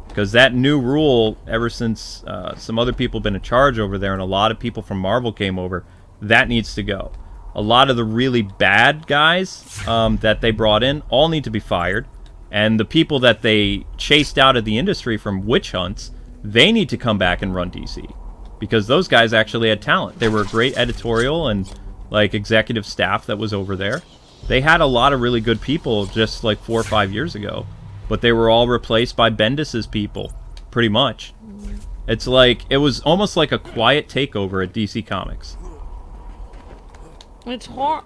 Because that new rule, ever since some other people have been in charge over there and a lot of people from Marvel came over, that needs to go. A lot of the really bad guys that they brought in all need to be fired. And the people that they chased out of the industry from witch hunts, they need to come back and run DC. Because those guys actually had talent. They were a great editorial and, like, executive staff that was over there. They had a lot of really good people just, like, 4 or 5 years ago. But they were all replaced by Bendis's people, pretty much. It's like, it was almost like a quiet takeover at DC Comics. It's hard.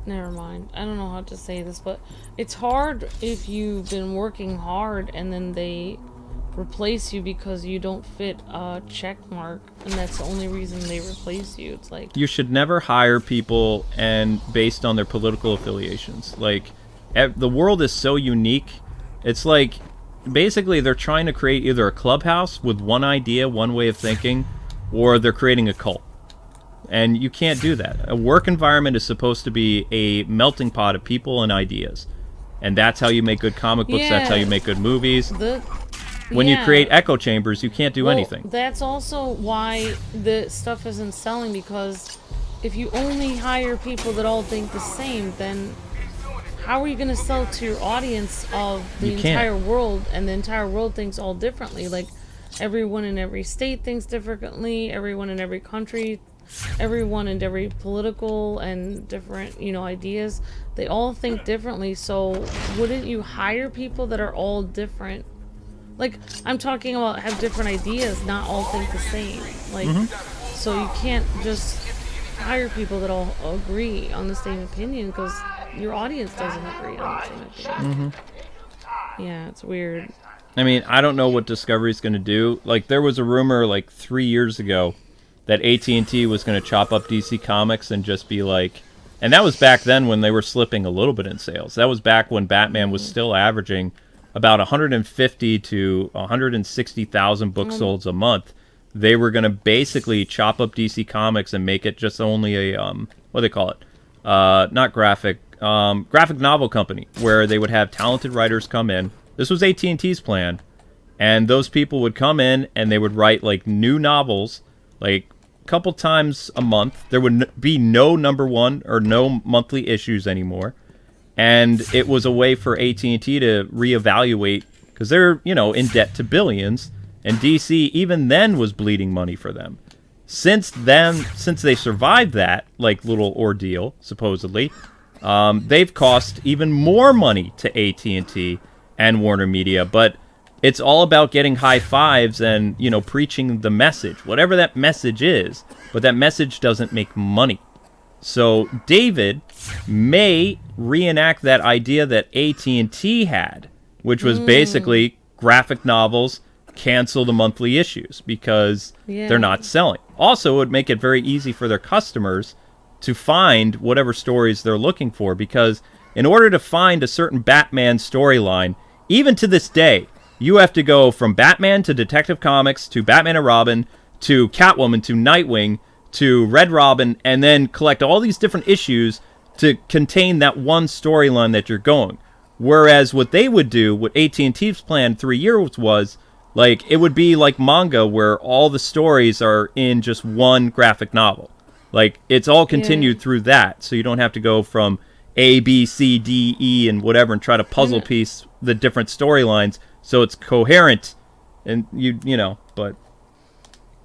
Never mind. I don't know how to say this, but it's hard if you've been working hard and then they replace you because you don't fit a check mark, and that's the only reason they replace you. It's like, you should never hire people and based on their political affiliations. Like, the world is so unique. It's like, basically they're trying to create either a clubhouse with one idea, one way of thinking, or they're creating a cult. And you can't do that. A work environment is supposed to be a melting pot of people and ideas. And that's how you make good comic books, that's how you make good movies. When you create echo chambers, you can't do anything. That's also why the stuff isn't selling, because if you only hire people that all think the same, then how are you going to sell to your audience of the entire world, and the entire world thinks all differently? Like, everyone in every state thinks differently, everyone in every country everyone and every political and different, you know, ideas, they all think differently. So wouldn't you hire people that are all different? Like, I'm talking about have different ideas, not all think the same. Like, so you can't just hire people that all agree on the same opinion, because your audience doesn't agree on the same opinion. Yeah, it's weird. I mean, I don't know what Discovery's going to do. Like, there was a rumor like 3 years ago that AT&T was going to chop up DC Comics and just be like, and that was back then when they were slipping a little bit in sales. That was back when Batman was still averaging about 150 to 160,000 books sold a month. They were going to basically chop up DC Comics and make it just only a what do they call it? Not graphic novel company, where they would have talented writers come in. This was AT&T's plan, and those people would come in and they would write like new novels, like a couple times a month. There would be no #1 or no monthly issues anymore, and it was a way for AT&T to reevaluate, because they're, you know, in debt to billions, and DC even then was bleeding money for them. Since they survived that like little ordeal, supposedly, they've cost even more money to AT&T and Warner Media. But it's all about getting high fives and, you know, preaching the message, whatever that message is. But that message doesn't make money. So David may reenact that idea that AT&T had, which was basically graphic novels, cancel the monthly issues because they're not selling. Also, it would make it very easy for their customers to find whatever stories they're looking for, because in order to find a certain Batman storyline, even to this day, you have to go from Batman to Detective Comics to Batman and Robin to Catwoman to Nightwing to Red Robin, and then collect all these different issues to contain that one storyline that you're going. Whereas what they would do, what AT&T's plan 3 years was, like, it would be like manga where all the stories are in just one graphic novel. Like, it's all continued through that, so you don't have to go from A, B, C, D, E, and whatever, and try to puzzle piece the different storylines so it's coherent, and you know, but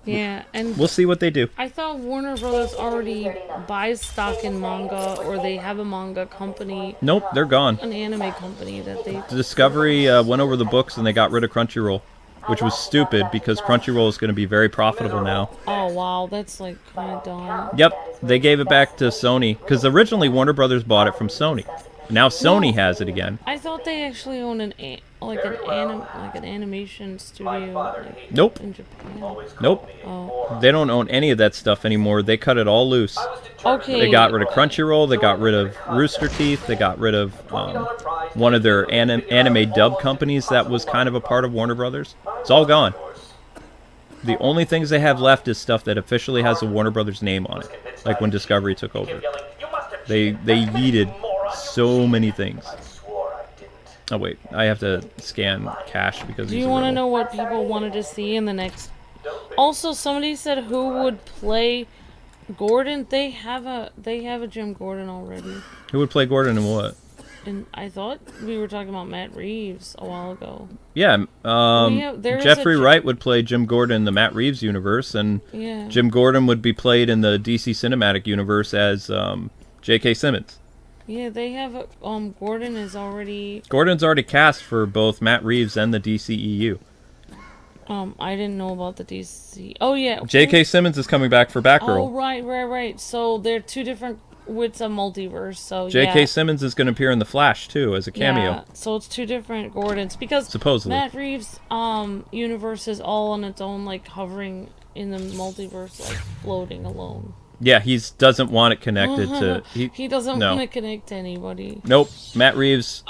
yeah, and we'll see what they do. I thought Warner Brothers already buys stock in manga, or they have a manga company. Nope, they're gone. An anime company that they... Discovery went over the books and they got rid of Crunchyroll, which was stupid because Crunchyroll is going to be very profitable now. Oh, wow, that's like kind of dumb. Yep, they gave it back to Sony, because originally Warner Brothers bought it from Sony. Now Sony has it again. I thought they actually own an animation studio. Like, Nope. In Japan. Nope. Oh. They don't own any of that stuff anymore. They cut it all loose. Okay. They got rid of Crunchyroll. They got rid of Rooster Teeth. They got rid of one of their anime dub companies that was kind of a part of Warner Brothers. It's all gone. The only things they have left is stuff that officially has the Warner Brothers name on it, like when Discovery took over. They yeeted so many things. Oh wait, I have to scan Cash because. Do you want to know what people wanted to see in the next? Also, somebody said who would play Gordon. They have a Jim Gordon already. Who would play Gordon and what? And I thought we were talking about Matt Reeves a while ago. Yeah, Jeffrey Wright would play Jim Gordon in the Matt Reeves universe, and Jim Gordon would be played in the DC Cinematic Universe as J.K. Simmons. Yeah, they have Gordon's already cast for both Matt Reeves and the DCEU. I didn't know about the DC. Oh yeah, J.K. Simmons is coming back for Batgirl. Oh right. So they're two different. It's a multiverse. So J.K. Simmons is going to appear in the Flash too as a cameo. Yeah, so it's two different Gordons, because supposedly Matt Reeves' universe is all on its own, like hovering in the multiverse, like floating alone. Yeah, he doesn't want it connected to... He doesn't want to connect to anybody. Nope. Matt Reeves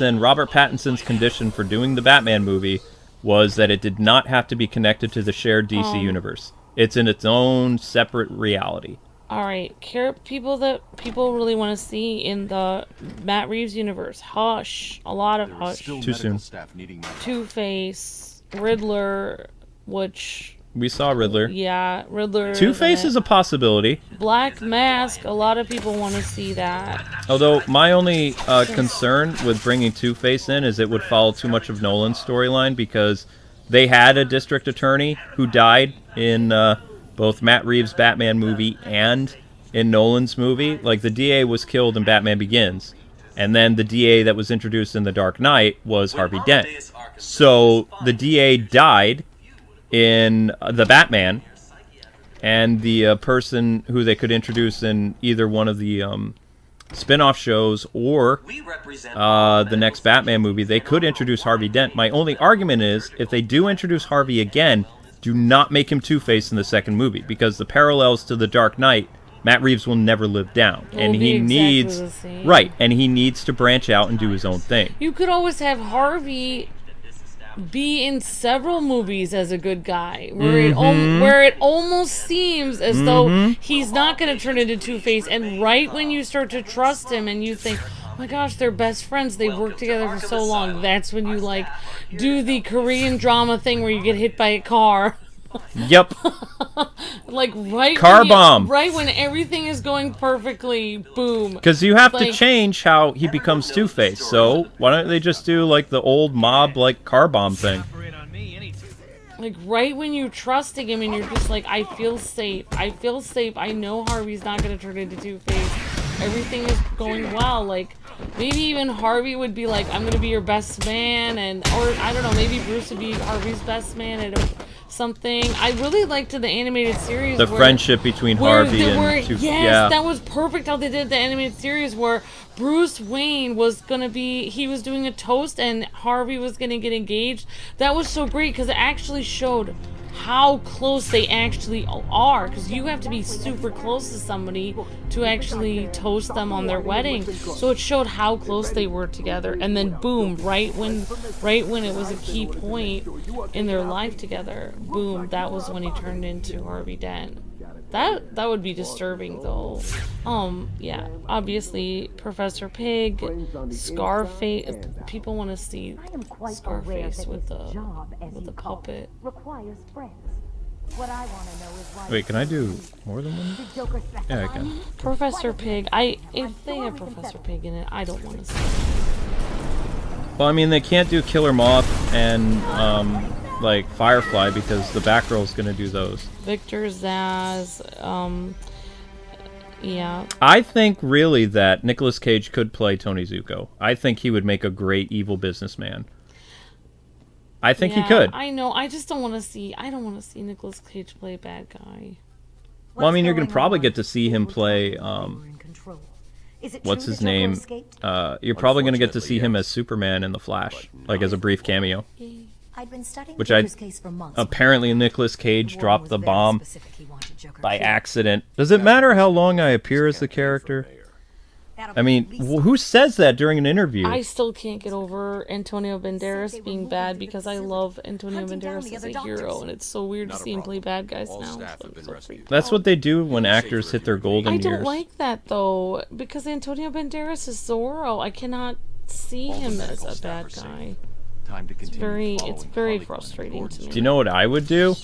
and Robert Pattinson's condition for doing the Batman movie was that it did not have to be connected to the shared DC universe. It's in its own separate reality. Alright, people really want to see in the Matt Reeves universe. Hush. A lot of Hush. Too soon. Two-Face, Riddler, which... We saw Riddler. Yeah, Riddler. Two-Face is a possibility. Black Mask, a lot of people want to see that. Although, my only concern with bringing Two-Face in is it would follow too much of Nolan's storyline, because they had a district attorney who died in both Matt Reeves' Batman movie and in Nolan's movie. Like, the DA was killed in Batman Begins, and then the DA that was introduced in The Dark Knight was Harvey Dent. So the DA died in the Batman, and the person who they could introduce in either one of the spin-off shows or the next Batman movie, they could introduce Harvey Dent. My only argument is, if they do introduce Harvey again, do not make him Two-Face in the second movie, because the parallels to The Dark Knight, Matt Reeves will never live down, and he needs and he needs to branch out and do his own thing. You could always have Harvey be in several movies as a good guy, where it almost seems as though he's not going to turn into Two-Face, and right when you start to trust him and you think, oh my gosh, they're best friends, they've worked together for so long, that's when you like do the Korean drama thing where you get hit by a car. Yep. Like right bomb. Right when everything is going perfectly, boom. Because you have to change how he becomes Two-Face. So why don't they just do like the old mob like car bomb thing? Like right when you're trusting him and you're just like, I feel safe. I feel safe. I know Harvey's not gonna turn into Two-Face. Everything is going well. Like maybe even Harvey would be like, I'm gonna be your best man, or I don't know, maybe Bruce would be Harvey's best man and something. I really liked the animated series. The friendship between Harvey and Two-Face. Yes, that was perfect how they did the animated series where Bruce Wayne was gonna be, he was doing a toast and Harvey was gonna get engaged. That was so great because it actually showed how close they actually are, because you have to be super close to somebody to actually toast them on their wedding. So it showed how close they were together, and then boom, right when it was a key point in their life together, boom, that was when he turned into Harvey Dent. That would be disturbing though. Yeah, obviously Professor Pig, Scarface. People want to see Scarface with the puppet. What I want to know is why. Wait, can I do more than one? Yeah, I can. Professor Pig. If they have Professor Pig in it, I don't want to see it. Well, I mean, they can't do Killer Moth and like Firefly because the Batgirl's gonna do those. Victor Zsasz. Yeah. I think really that Nicolas Cage could play Tony Zuko. I think he would make a great evil businessman. I think he could. I know. I just don't want to see. I don't want to see Nicolas Cage play a bad guy. Well, I mean, you're gonna probably get to see him play. What's his name? You're probably gonna get to see him as Superman in The Flash, like as a brief cameo. Which apparently Nicolas Cage dropped the bomb by accident. Does it matter how long I appear as the character? I mean, who says that during an interview? I still can't get over Antonio Banderas being bad because I love Antonio Banderas as a hero, and it's so weird to see him play bad guys now. That's what they do when actors hit their golden years. I don't like that though, because Antonio Banderas is Zorro. I cannot see him as a bad guy. It's very frustrating to me. Do you know what I would do?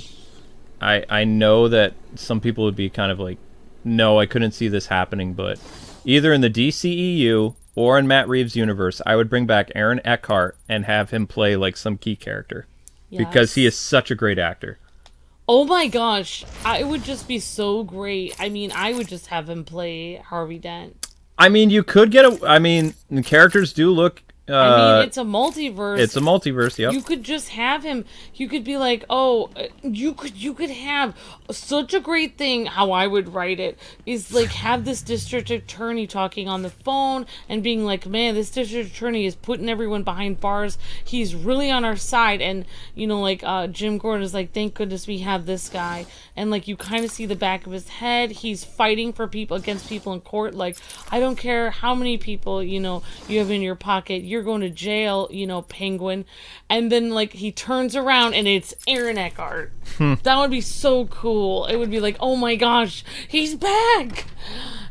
I know that some people would be kind of like, no, I couldn't see this happening, but either in the DCEU or in Matt Reeves' universe, I would bring back Aaron Eckhart and have him play like some key character. Yes. Because he is such a great actor. Oh my gosh, it would just be so great. I mean, I would just have him play Harvey Dent. I mean, you could get I mean, the characters do look... I mean, it's a multiverse. It's a multiverse, yep. You could just have him. You could be like, oh, you could have such a great thing. How I would write it is like have this district attorney talking on the phone and being like, man, this district attorney is putting everyone behind bars. He's really on our side, and you know, like Jim Gordon is like, thank goodness we have this guy, and like you kind of see the back of his head. He's fighting for people against people in court. Like, I don't care how many people you have in your pocket. You're going to jail, Penguin. And then like he turns around and it's Aaron Eckhart. That would be so cool. It would be like, oh my gosh, he's back.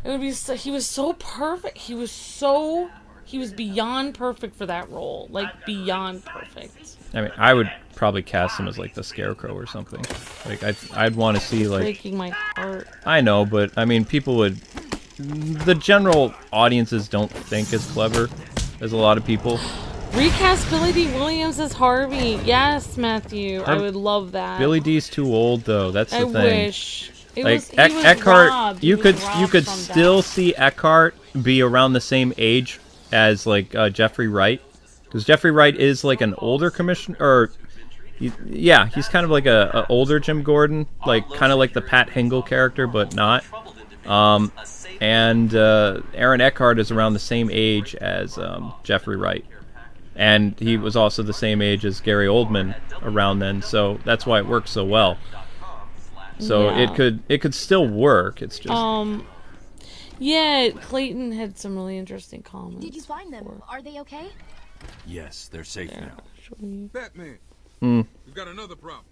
It would be he was so perfect. He was beyond perfect for that role. Like beyond perfect. I mean, I would probably cast him as like the Scarecrow or something. Like I'd want to see like breaking my heart. I know, but I mean, the general audiences don't think as clever as a lot of people. Recast Billy D. Williams as Harvey. Yes, Matthew. I would love that. Billy D's too old, though. That's the thing. I wish. It Like was, he was Eckhart, robbed. you He could was you robbed could from still that. see Eckhart be around the same age as like Jeffrey Wright, because Jeffrey Wright is like an older commissioner, or yeah, he's kind of like a older Jim Gordon, like kind of like the Pat Hingle character, but not. And Aaron Eckhart is around the same age as Jeffrey Wright, and he was also the same age as Gary Oldman around then, so that's why it works so well. So Yeah. it could still work. It's just yeah, Clayton had some really interesting comments. Did you find them? Are they okay? Yes, they're safe now. Batman, Hmm. we've got another problem.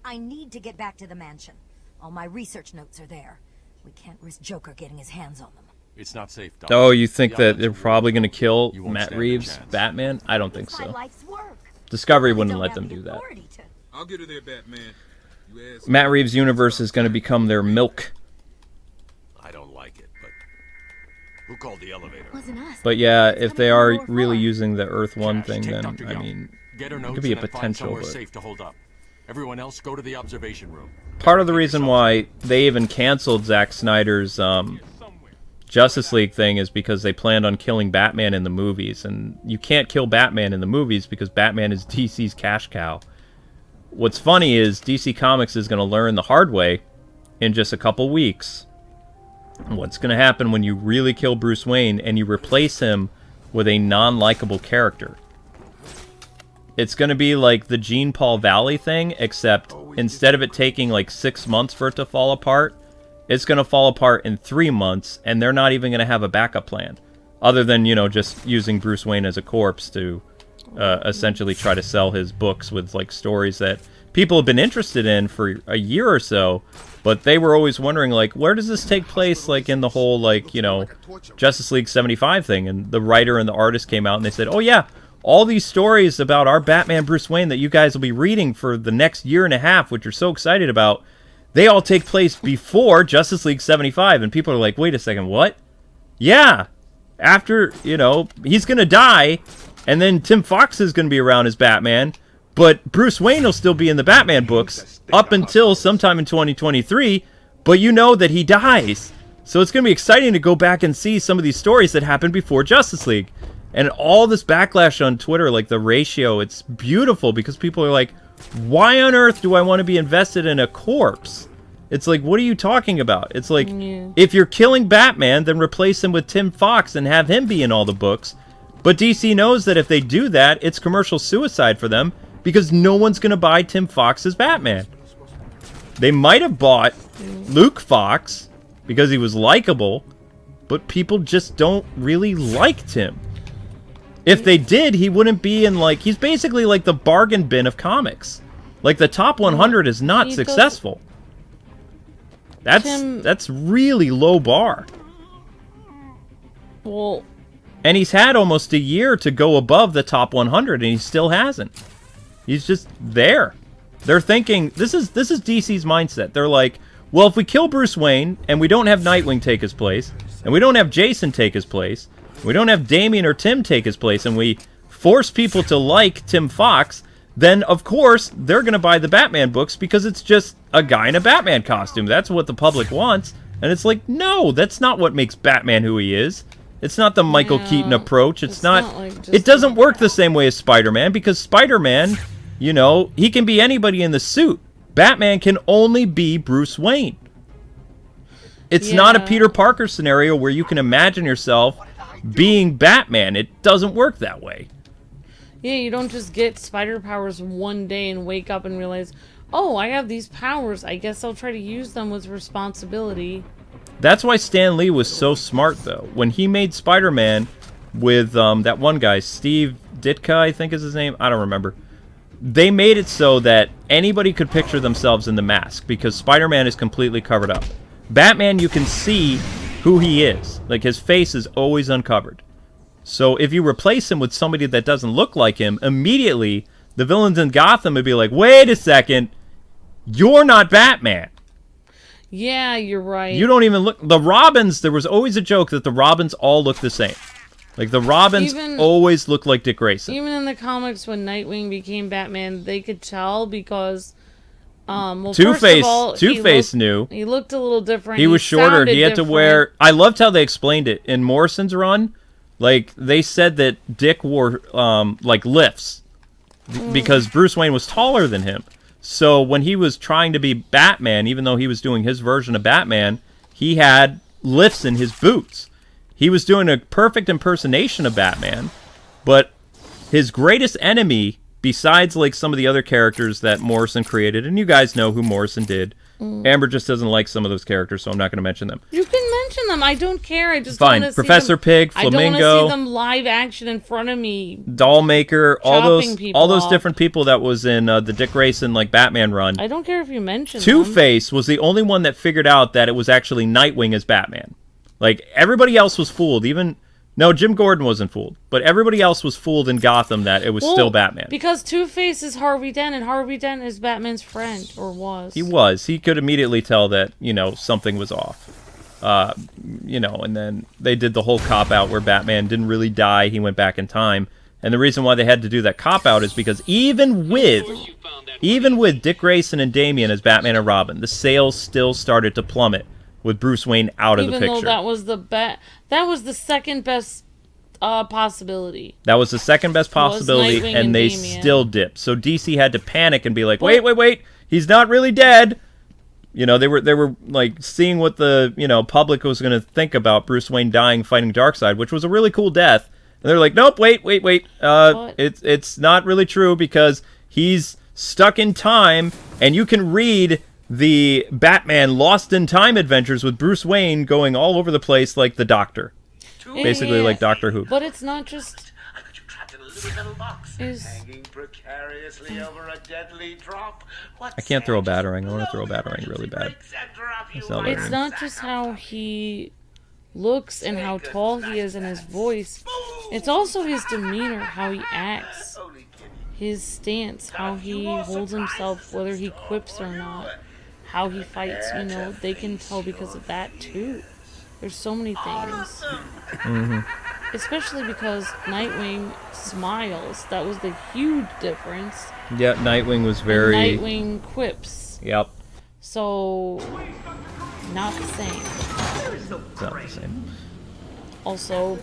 I need to get back to the mansion. All my research notes are there. We can't risk Joker getting his hands on them. It's not safe, Doc. Oh, you think that they're probably going to kill You won't Matt stand a Reeves' chance. Batman? I don't think My so. life's work. Discovery wouldn't let them do that. Authority to. I'll get her there, Batman. You ask Matt Reeves' universe is going to become their milk. I don't like it, but who called the elevator? Wasn't us. But yeah, if they are really using the Earth One thing, Take then Dr. I Young. mean, Get her it notes could be a and then find potential. somewhere But safe to hold up. Everyone else, go to the observation room. part of the reason why they even canceled Zack Snyder's Justice League thing is because they planned on killing Batman in the movies, and you can't kill Batman in the movies because Batman is DC's cash cow. What's funny is DC Comics is going to learn the hard way in just a couple weeks what's going to happen when you really kill Bruce Wayne and you replace him with a non-likable character. It's going to be like the Jean Paul Valley thing, except instead of it taking like 6 months for it to fall apart, it's going to fall apart in 3 months, and they're not even going to have a backup plan. Other than, you know, just using Bruce Wayne as a corpse to essentially try to sell his books with like stories that people have been interested in for a year or so, but they were always wondering, like, where does this take place, like, in the whole, like, you know, Justice League 75 thing? And the writer and the artist came out and they said, oh yeah, all these stories about our Batman Bruce Wayne that you guys will be reading for the next year and a half, which you're so excited about, they all take place before Justice League 75. And people are like, wait a second, what? Yeah, after, you know, he's going to die, and then Tim Fox is going to be around as Batman, but Bruce Wayne will still be in the Batman books up until sometime in 2023, but you know that he dies. So it's going to be exciting to go back and see some of these stories that happened before Justice League. And all this backlash on Twitter, like the ratio, it's beautiful because people are like, why on earth do I want to be invested in a corpse? It's like, what are you talking about? It's like, if you're killing Batman, then replace him with Tim Fox and have him be in all the books. But DC knows that if they do that, it's commercial suicide for them because no one's going to buy Tim Fox as Batman. They might have bought Luke Fox because he was likable, but people just don't really like Tim. If they did, he wouldn't be in, like, he's basically like the bargain bin of comics. Like, the top 100 is not successful. That's really low bar. Well, and he's had almost a year to go above the top 100, and he still hasn't. He's just there. They're thinking, this is DC's mindset. They're like, well, if we kill Bruce Wayne, and we don't have Nightwing take his place, and we don't have Jason take his place, we don't have Damian or Tim take his place, and we force people to like Tim Fox, then, of course, they're going to buy the Batman books because it's just a guy in a Batman costume. That's what the public wants. And it's like, no, that's not what makes Batman who he is. It's not the Michael Keaton approach. It's not like it doesn't work the same way as Spider-Man, because Spider-Man, you know, he can be anybody in the suit. Batman can only be Bruce Wayne. It's not a Peter Parker scenario where you can imagine yourself being Batman. It doesn't work that way. Yeah, you don't just get spider powers one day and wake up and realize, oh, I have these powers. I guess I'll try to use them with responsibility. That's why Stan Lee was so smart, though. When he made Spider-Man with that one guy, Steve Ditko, I think is his name. I don't remember. They made it so that anybody could picture themselves in the mask because Spider-Man is completely covered up. Batman, you can see who he is. Like, his face is always uncovered. So if you replace him with somebody that doesn't look like him, immediately the villains in Gotham would be like, wait a second, you're not Batman. Yeah, you're right. You don't even look... The Robins, there was always a joke that the Robins all look the same. Like, the Robins always look like Dick Grayson. Even in the comics, when Nightwing became Batman, they could tell because Well, Two-Face, first of all, Two-Face knew. He looked a little different. He was shorter. sounded He had to different. wear. I loved how they explained it in Morrison's run. Like they said that Dick wore like lifts because Bruce Wayne was taller than him. So when he was trying to be Batman, even though he was doing his version of Batman, he had lifts in his boots. He was doing a perfect impersonation of Batman, but his greatest enemy, besides like some of the other characters that Morrison created, and you guys know who Morrison did. Amber just doesn't like some of those characters, so I'm not going to mention them. You can mention them. I don't care. I just Fine. don't want to Professor see them. Pig, I don't Flamingo, want to see them live action in front of me. Dollmaker, all Chopping those people off. different people that was in the Dick Grayson like Batman run. I don't care if you mention them. Two-Face was the only one that figured out that it was actually Nightwing as Batman. Like everybody else was fooled. No, Jim Gordon wasn't fooled, but everybody else was fooled in Gotham that it was still Batman. Because Two-Face is Harvey Dent, and Harvey Dent is Batman's friend, or was. He was. He could immediately tell that, something was off. And then they did the whole cop-out where Batman didn't really die. He went back in time. And the reason why they had to do that cop-out is because even with Dick Grayson and Damian as Batman and Robin, the sales still started to plummet with Bruce Wayne out of the picture. Even though that was the second best possibility. That was the second best possibility, and they still dipped. So DC had to panic and be like, wait, he's not really dead. They were like seeing what the public was going to think about Bruce Wayne dying fighting Darkseid, which was a really cool death. And they're like, nope, wait. It's not really true because he's stuck in time, and you can read the Batman Lost in Time adventures with Bruce Wayne going all over the place like the Doctor. Basically like Doctor Who. But it's not just... Hanging precariously over a deadly drop. I can't throw a batarang. I want to throw a batarang really bad. It's not just how he looks and how tall he is and his voice. It's also his demeanor, how he acts. His stance, how he holds himself, whether he quips or not. How he fights, they can tell because of that too. There's so many things. Especially because Nightwing smiles. That was the huge difference. Yeah, Nightwing was very... And Nightwing quips. Yep. So, not the same. It's not the same. Also,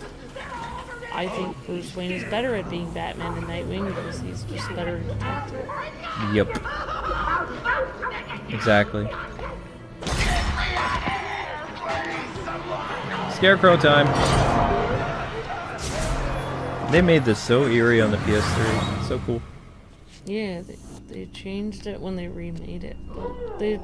I think Bruce Wayne is better at being Batman than Nightwing because he's just better detective. Yep. Exactly. Scarecrow time. They made this so eerie on the PS3. So cool. Yeah, they changed it when they remade it, but they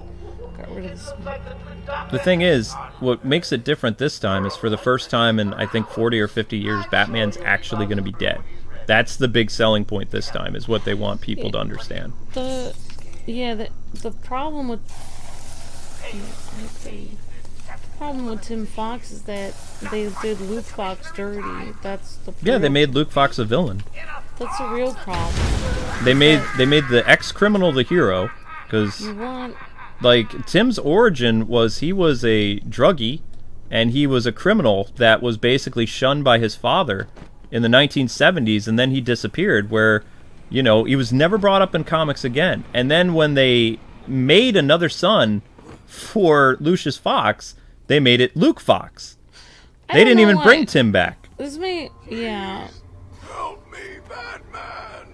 got rid of the smoke. The thing is, what makes it different this time is for the first time in, I think, 40 or 50 years, Batman's actually going to be dead. That's the big selling point this time, is what they want people to understand. The problem with... The problem with Tim Fox is that they did Luke Fox dirty. That's the Yeah, they made Luke Fox a villain. That's a real problem. They made the ex-criminal the hero, because like Tim's origin was he was a druggie, and he was a criminal that was basically shunned by his father in the 1970s, and then he disappeared. Where he was never brought up in comics again. And then when they made another son for Lucius Fox, they made it Luke Fox. They didn't even bring Tim back. Yeah. Help me, Batman.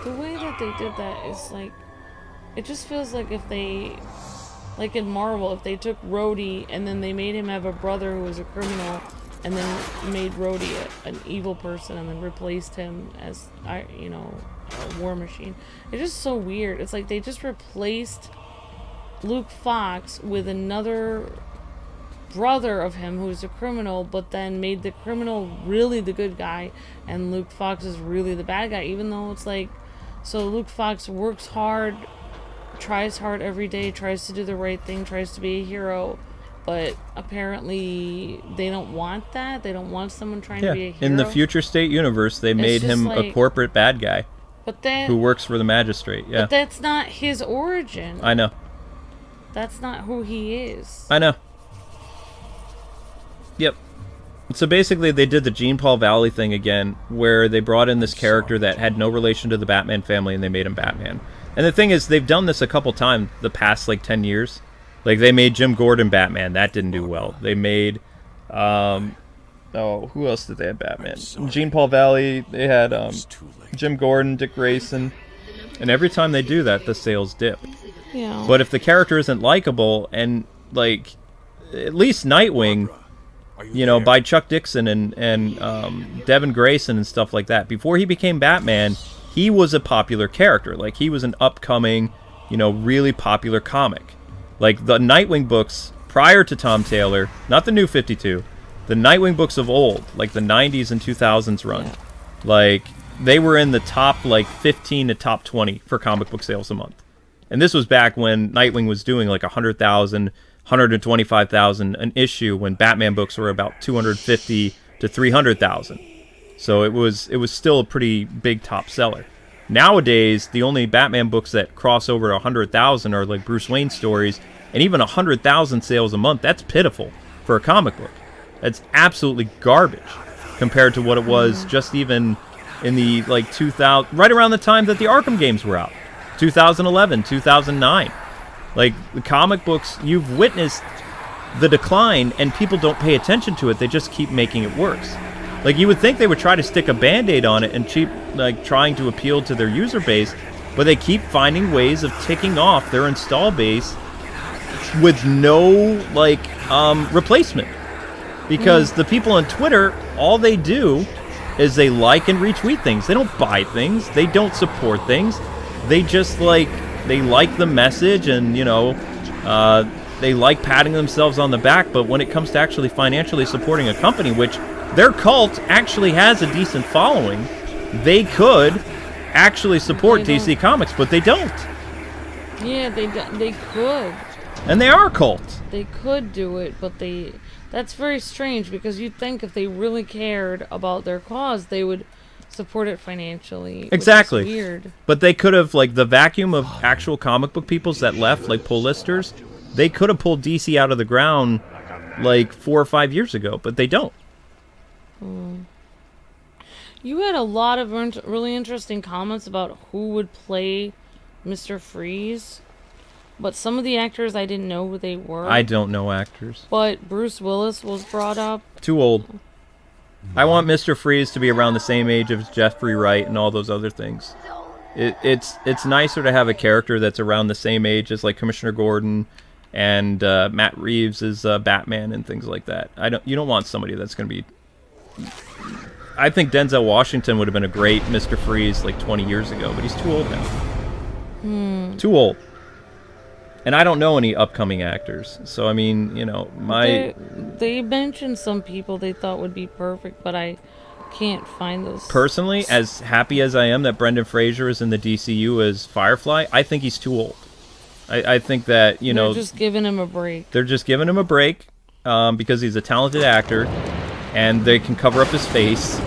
The way that they did that is like, it just feels like if they, like in Marvel, if they took Rhodey and then they made him have a brother who was a criminal, and then made Rhodey an evil person, and then replaced him as a war machine. It's just so weird. It's like they just replaced Luke Fox with another brother of him who's a criminal, but then made the criminal really the good guy, and Luke Fox is really the bad guy, even though it's like, so Luke Fox works hard, tries hard every day, tries to do the right thing, tries to be a hero, but apparently they don't want that. They don't want someone trying to be a hero. In the Future State universe, they made him a corporate bad guy who works for the magistrate. Yeah, but that's not his origin. I know. That's not who he is. I know. Yep. So basically, they did the Jean Paul Valley thing again, where they brought in this character that had no relation to the Batman family, and they made him Batman. And the thing is, they've done this a couple times the past, like, 10 years. Like, they made Jim Gordon Batman. That didn't do well. They made, who else did they have Batman? Jean Paul Valley, they had Jim Gordon, Dick Grayson. And every time they do that, the sales dip. Yeah. But if the character isn't likable, and, like, at least Nightwing, you know, by Chuck Dixon and Devin Grayson and stuff like that, before he became Batman, he was a popular character. Like, he was an upcoming, you know, really popular comic. Like, the Nightwing books prior to Tom Taylor, not the New 52, the Nightwing books of old, like the 90s and 2000s run, like, they were in the top, like, 15 to top 20 for comic book sales a month. And this was back when Nightwing was doing, like, 100,000, 125,000 an issue, when Batman books were about 250 to 300,000. So it was still a pretty big top seller. Nowadays, the only Batman books that cross over 100,000 are like Bruce Wayne stories, and even 100,000 sales a month, that's pitiful for a comic book. That's absolutely garbage compared to what it was just even in the, like, 2000, right around the time that the Arkham games were out. 2011, 2009. Like, the comic books, you've witnessed the decline, and people don't pay attention to it. They just keep making it worse. Like, you would think they would try to stick a Band-Aid on it and trying to appeal to their user base, but they keep finding ways of ticking off their install base with no, like, replacement. Because the people on Twitter, all they do is they like and retweet things. They don't buy things. They don't support things. They just, like, they like the message, and, you know, they like patting themselves on the back, but when it comes to actually financially supporting a company, which their cult actually has a decent following, they could actually support DC Comics, but they don't. Yeah, they could. And they are a cult. They could do it, but that's very strange, because you'd think if they really cared about their cause, they would support it financially. Exactly. Which is weird. But they could have, like, the vacuum of actual comic book peoples that left, like pull listers, they could have pulled DC out of the ground like 4 or 5 years ago, but they don't. You had a lot of really interesting comments about who would play Mr. Freeze, but some of the actors I didn't know who they were. I don't know actors. But Bruce Willis was brought up. Too old. I want Mr. Freeze to be around the same age as Jeffrey Wright and all those other things. It's nicer to have a character that's around the same age as, like, Commissioner Gordon and Matt Reeves is Batman and things like that. You don't want somebody that's going to be... I think Denzel Washington would have been a great Mr. Freeze like 20 years ago, but he's too old now. Too old. And I don't know any upcoming actors. So, I mean, you know, They mentioned some people they thought would be perfect, but I can't find those. Personally, as happy as I am that Brendan Fraser is in the DCU as Firefly, I think he's too old. I think that, you know... They're just giving him a break. They're just giving him a break because he's a talented actor, and they can cover up his face.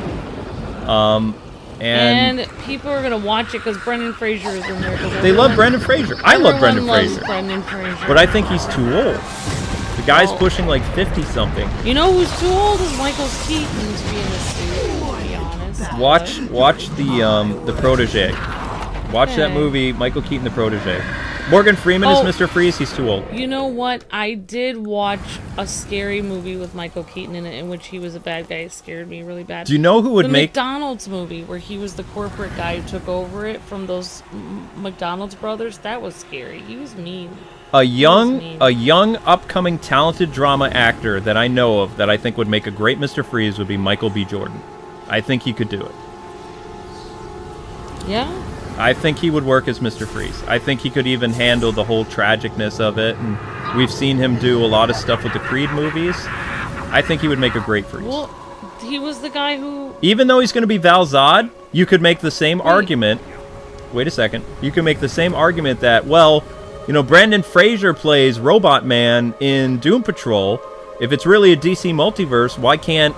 And people are going to watch it because Brendan Fraser is in there. They love Brendan Fraser. I love Brendan Fraser. Brendan Fraser. But I think he's too old. The guy's pushing like 50-something. You know who's too old is Michael Keaton to be in this suit, to be honest. Watch the Protege. Watch that movie, Michael Keaton, The Protege. Morgan Freeman is Mr. Freeze. He's too old. You know what? I did watch a scary movie with Michael Keaton in it, in which he was a bad guy. It scared me really bad. Do you know who would make... The McDonald's movie, where he was the corporate guy who took over it from those McDonald's brothers. That was scary. He was mean. A young, upcoming, talented drama actor that I know of that I think would make a great Mr. Freeze would be Michael B. Jordan. I think he could do it. Yeah? I think he would work as Mr. Freeze. I think he could even handle the whole tragicness of it, and we've seen him do a lot of stuff with the Creed movies. I think he would make a great Freeze. Well, he was the guy who... Even though he's going to be Val Zod, you could make the same argument... Wait a second. You can make the same argument that, well, you know, Brendan Fraser plays Robot Man in Doom Patrol. If it's really a DC multiverse, why can't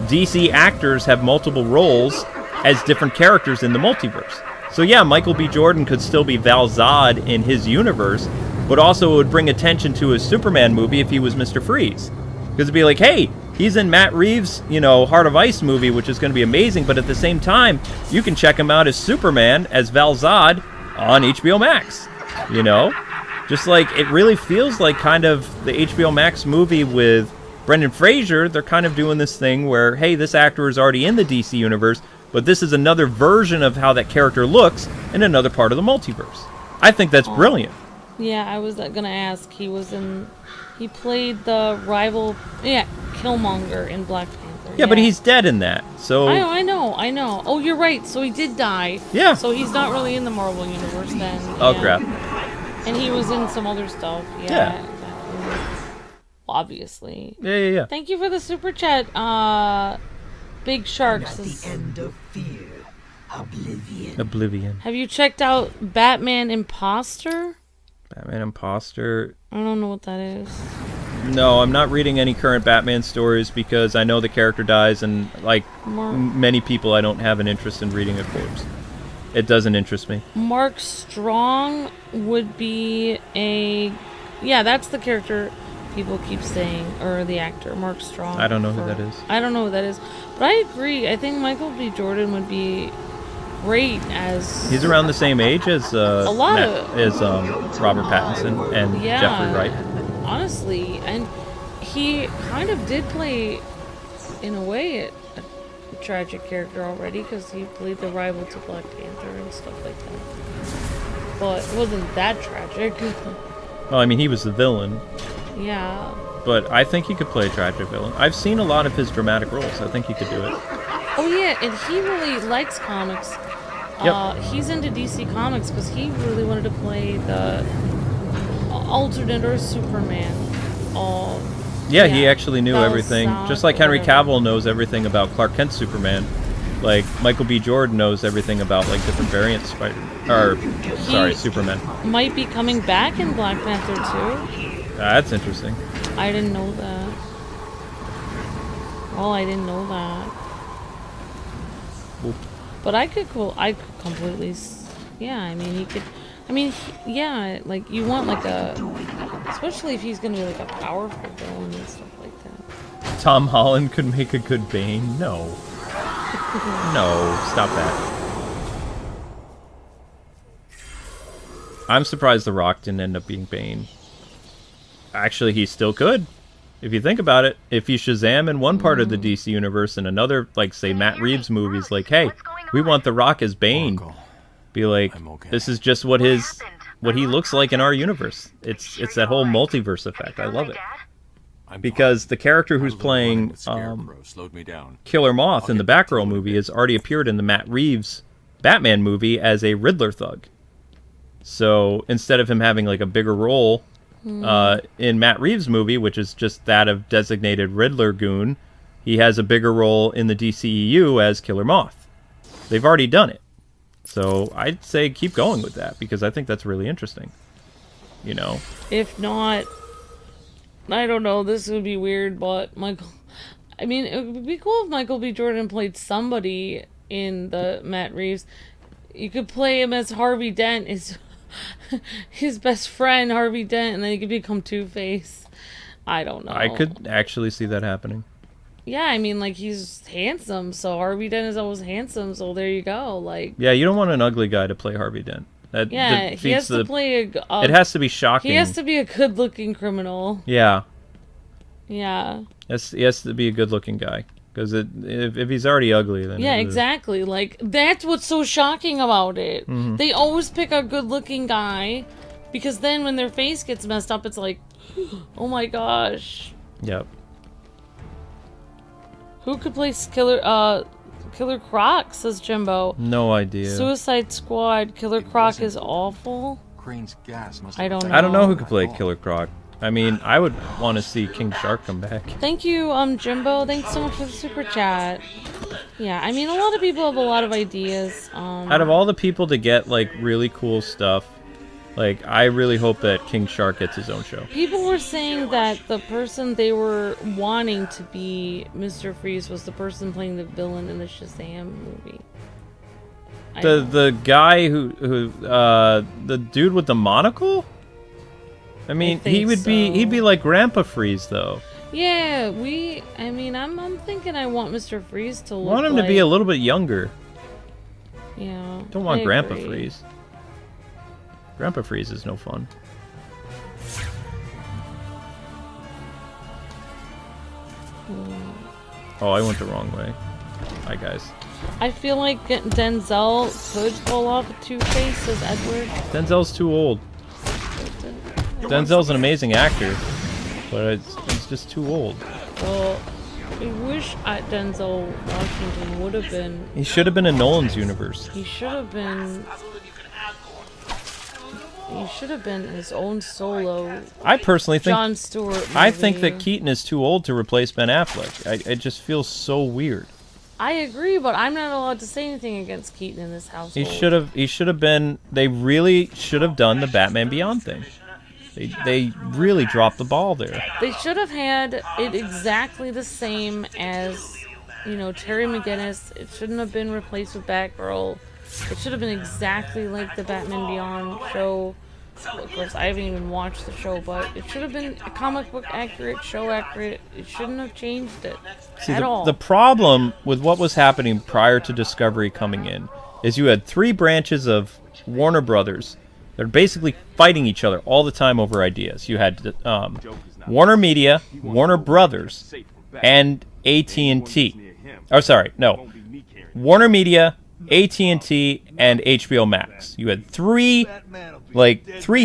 DC actors have multiple roles as different characters in the multiverse? So yeah, Michael B. Jordan could still be Val Zod in his universe, but also it would bring attention to his Superman movie if he was Mr. Freeze. Because it'd be like, hey, He's in Matt Reeves', Heart of Ice movie, which is going to be amazing, but at the same time, you can check him out as Superman, as Val Zod, on HBO Max. Just like, it really feels like kind of the HBO Max movie with Brendan Fraser. They're kind of doing this thing where, hey, this actor is already in the DC universe, but this is another version of how that character looks in another part of the multiverse. I think that's brilliant. Yeah, I was gonna ask. He played the rival, Killmonger in Black Panther. Yeah, but he's dead in that, so... I know. Oh, you're right. So he did die. Yeah. So he's not really in the Marvel Universe then. Oh, crap. And he was in some other stuff. Yeah. Obviously. Yeah. Thank you for the super chat, Big Sharks. And at the end of fear, Oblivion. Have you checked out Batman Imposter? Batman Imposter. I don't know what that is. No, I'm not reading any current Batman stories because I know the character dies, and like many people, I don't have an interest in reading a corpse. It doesn't interest me. Mark Strong would be a... Yeah, that's the character people keep saying, or the actor, Mark Strong. I don't know who that is. I don't know who that is. But I agree. I think Michael B. Jordan would be great as... He's around the same age as Robert Pattinson and Jeffrey Wright. Honestly, and he kind of did play, in a way, a tragic character already, because he played the rival to Black Panther and stuff like that. But it wasn't that tragic. Well, I mean, he was the villain. Yeah. But I think he could play a tragic villain. I've seen a lot of his dramatic roles. I think he could do it. Oh yeah, and he really likes comics. Yep. He's into DC Comics because he really wanted to play the alternate Earth Superman. Yeah, he actually knew everything. Just like Henry Cavill knows everything about Clark Kent's Superman. Like, Michael B. Jordan knows everything about, like, different variants Superman. Might be coming back in Black Panther too. That's interesting. I didn't know that. Oh, I didn't know that. Oop. But I could completely... Yeah, I mean, he could... I mean, yeah, like, you want, like, especially if he's gonna be, like, a powerful villain and stuff like that. Tom Holland could make a good Bane? No. No, stop that. I'm surprised The Rock didn't end up being Bane. Actually, he still could. If you think about it, if you Shazam in one part of the DC universe and another, like, say, Matt Reeves movie's like, hey, we want The Rock as Bane. Be like, this is just what he looks like in our universe. It's that whole multiverse effect. I love it. Because the character who's playing Killer Moth in the Batgirl movie has already appeared in the Matt Reeves Batman movie as a Riddler thug. So instead of him having like a bigger role in Matt Reeves' movie, which is just that of designated Riddler goon, he has a bigger role in the DCEU as Killer Moth. They've already done it. So I'd say keep going with that, because I think that's really interesting. You know? If not, I don't know, this would be weird, but I mean, it would be cool if Michael B. Jordan played somebody in the Matt Reeves. You could play him as Harvey Dent, his best friend, Harvey Dent, and then he could become Two-Face. I don't know. I could actually see that happening. Yeah, I mean, like, he's handsome, so Harvey Dent is always handsome, so there you go, like... Yeah, you don't want an ugly guy to play Harvey Dent. That he has to play it has to be shocking. He has to be a good-looking criminal. Yeah. Yeah. He has to be a good-looking guy. Because if he's already ugly, then... Yeah, exactly. Like, that's what's so shocking about it. Mm-hmm. They always pick a good-looking guy, because then when their face gets messed up, it's like, oh my gosh. Yep. Who could play Killer Croc, says Jimbo. No idea. Suicide Squad, Killer Croc is awful. Crane's gas must I don't know. I don't know who could play Killer Croc. I mean, I would want to see King Shark come back. Thank you, Jimbo. Thanks so much for the super chat. Yeah, I mean, a lot of people have a lot of ideas. Out of all the people to get, like, really cool stuff, like, I really hope that King Shark gets his own show. People were saying that the person they were wanting to be Mr. Freeze was the person playing the villain in the Shazam movie. The guy who the dude with the monocle? I mean, he'd be like Grandpa Freeze though. Yeah, I mean, I'm thinking I want Mr. Freeze to look I want him to be a little bit younger. Yeah. Don't want I Grandpa agree. Freeze. Grandpa Freeze is no fun. Oh, I went the wrong way. Hi, guys. I feel like Denzel could pull off a Two-Face as Edward. Denzel's too old. Denzel's an amazing actor, but he's just too old. Well, I wish Denzel Washington would have been. He should have been in Nolan's universe. He should have been. He should have been his own solo. I personally think Jon Stewart movie. I think that Keaton is too old to replace Ben Affleck. It just feels so weird. I agree, but I'm not allowed to say anything against Keaton in this household. He should have been. They really should have done the Batman Beyond thing. They really dropped the ball there. They should have had it exactly the same as, Terry McGinnis. It shouldn't have been replaced with Batgirl. It should have been exactly like the Batman Beyond show. Of course, I haven't even watched the show, but it should have been a comic book accurate, show accurate. It shouldn't have changed it at all. The problem with what was happening prior to Discovery coming in is you had three branches of Warner Brothers that are basically fighting each other all the time over ideas. You had Warner Media, Warner Brothers, and AT&T. Oh, sorry, no. Warner Media, AT&T, and HBO Max. You had three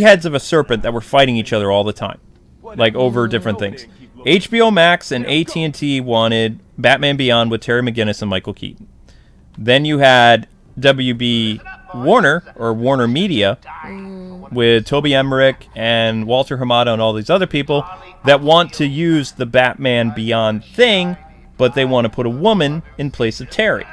heads of a serpent that were fighting each other all the time, over different things. HBO Max and AT&T wanted Batman Beyond with Terry McGinnis and Michael Keaton. Then you had WB Warner, or Warner Media, with Toby Emmerich and Walter Hamada and all these other people that want to use the Batman Beyond thing, but they want to put a woman in place of Terry.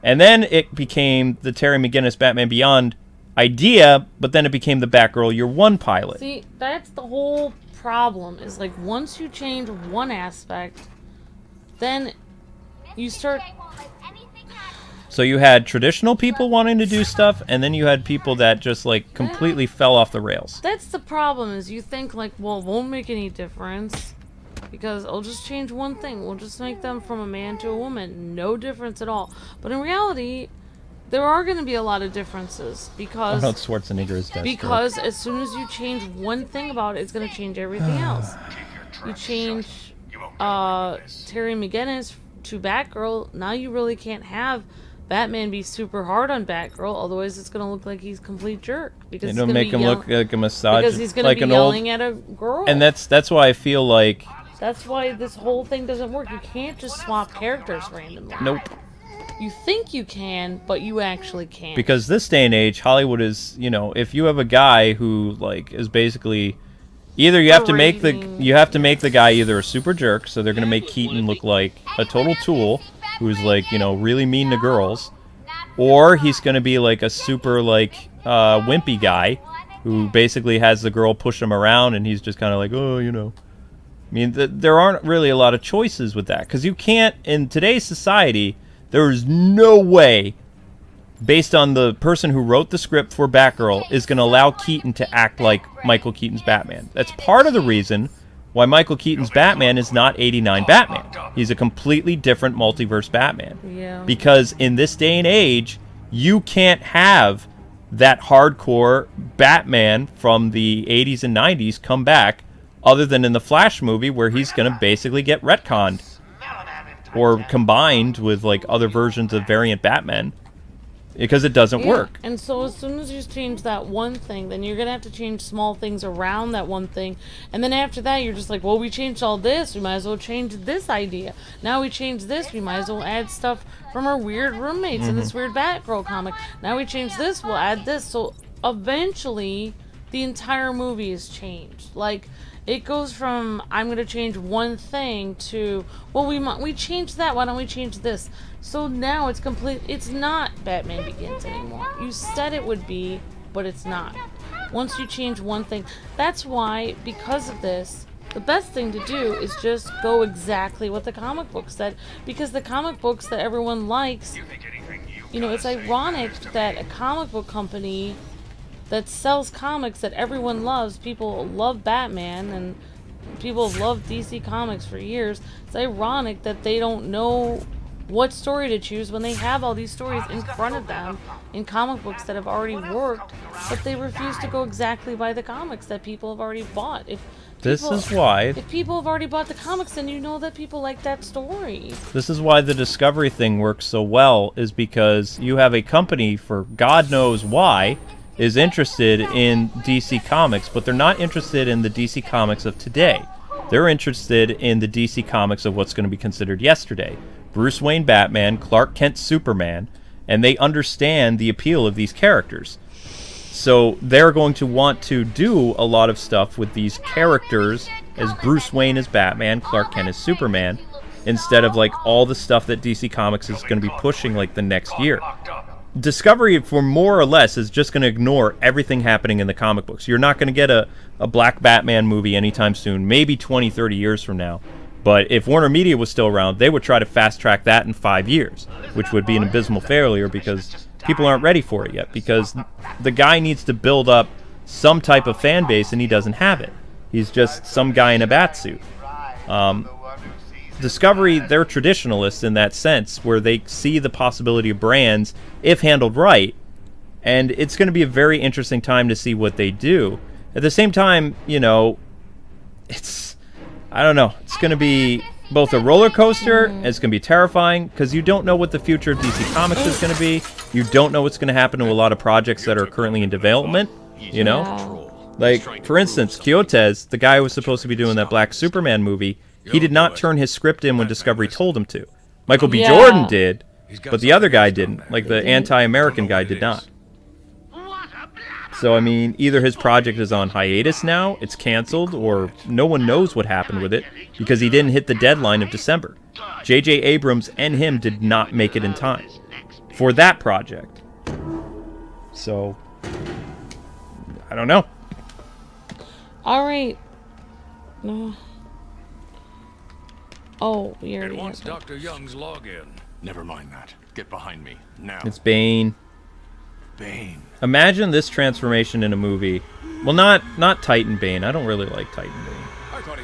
And then it became the Terry McGinnis Batman Beyond idea, but then it became the Batgirl Year One pilot. See, that's the whole problem, is once you change one aspect, then you start... So you had traditional people wanting to do stuff, and then you had people that just completely fell off the rails. That's the problem, is you think well, it won't make any difference because I'll just change one thing. We'll just make them from a man to a woman. No difference at all. But in reality, there are going to be a lot of differances because Arnold Schwarzenegger is Deathstroke. Because as soon as you change one thing about it, it's going to change everything else. You change Terry McGinnis to Batgirl, now you really can't have Batman be super hard on Batgirl, otherwise it's going to look like he's a complete jerk. Because It'll make him look like a misogynist. Because he's going to be yelling at a girl. And that's why I feel like... That's why this whole thing doesn't work. You can't just swap characters randomly. Nope. You think you can, but you actually can't. Because this day and age, Hollywood is, if you have a guy who is basically either you have to make the guy either a super jerk, so they're going to make Keaton look like a total tool who's really mean to girls, or he's going to be a super wimpy guy who basically has the girl push him around and he's just kind of oh, I mean, there aren't really a lot of choices with that, because you can't, in today's society, there is no way, based on the person who wrote the script for Batgirl, is going to allow Keaton to act like Michael Keaton's Batman. That's part of the reason why Michael Keaton's Batman is not 89 Batman. He's a completely different multiverse Batman. Yeah. Because in this day and age, you can't have that hardcore Batman from the 80s and 90s come back, other than in the Flash movie, where he's going to basically get retconned or combined with other versions of variant Batman, because it doesn't work. And so as soon as you change that one thing, then you're going to have to change small things around that one thing. And then after that, you're just well, we changed all this. We might as well change this idea. Now we changed this. We might as well add stuff from our weird roommates in this weird Batgirl comic. Now we changed this. We'll add this. So eventually, the entire movie is changed. It goes from, I'm going to change one thing to, well, we changed that, why don't we change this? So now it's it's not Batman Begins anymore. You said it would be, but it's not. Once you change one thing, that's why, because of this, the best thing to do is just go exactly what the comic book said, because the comic books that everyone likes, it's ironic that a comic book company that sells comics that everyone loves, people love Batman, and people have loved DC Comics for years. It's ironic that they don't know what story to choose when they have all these stories in front of them in comic books that have already worked, but they refuse to go exactly by the comics that people have already bought. This is why... If people have already bought the comics, then you know that people like that story. This is why the Discovery thing works so well, is because you have a company, for God knows why, is interested in DC Comics, but they're not interested in the DC Comics of today. They're interested in the DC Comics of what's going to be considered yesterday. Bruce Wayne Batman, Clark Kent Superman, and they understand the appeal of these characters. So they're going to want to do a lot of stuff with these characters as Bruce Wayne as Batman, Clark Kent as Superman, instead of like all the stuff that DC Comics is going to be pushing like the next year. Discovery, for more or less, is just going to ignore everything happening in the comic books. You're not going to get a Black Batman movie anytime soon, maybe 20, 30 years from now. But if Warner Media was still around, they would try to fast-track that in 5 years, which would be an abysmal failure because people aren't ready for it yet, because the guy needs to build up some type of fan base, and he doesn't have it. He's just some guy in a batsuit. Discovery, they're traditionalists in that sense, where they see the possibility of brands if handled right, and it's going to be a very interesting time to see what they do. At the same time, you know, I don't know. It's going to be both a roller coaster, and it's going to be terrifying, because you don't know what the future of DC Comics is going to be. You don't know what's going to happen to a lot of projects that are currently in development, you know? Yeah. Like, for instance, Quixote, the guy who was supposed to be doing that Black Superman movie, he did not turn his script in when Discovery told him to. Michael B. Jordan did, but the other guy didn't. Like, the anti-American guy did not. So, I mean, either his project is on hiatus now, it's canceled, or no one knows what happened with it, because he didn't hit the deadline of December. J.J. Abrams and him did not make it in time for that project. So, I don't know. Alright. No. Oh, we already wants Dr. Young's login. Never mind that. Get behind me, now. It's Bane. Bane. Imagine this transformation in a movie. Well, not Titan Bane. I don't really like Titan Bane.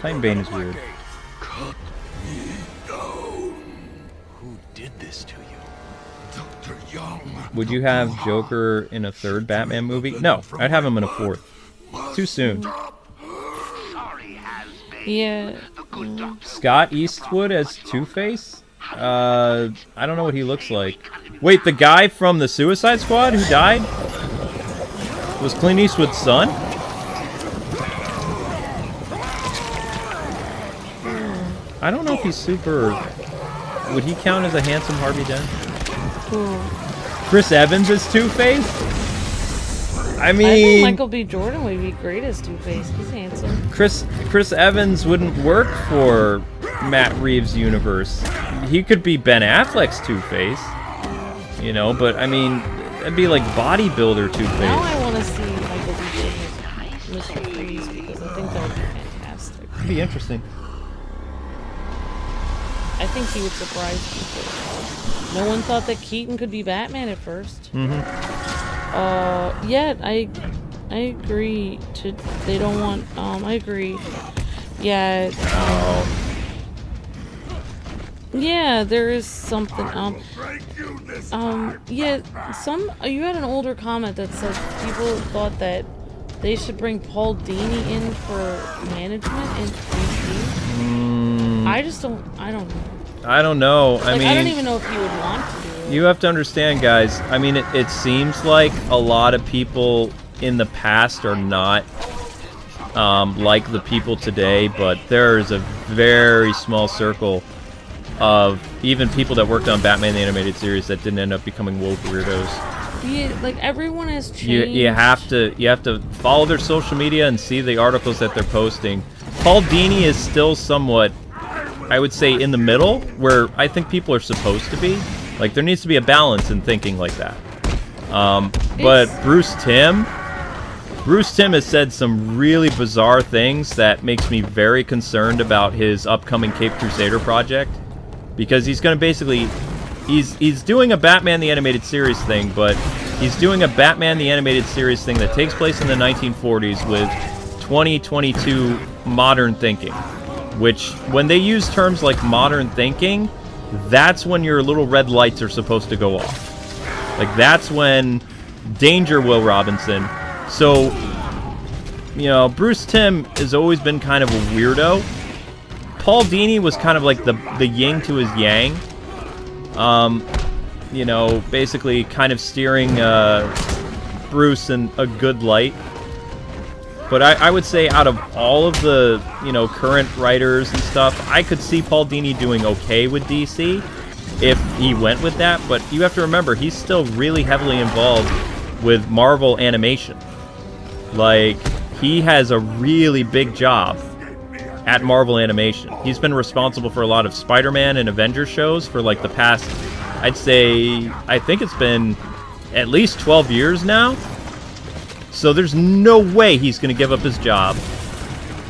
Titan Bane is weird. Cut me down. Who did this to you? Dr. Young. Would you have Joker in a third Batman movie? No, I'd have him in a fourth. Too soon. Yeah. Scott Eastwood as Two-Face? I don't know what he looks like. Wait, the guy from the Suicide Squad who died? Was Clint Eastwood's son? I don't know if he's super... Would he count as a handsome Harvey Dent? Chris Evans as Two-Face? I mean... I think Michael B. Jordan would be great as Two-Face. He's handsome. Chris Evans wouldn't work for Matt Reeves' universe. He could be Ben Affleck's Two-Face. You know, but I mean, that'd be like bodybuilder Two-Face. Now I want to see Michael B. Jordan as Mr. Freeze, because I think that would be fantastic. It'd be interesting. I think he would surprise people. No one thought that Keaton could be Batman at first. Yeah, I agree. They don't want. I agree. Yeah. Yeah, there is something. Yeah. You had an older comment that said people thought that they should bring Paul Dini in for management in DC. I just don't. I don't know. I don't know. Like, I mean, I don't even know if you would want to do it. You have to understand, guys. I mean, it seems like a lot of people in the past are not like the people today, but there is a very small circle of even people that worked on Batman the Animated Series that didn't end up becoming woke weirdos. Yeah, like everyone has changed. You have to follow their social media and see the articles that they're posting. Paul Dini is still somewhat, I would say, in the middle, where I think people are supposed to be. Like, there needs to be a balance in thinking like that. But Bruce Timm has said some really bizarre things that makes me very concerned about his upcoming Cape Crusader project. Because he's going to basically... He's doing a Batman the Animated Series thing, but he's doing a Batman the Animated Series thing that takes place in the 1940s with 2022 modern thinking. Which, when they use terms like modern thinking, that's when your little red lights are supposed to go off. Like, that's when danger, Will Robinson. So, you know, Bruce Timm has always been kind of a weirdo. Paul Dini was kind of like the yin to his yang. You know, basically kind of steering Bruce in a good light. But I would say out of all of the, you know, current writers and stuff, I could see Paul Dini doing okay with DC if he went with that. But you have to remember, he's still really heavily involved with Marvel Animation. Like, he has a really big job at Marvel Animation. He's been responsible for a lot of Spider-Man and Avengers shows for like the past, I'd say, I think it's been at least 12 years now. So there's no way he's going to give up his job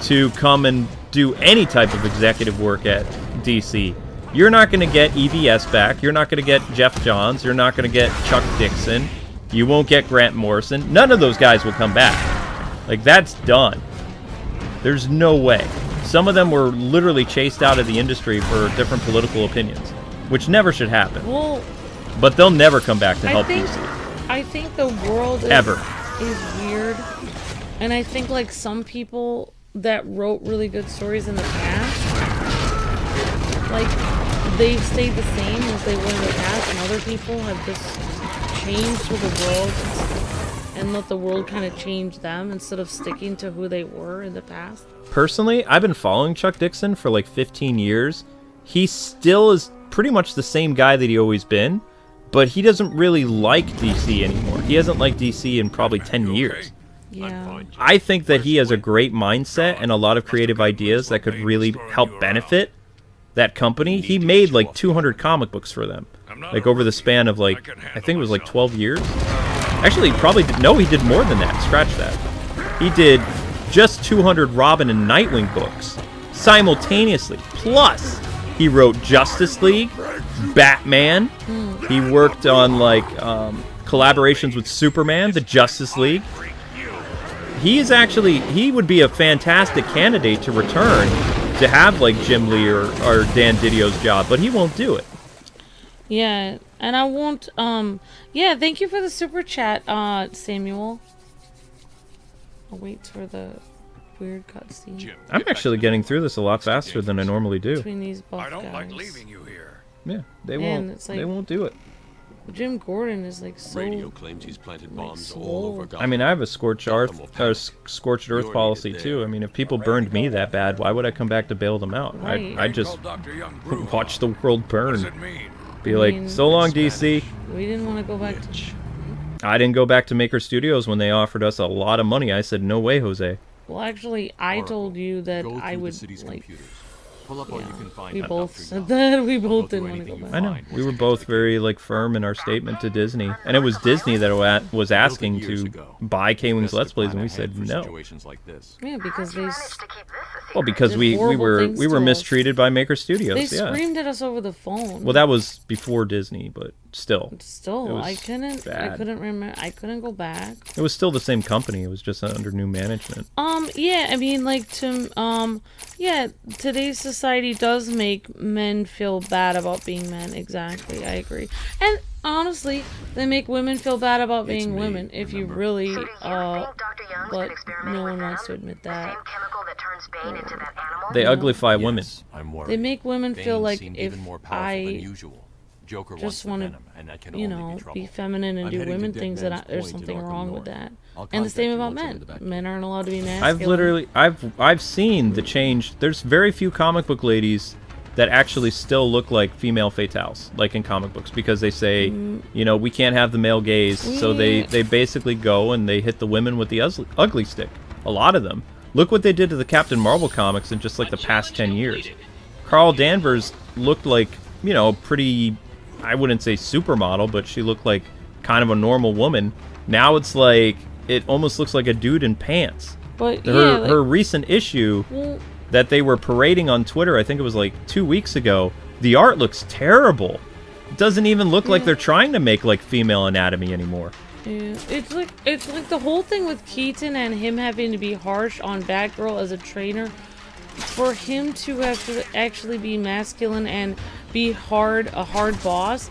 to come and do any type of executive work at DC. You're not going to get EVS back. You're not going to get Jeff Johns. You're not going to get Chuck Dixon. You won't get Grant Morrison. None of those guys will come back. Like, that's done. There's no way. Some of them were literally chased out of the industry for different political opinions, which never should happen. Well, but they'll never come back to help DC. I think the world is weird, and I think like some people that wrote really good stories in the past, like they've stayed the same as they were in the past, and other people have just changed with the world and let the world kind of change them instead of sticking to who they were in the past. Personally, I've been following Chuck Dixon for like 15 years. He still is pretty much the same guy that he always been, but he doesn't really like DC anymore. He hasn't liked DC in probably 10 years. Yeah. I think that he has a great mindset and a lot of creative ideas that could really help benefit that company. He made like 200 comic books for them, like over the span of like, I think it was like 12 years. Actually, probably he did more than that. Scratch that. He did just 200 Robin and Nightwing books simultaneously. Plus, he wrote Justice League, Batman. He worked on like collaborations with Superman, the Justice League. He would be a fantastic candidate to return to have like Jim Lee or Dan Didio's job, but he won't do it. Yeah, and I won't, yeah, thank you for the super chat, Samuel. I'll wait for the weird cutscene. I'm actually getting through this a lot faster than I normally do. Between these buff I don't guys. like leaving you here. Yeah, they Man, won't. it's like- They won't do it. Jim Gordon is like so. Radio claims he's planted bombs swole. all over Gotham. I mean, I have a scorched earth policy too. I mean, if people burned me that bad, why would I come back to bail them out? Right. I'd just watch the world burn. Be I like, mean, so long, DC. We didn't want to go back to. I didn't go back to Maker Studios when they offered us a lot of money. I said, no way, Jose. Well, actually, I told you that I would like. Pull up all you can find We on both Dr. said Young. that. We I'll both go didn't through want to go anything back. I know. We were both very like firm in our statement to Disney, and it was Disney that was asking to buy K-Wing's Let's Plays, and we said no. Yeah, because they. Well, because did we horrible were things to us. mistreated by Maker They Studios. Yeah. screamed at us over the phone. Well, that was before Disney, but still. It Still, was I couldn't. I bad. couldn't remember. I couldn't go back. It was still the same company. It was just under new management. Yeah, I mean, like, yeah, today's society does make men feel bad about being men. Exactly, I agree. And honestly, they make women feel bad about being women. If you really, but no one wants to admit that. They uglify women. They make women feel like seemed if even more powerful I than usual. Joker wants just the want venom, and that can to, you only be know, trouble. be feminine and I'm do heading to women Dead things, that Man's there's Point in something Arkham wrong North. with that. I'll And the same contact about you once I'm in the men. back. Men aren't allowed to be masculine. I've seen the change. There's very few comic book ladies that actually still look like female fatales, like in comic books, because they say, you know, we can't have the male gaze, so they basically go and they hit the women with the ugly stick. A lot of them. Look what they did to the Captain Marvel comics in just like the past 10 years. Carl Danvers looked like, you know, pretty, I wouldn't say supermodel, but she looked like kind of a normal woman. Now it's like, it almost looks like a dude in pants. But her recent issue that they were parading on Twitter, I think it was like 2 weeks ago, the art looks terrible. It doesn't even look like they're trying to make like female anatomy anymore. Yeah, it's like the whole thing with Keaton and him having to be harsh on Batgirl as a trainer. For him to have to actually be masculine and be a hard boss,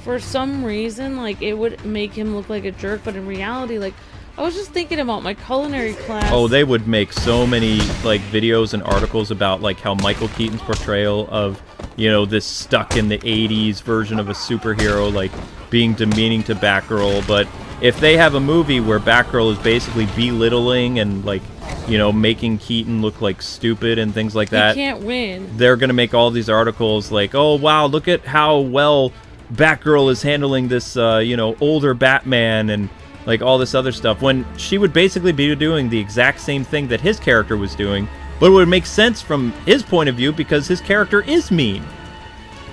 for some reason, like, it would make him look like a jerk, but in reality, like, I was just thinking about my culinary class. Oh, they would make so many, like, videos and articles about, like, how Michael Keaton's portrayal of, you know, this stuck in the 80s version of a superhero, like, being demeaning to Batgirl, but if they have a movie where Batgirl is basically belittling and, like, you know, making Keaton look like stupid and things like that, he can't win. They're gonna make all these articles like, oh wow, look at how well Batgirl is handling this, you know, older Batman and like all this other stuff, when she would basically be doing the exact same thing that his character was doing, but it would make sense from his point of view because his character is mean.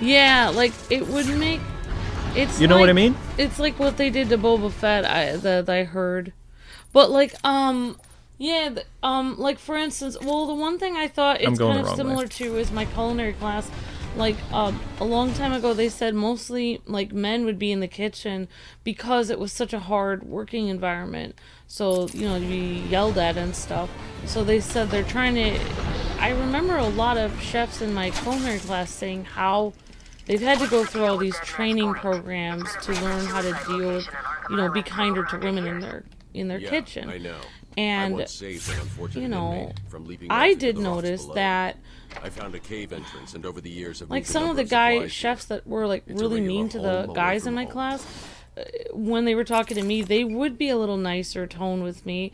Yeah, like, it would make... It's, you know like, what I mean? It's like what they did to Boba Fett, that I heard. But, like, yeah, like, for instance, well, the one thing I thought it's kind of similar to is my culinary class. Like, a long time ago, they said mostly, like, men would be in the kitchen because it was such a hard working environment. So, you know, to be yelled at and stuff. So they said they're trying to... I remember a lot of chefs in my culinary class saying how they've had to go through all these training programs to learn how to deal with, you know, be kinder to women in their kitchen. I know. And, you know, I did notice that... I found a cave entrance, and over the years, like, some of the chefs that were, like, really mean to the guys in my class, when they were talking to me, they would be a little nicer tone with me.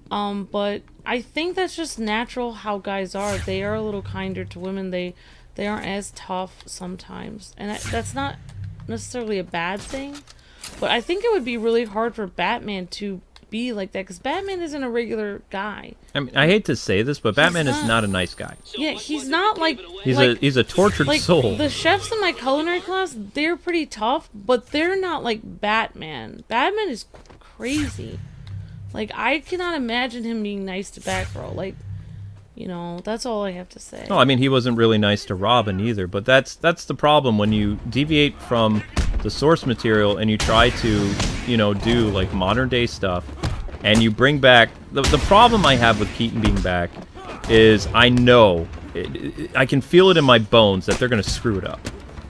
But I think that's just natural how guys are. They are a little kinder to women. They aren't as tough sometimes. And that's not necessarily a bad thing. But I think it would be really hard for Batman to be like that, because Batman isn't a regular guy. I mean, I hate to say this, but Batman is not a nice guy. Yeah, he's not like... He's a tortured soul. The chefs in my culinary class, they're pretty tough, but they're not like Batman. Batman is crazy. Like, I cannot imagine him being nice to Batgirl. Like, you know, that's all I have to say. No, I mean, he wasn't really nice to Robin either, but that's the problem when you deviate from the source material and you try to, you know, do like modern day stuff, and you bring back the problem I have with Keaton being back is I know I can feel it in my bones that they're gonna screw it up.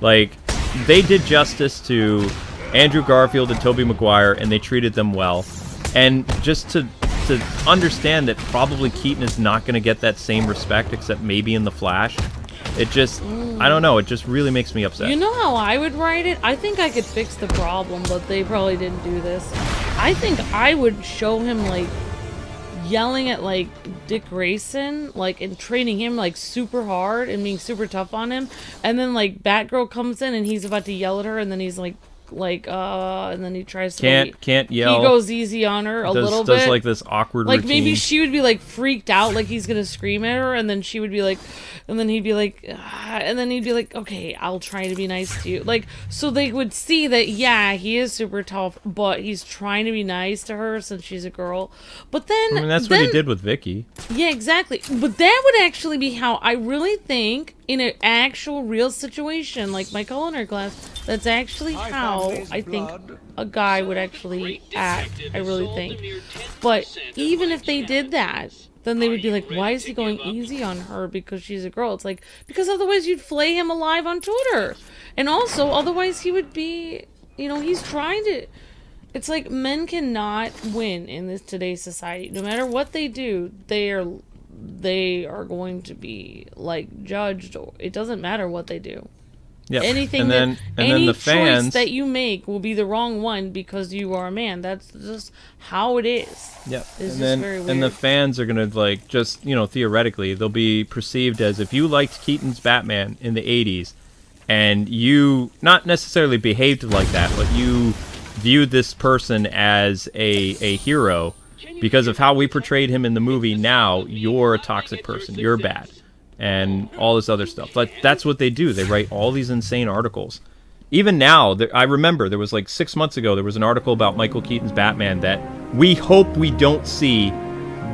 Like, they did justice to Andrew Garfield and Tobey Maguire and they treated them well, and just to understand that probably Keaton is not going to get that same respect, except maybe in The Flash. It just, I don't know, it just really makes me upset. You know how I would write it? I think I could fix the problem, but they probably didn't do this. I think I would show him, like, yelling at, like, Dick Grayson, like, and training him, like, super hard and being super tough on him. And then, like, Batgirl comes in and he's about to yell at her, and then he's like, and then he tries to can't yell. He goes easy on her a little bit. Does like this awkward like routine. Maybe she would be like freaked out, like he's gonna scream at her, and then she would be like, and then he'd be like, and then he'd be like, okay, I'll try to be nice to you. Like, so they would see that, yeah, he is super tough, but he's trying to be nice to her since she's a girl. But then, I mean, that's what he did with Vicky. Yeah, exactly. But that would actually be how I really think in an actual real situation, like my culinary class, that's actually how I think a guy would actually act. I really think. But even if they did that, then they would be like, why is he going easy on her because she's a girl? It's like, because otherwise you'd flay him alive on Twitter. And also, otherwise he would be, you know, he's trying to... It's like, men cannot win in this today's society. No matter what they do, they are going to be, like, judged. Or it doesn't matter what they do. Yep. Anything any the fans, choice that you make will be the wrong one because you are a man. That's just how it is. Yep. And the fans are gonna, like, just, you know, theoretically, they'll be perceived as, if you liked Keaton's Batman in the 80s and you not necessarily behaved like that, but you viewed this person as a hero because of how we portrayed him in the movie, now you're a toxic person, you're bad, and all this other stuff. But that's what they do. They write all these insane articles. Even now, I remember there was like 6 months ago, there was an article about Michael Keaton's Batman that we hope we don't see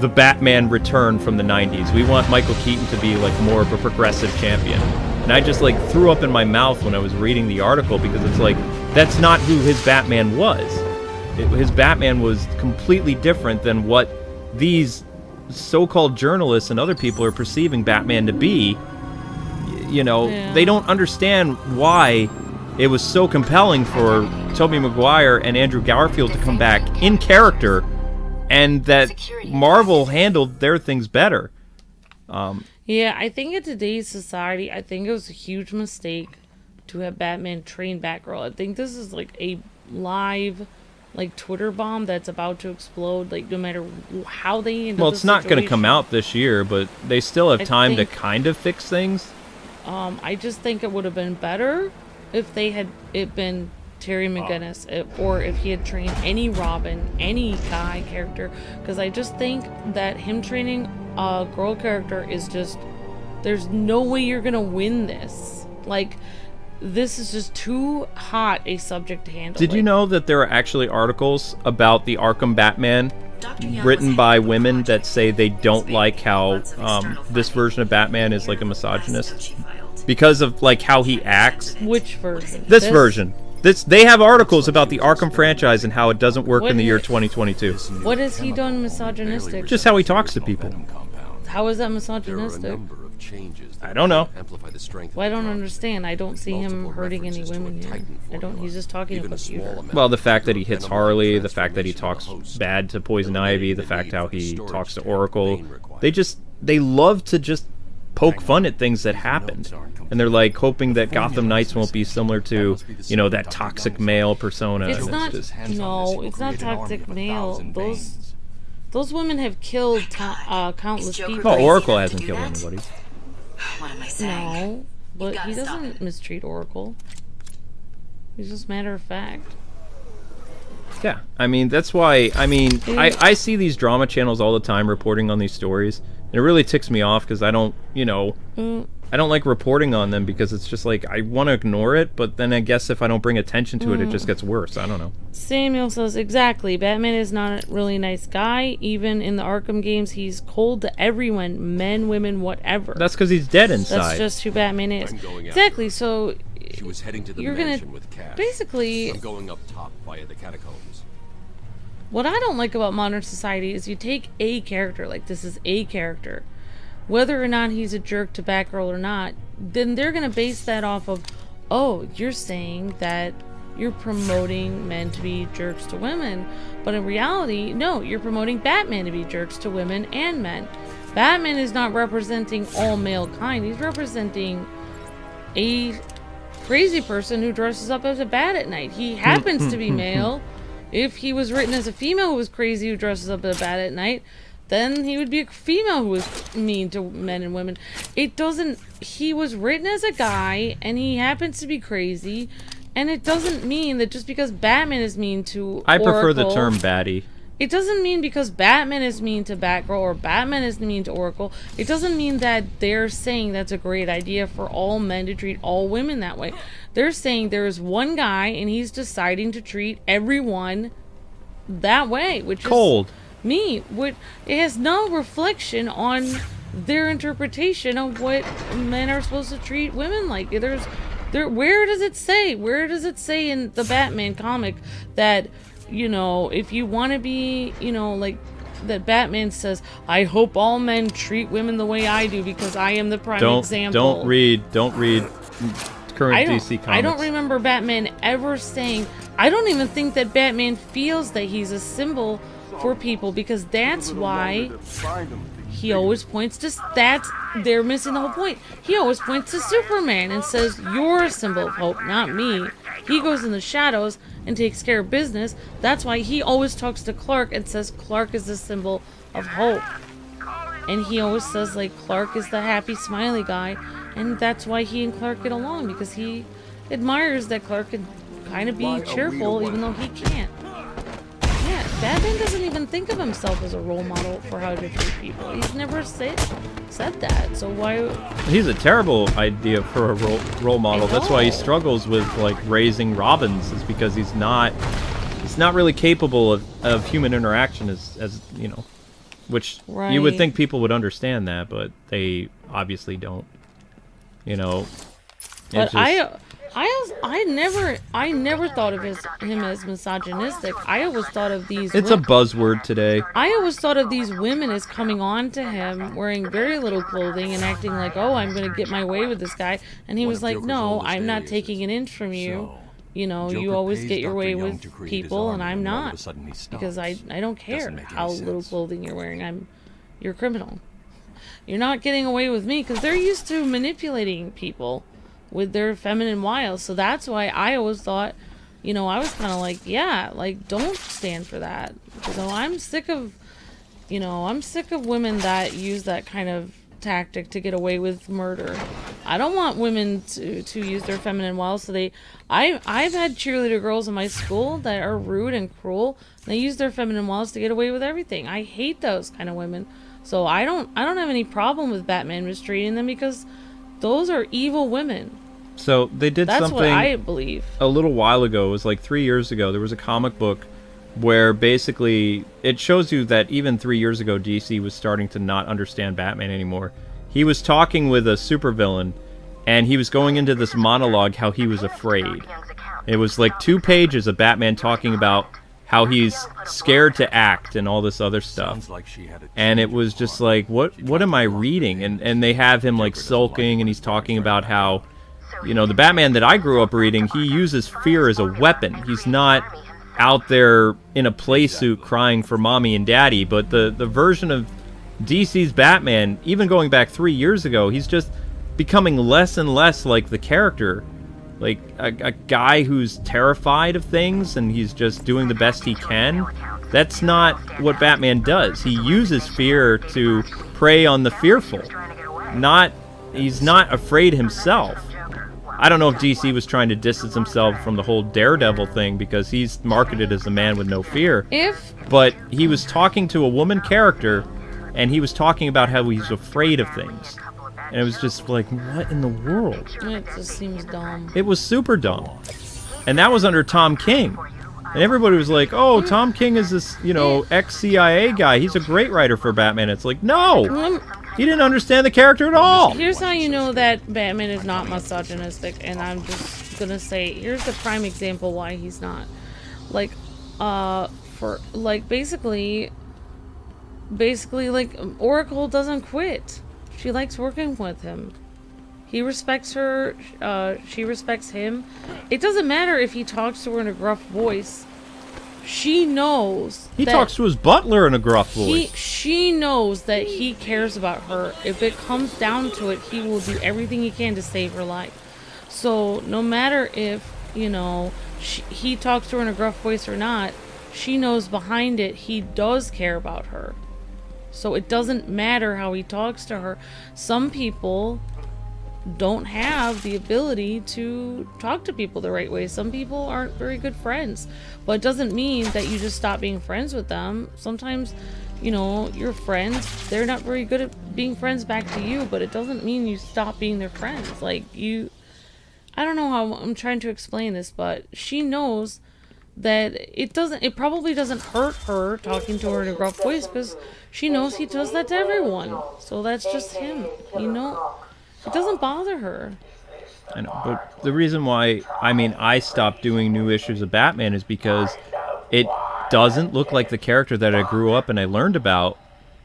the Batman return from the 90s. We want Michael Keaton to be like more of a progressive champion. And I just like threw up in my mouth when I was reading the article, because it's like, that's not who his Batman was. his Batman was completely different than what these so-called journalists and other people are perceiving Batman to be. You know, they don't understand why it was so compelling for Tobey Maguire and Andrew Garfield to come back in character, and that Marvel handled their things better. Yeah, I think in today's society, I think it was a huge mistake to have Batman train Batgirl. I think this is like a live, like, Twitter bomb that's about to explode. Like, no matter how they handle Well, it's not going to come out this year, but they still have time to kind of fix things. I just think it would have been better if they had it been Terry McGinnis, or if he had trained any Robin, any guy character, because I just think that him training a girl character is just, there's no way you're gonna win this. Like, this is just too hot a subject to handle. Did you know that there are actually articles about the Arkham Batman written by women that say they don't like how this version of Batman is like a misogynist because of like how he acts? Which version? This version. They have articles about the Arkham franchise and how it doesn't work in the year 2022. What has he done misogynistic? Just how he talks to people. How is that misogynistic? I don't know. Well, I don't understand. I don't see him hurting any women here. I don't. He's just talking about you. Well, the fact that he hits Harley, the fact that he talks bad to Poison Ivy, the fact how he talks to Oracle, they love to just poke fun at things that happened. And they're like hoping that Gotham Knights won't be similar to, you know, that toxic male persona. It's not. No, it's not toxic male. Those women have killed countless people. Well, Oracle hasn't killed anybody. What am I saying? No, but he doesn't mistreat Oracle. He's just matter of fact. Yeah, I mean, that's why, I mean, I see these drama channels all the time reporting on these stories. And it really ticks me off because I don't, you know, I don't like reporting on them because it's just like, I want to ignore it, but then I guess if I don't bring attention to it, it just gets worse. I don't know. Samuel says, exactly. Batman is not a really nice guy. Even in the Arkham games, he's cold to everyone, men, women, whatever. That's because he's dead inside. That's just who Batman is. Exactly, so She was heading to the you're mansion gonna with Cash. basically. I'm going up top via the catacombs. What I don't like about modern society is you take a character, like this is a character, whether or not he's a jerk to Batgirl or not, then they're going to base that off of, oh, you're saying that you're promoting men to be jerks to women. But in reality, no, you're promoting Batman to be jerks to women and men. Batman is not representing all male kind. He's representing a crazy person who dresses up as a bat at night. He happens to be male. If he was written as a female who was crazy who dresses up as a bat at night, then he would be a female who was mean to men and women. It doesn't... He was written as a guy, and he happens to be crazy, and it doesn't mean that just because Batman is mean to I prefer the Oracle, term baddie. it doesn't mean because Batman is mean to Batgirl or Batman is mean to Oracle, it doesn't mean that they're saying that's a great idea for all men to treat all women that way. They're saying there's one guy, and he's deciding to treat everyone that way, which Cold. is... me, it has no reflection on their interpretation of what men are supposed to treat women like. Where does it say? Where does it say in the Batman comic that, you know, if you want to be, you know, like, that Batman says, I hope all men treat women the way I do because I am the prime example. Don't read current DC comics. I don't remember Batman ever saying, I don't even think that Batman feels that he's a symbol for people, because that's why he always points to they're missing the whole point. He always points to Superman and says, you're a symbol of hope, not me. He goes in the shadows and takes care of business. That's why he always talks to Clark and says Clark is the symbol of hope. And he always says, like, Clark is the happy, smiley guy, and that's why he and Clark get along, because he admires that Clark can kind of be cheerful even though he can't. Yeah, Batman doesn't even think of himself as a role model for how to treat people. He's never said that, so why... He's a terrible idea for a role model. That's why he struggles with, like, raising Robins, is because he's not really capable of human interaction as you know, which you would think people would understand that, but they obviously don't. You know, but I I never thought of him as misogynistic. I always thought of these. It's a buzzword today. I always thought of these women as coming on to him wearing very little clothing and acting like, oh, I'm going to get my way with this guy. And he was like, no, I'm not taking an inch from you. You know, you always get your way with people, and I'm not. Because I don't care how little clothing you're wearing. You're a criminal. You're not getting away with me, because they're used to manipulating people with their feminine wiles. So that's why I always thought, you know, I was kind of like, yeah, like, don't stand for that. So I'm sick of women that use that kind of tactic to get away with murder. I don't want women to use their feminine wiles. So I've had cheerleader girls in my school that are rude and cruel. They use their feminine wiles to get away with everything. I hate those kind of women. So I don't have any problem with Batman mistreating them, because those are evil women. So they did That's something what I believe. A little while ago. It was like 3 years ago. There was a comic book where basically it shows you that even 3 years ago, DC was starting to not understand Batman anymore. He was talking with a supervillain, and he was going into this monologue how he was afraid. It was like 2 pages of Batman talking about how he's scared to act and all this other stuff. And it was just like, what am I reading? And they have him like sulking, and he's talking about how, you know, the Batman that I grew up reading, he uses fear as a weapon. He's not out there in a playsuit crying for mommy and daddy, but the version of DC's Batman, even going back 3 years ago, he's just becoming less and less like the character. Like a guy who's terrified of things, and he's just doing the best he can. That's not what Batman does. He uses fear to prey on the fearful. He's not afraid himself. I don't know if DC was trying to distance himself from the whole Daredevil thing, because he's marketed as a man with no fear. But he was talking to a woman character, and he was talking about how he's afraid of things. And it was just like, what in the world? It just seems dumb. It was super dumb. And that was under Tom King. And everybody was like, oh, Tom King is this, you know, ex-CIA guy. He's a great writer for Batman. It's like, no! He didn't understand the character at all! Here's how you know that Batman is not misogynistic, and I'm just gonna say, here's the prime example why he's not. Like, basically, like, Oracle doesn't quit. She likes working with him. He respects her. She respects him. It doesn't matter if he talks to her in a gruff voice. She knows. He talks to his butler in a gruff voice. She knows that he cares about her. If it comes down to it, he will do everything he can to save her life. So no matter if, you know, he talks to her in a gruff voice or not, she knows behind it he does care about her. So it doesn't matter how he talks to her. Some people don't have the ability to talk to people the right way. Some people aren't very good friends. But it doesn't mean that you just stop being friends with them. Sometimes, you know, your friends, they're not very good at being friends back to you, but it doesn't mean you stop being their friends. Like, I don't know how I'm trying to explain this, but she knows that it probably doesn't hurt her talking to her in a gruff voice, because she knows he does that to everyone. So that's just him, you know? It doesn't bother her. I know, but the reason why, I stopped doing new issues of Batman is because it doesn't look like the character that I grew up and I learned about.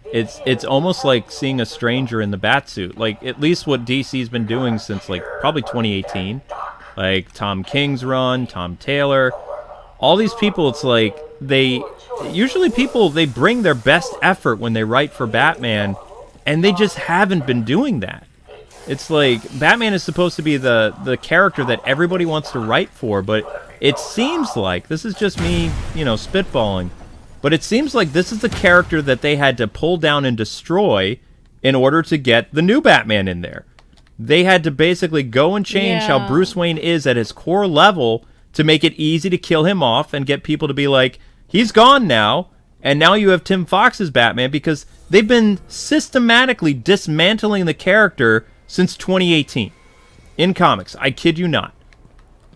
It's almost like seeing a stranger in the Batsuit. Like, at least what DC's been doing since, like, probably 2018. Like, Tom King's run, Tom Taylor. All these people, it's like, they bring their best effort when they write for Batman, and they just haven't been doing that. It's like, Batman is supposed to be the character that everybody wants to write for, but it seems like, this is just me, you know, spitballing, but it seems like this is the character that they had to pull down and destroy in order to get the new Batman in there. They had to basically go and change how Bruce Wayne is at his core level to make it easy to kill him off and get people to be like, he's gone now, and now you have Tim Fox's Batman, because they've been systematically dismantling the character since 2018 in comics. I kid you not.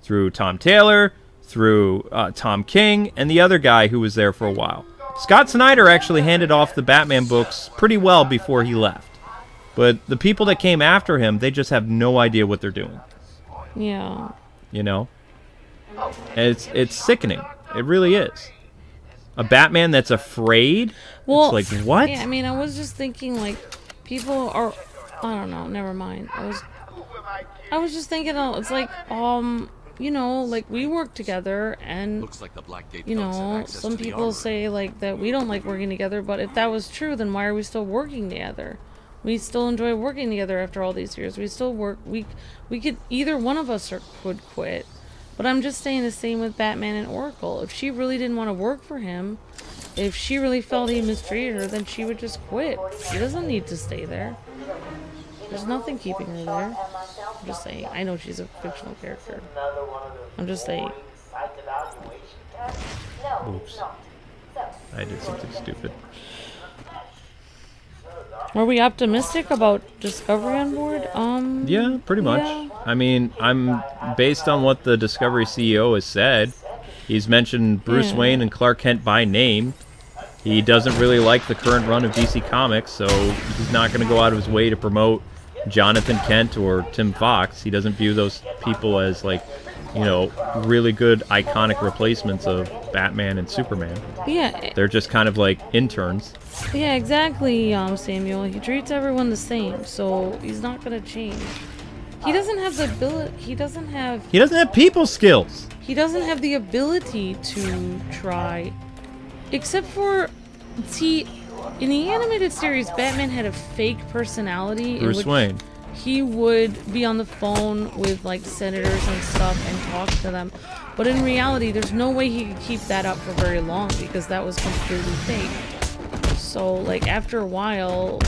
Through Tom Taylor, through Tom King, and the other guy who was there for a while. Scott Snyder actually handed off the Batman books pretty well before he left. But the people that came after him, they just have no idea what they're doing. Yeah. you know? And it's sickening. It really is. A Batman that's afraid? Well, it's like, what? Yeah, I mean, I was just thinking, like, people are... I don't know, never mind. I was just thinking, it's like, you know, like, we work together, and, Looks like the Blackgate you thugs have know, access some to the people armory. say, like, that we don't like working together, but if that was true, then why are we still working together? We still enjoy working together after all these years. We still work, we could, either one of us could quit. But I'm just saying the same with Batman and Oracle. If she really didn't want to work for him, if she really felt he mistreated her, then she would just quit. She doesn't need to stay there. There's nothing keeping her there. I'm just saying. I know she's a fictional character. I'm just saying. Oops. I did something stupid. Are we optimistic about Discovery on board? Yeah, pretty much. Yeah. I mean, I'm based on what the Discovery CEO has said. He's mentioned Bruce Wayne and Clark Kent by name. He doesn't really like the current run of DC Comics, so he's not going to go out of his way to promote Jonathan Kent or Tim Fox. He doesn't view those people as, like, you know, really good iconic replacements of Batman and Superman. Yeah. They're just kind of like interns. Yeah, exactly, Samuel. He treats everyone the same, so he's not gonna change. He doesn't have the ability. He doesn't have people skills. He doesn't have the ability to try, except for, see, in the animated series, Batman had a fake personality. Bruce Wayne. He would be on the phone with, like, senators and stuff and talk to them. But in reality, there's no way he could keep that up for very long because that was completely fake. So, like, after a while,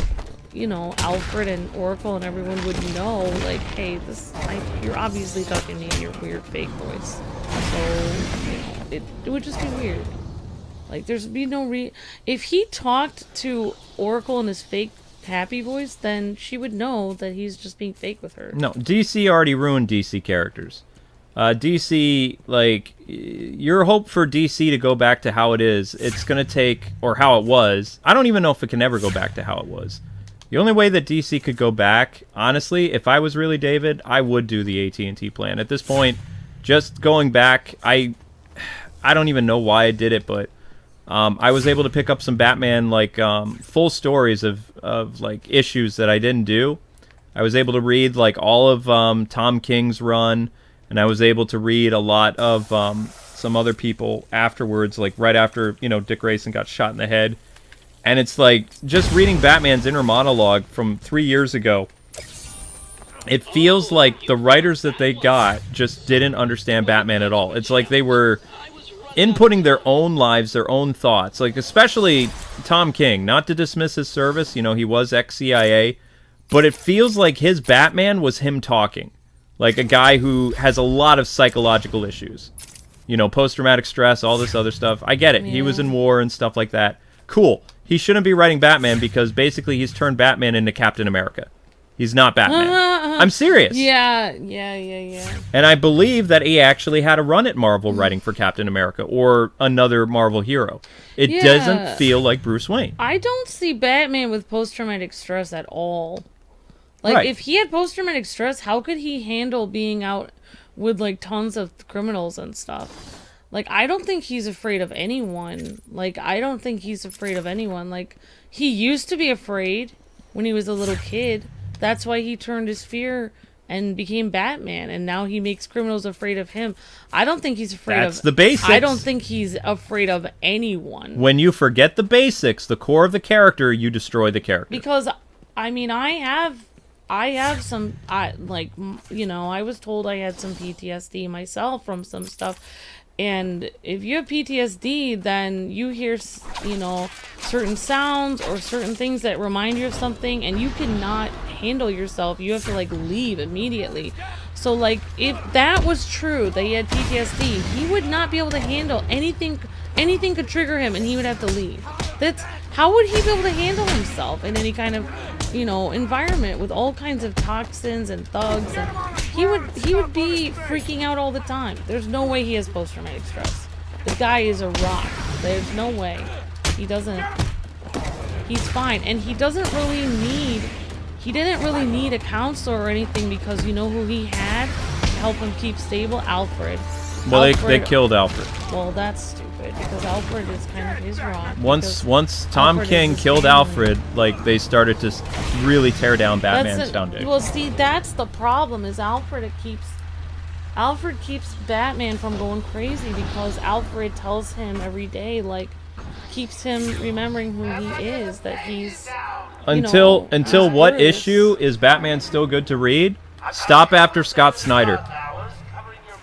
you know, Alfred and Oracle and everyone would know, like, hey, you're obviously talking to me in your weird fake voice. So, you know, it would just be weird. Like, there'd be no if he talked to Oracle in his fake happy voice, then she would know that he's just being fake with her. No, DC already ruined DC characters. DC, like, your hope for DC to go back to how it is, it's going to take, or how it was, I don't even know if it can ever go back to how it was. The only way that DC could go back, honestly, if I was really David, I would do the AT&T plan. At this point, just going back, I don't even know why I did it, but I was able to pick up some Batman, like, full stories of like, issues that I didn't do. I was able to read, like, all of Tom King's run, and I was able to read a lot of some other people afterwards, like, right after, you know, Dick Grayson got shot in the head. And it's like, just reading Batman's inner monologue from 3 years ago, it feels like the writers that they got just didn't understand Batman at all. It's like they were inputting their own lives, their own thoughts. Like, especially Tom King, not to dismiss his service, you know, he was ex-CIA, but it feels like his Batman was him talking. Like a guy who has a lot of psychological issues. You know, post-traumatic stress, all this other stuff. I get it. He was in war and stuff like that. Cool. He shouldn't be writing Batman because basically he's turned Batman into Captain America. He's not Batman. I'm serious. Yeah. And I believe that he actually had a run at Marvel writing for Captain America or another Marvel hero. It doesn't feel like Bruce Wayne. I don't see Batman with post-traumatic stress at all. Like, if he had post-traumatic stress, how could he handle being out with, like, tons of criminals and stuff? Like, I don't think he's afraid of anyone. Like, he used to be afraid when he was a little kid. That's why he turned his fear and became Batman, and now he makes criminals afraid of him. I don't think he's afraid That's the basics. I don't think he's afraid of anyone. When you forget the basics, the core of the character, you destroy the character. Because, I mean, I have some, like, you know, I was told I had some PTSD myself from some stuff. And if you have PTSD, then you hear, you know, certain sounds or certain things that remind you of something, and you cannot handle yourself. You have to, like, leave immediately. So, like, if that was true, that he had PTSD, he would not be able to handle anything. Anything could trigger him, and he would have to leave. How would he be able to handle himself in any kind of, you know, environment with all kinds of toxins and thugs? And he would be freaking out all the time. There's no way he has post-traumatic stress. The guy is a rock. There's no way. He doesn't. He's fine, and he didn't really need a counselor or anything, because you know who he had help him keep stable? Alfred. Well, they Alfred, killed Alfred. Well, that's stupid because Alfred is kind of his rock. Once Tom Alfred King is his killed family. Alfred, like they started to really tear down Batman's foundation. Well, see, that's the problem. Is Alfred keeps Batman from going crazy because Alfred tells him every day, like, keeps him remembering who he is. That he's Until what Bruce. issue is Batman still good to read? Stop after Scott Snyder.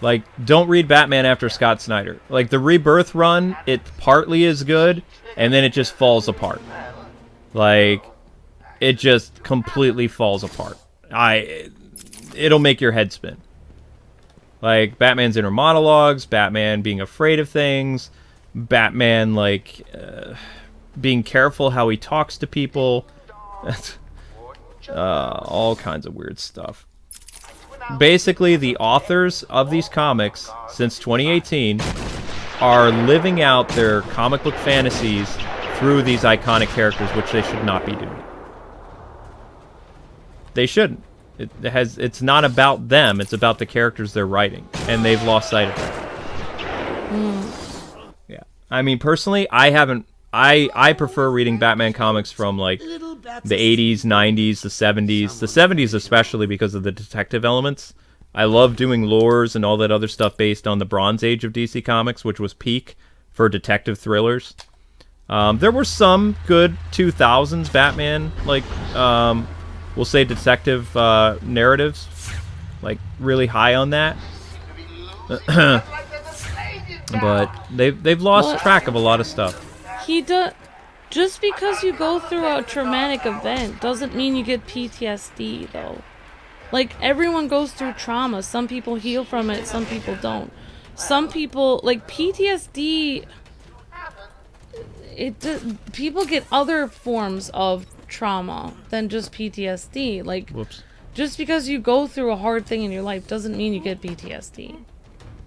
Like, don't read Batman after Scott Snyder. Like, the Rebirth run, it partly is good, and then it just falls apart. Like, it just completely falls apart. It'll make your head spin. Like, Batman's inner monologues, Batman being afraid of things, Batman, like, being careful how he talks to people. All kinds of weird stuff. Basically, the authors of these comics, since 2018, are living out their comic book fantasies through these iconic characters, which they should not be doing. They shouldn't. It's not about them, it's about the characters they're writing, and they've lost sight of that. Yeah. I mean, personally, I prefer reading Batman comics from, like, the 80s, 90s, the 70s. The 70s especially because of the detective elements. I love doing lores and all that other stuff based on the Bronze Age of DC Comics, which was peak for detective thrillers. There were some good 2000s Batman, like, we'll say detective narratives, like, really high on that. But they've lost track of a lot of stuff. Just because you go through a traumatic event doesn't mean you get PTSD, though. Like, everyone goes through trauma. Some people heal from it, some people don't. Some people, like, PTSD, people get other forms of trauma than just PTSD. Like, whoops. Just because you go through a hard thing in your life doesn't mean you get PTSD.